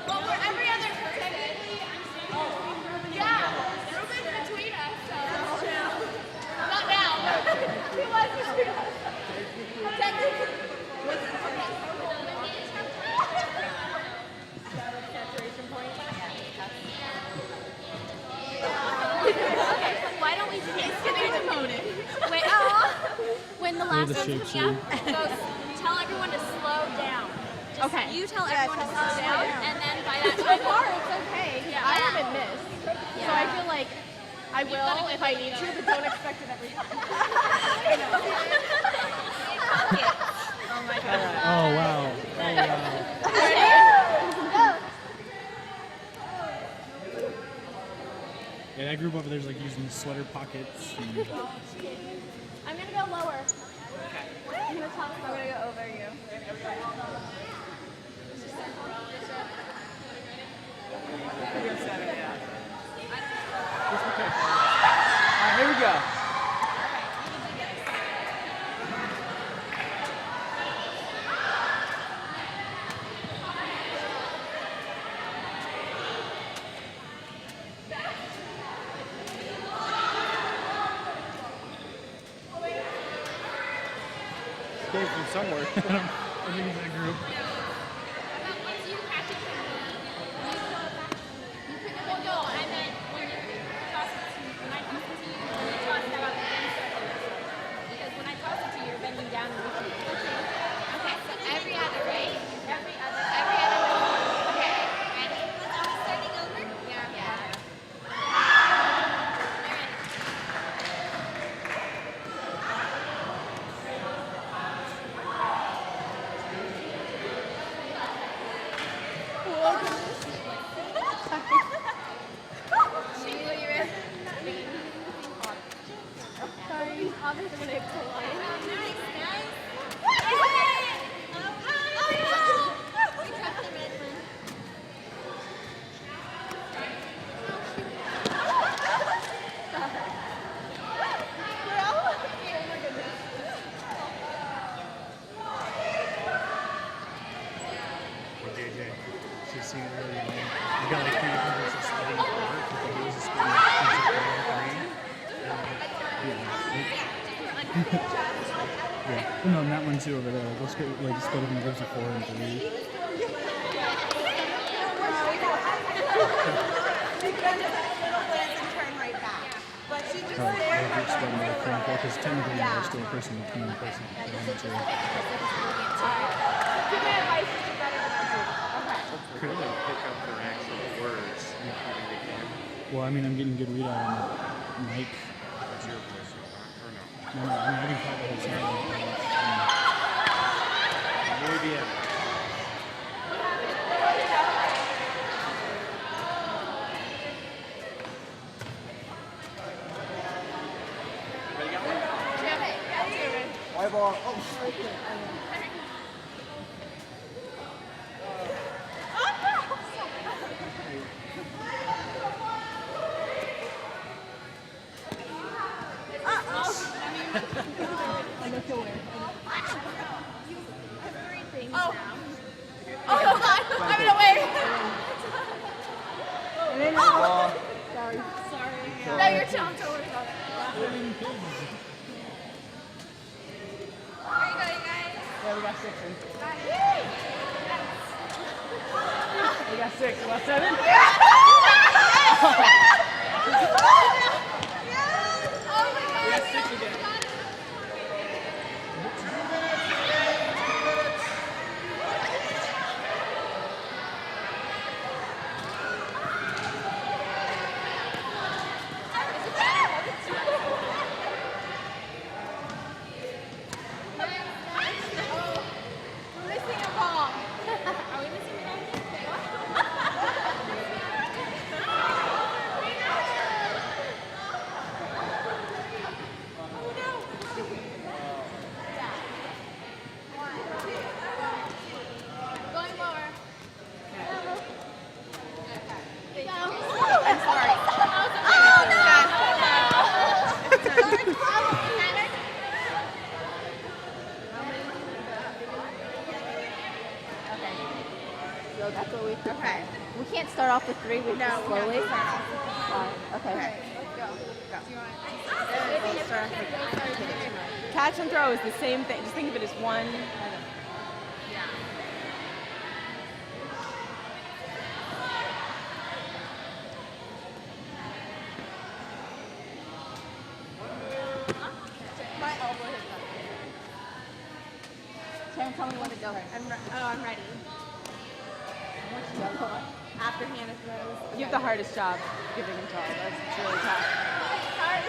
Well, we're every other person. Yeah, Ruben's between us, so. Not now, but he was between us. Technically. Saturation point. Okay, why don't we do this? Wait, when the last the one's shapes coming up, go tell everyone to slow down. Just Okay. You tell everyone to slow down, and then by that So time, far, it's okay. Yeah. I haven't missed. So Yeah. I feel like I will if I need to, but don't expect it every time. Oh my god. Oh, wow. Oh, wow. Yeah, that group over there's like using sweater pockets. And I'm gonna go lower. I'm gonna go over you. Here we go. Came from somewhere. I think it's that group. once you catch it from me, you throw it back. Well, no, I meant when you toss it to me, when I toss it to you, you toss it out the inside. Because when I toss it to you, you're bending down and reaching. Okay, so every other, right? Every other one. Okay. really lame. You've got like 3 different groups of splitting apart. What they do is a split into groups of 4 or 3. Yeah. Well, no, not one too over there. They'll split into groups of 4 and 3. Group split into 4 and 4 because technically they're still a person in the team. Person in the team. Could they pick up their actual words? You think they can? Well, I mean, I'm getting good readout on the mic. That's your voice, or no? No, I mean, I can talk the whole time. Muy bien. White ball. Oh, Oh, hold on. I'm away. Sorry. No, you're chill. Don't worry about it. There you go, you guys. Yeah, we got 6 in. Yay! We got 6. You want 7? Oh my God. We got 6 again. We're missing a ball. Are we missing a ball? Going lower. I'm sorry. So that's what we. Okay. We can't start off with 3. We No, just we have slowly. to start off. Okay. Okay, let's go. Do you want Catch and throw is the same thing. Just think of it as one. My elbow hit something. Sharon, tell me when to go. I'm ready. After Hannah throws. You have the hardest job giving a draw. It's really tough. Sorry.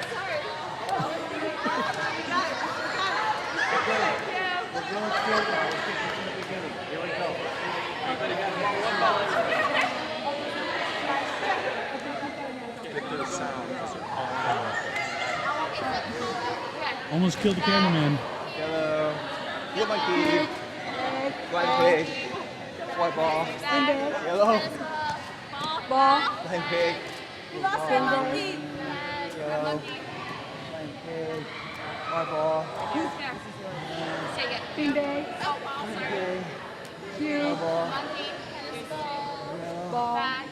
Here we go. Get those sounds. Almost killed the cameraman. Yellow. Blue monkey. White pig. White ball. Yellow. Ball. Blind pig. We lost our monkey. Yellow. Blind pig. White ball. Take it. Beanbag. Oh, ball, sorry. Pig. Cube. White ball. Monkey. Tennis ball. Ball. Bag.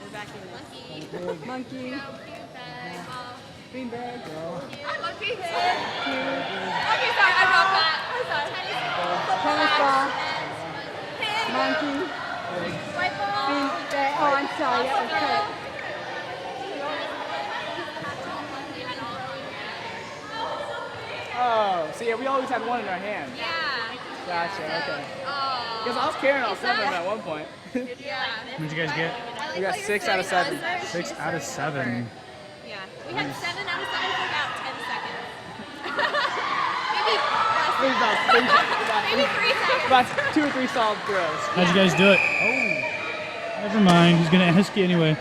Monkey. Monkey. Bag. Ball. Beanbag. Monkey. Okay, sorry. I dropped that. I'm sorry. Tennis ball. Pig. Monkey. White ball. Beanbag. Oh, I'm sorry. That was cut. Oh, so yeah, we always had one in our hand. Yeah. Gotcha, okay. Oh. Because I was carrying all 7 of them at one point. Yeah. What did you guys get? We got 6 out of 7. 6 out of 7. Yeah. We had 7 out of 7 for about 10 seconds. Maybe 3 seconds. About 2 or 3 solid throws. How'd you guys do it? Oh, never mind. He's gonna ask you anyway.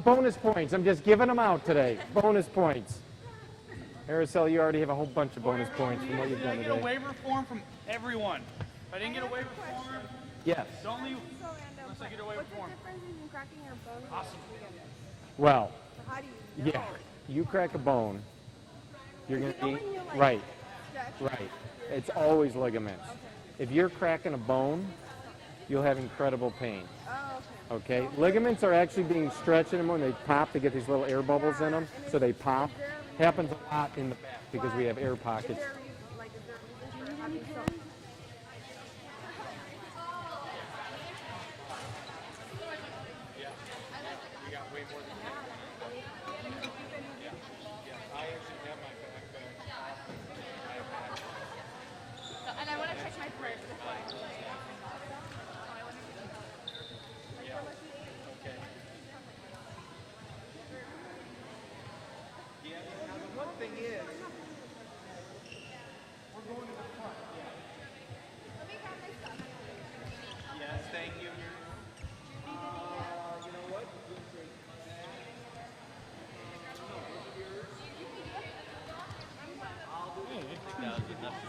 bonus points. I'm just giving them out today. Bonus points. Araceli, you already have a whole bunch of bonus points from what you've done I get a today. waiver form from everyone. If I didn't get a waiver form, Yes. don't leave unless I get a waiver form. Awesome. Well, How do you know? yeah. You crack a bone, you're going to know be when you, like, right. stretch? Right. It's always ligaments. If you're cracking a bone, you'll have incredible pain. Oh, Okay? Ligaments are actually being stretched in them when they pop. They get these little air bubbles in them, so they pop. Happens a lot in the back because we have air pockets. Is there a reason for having so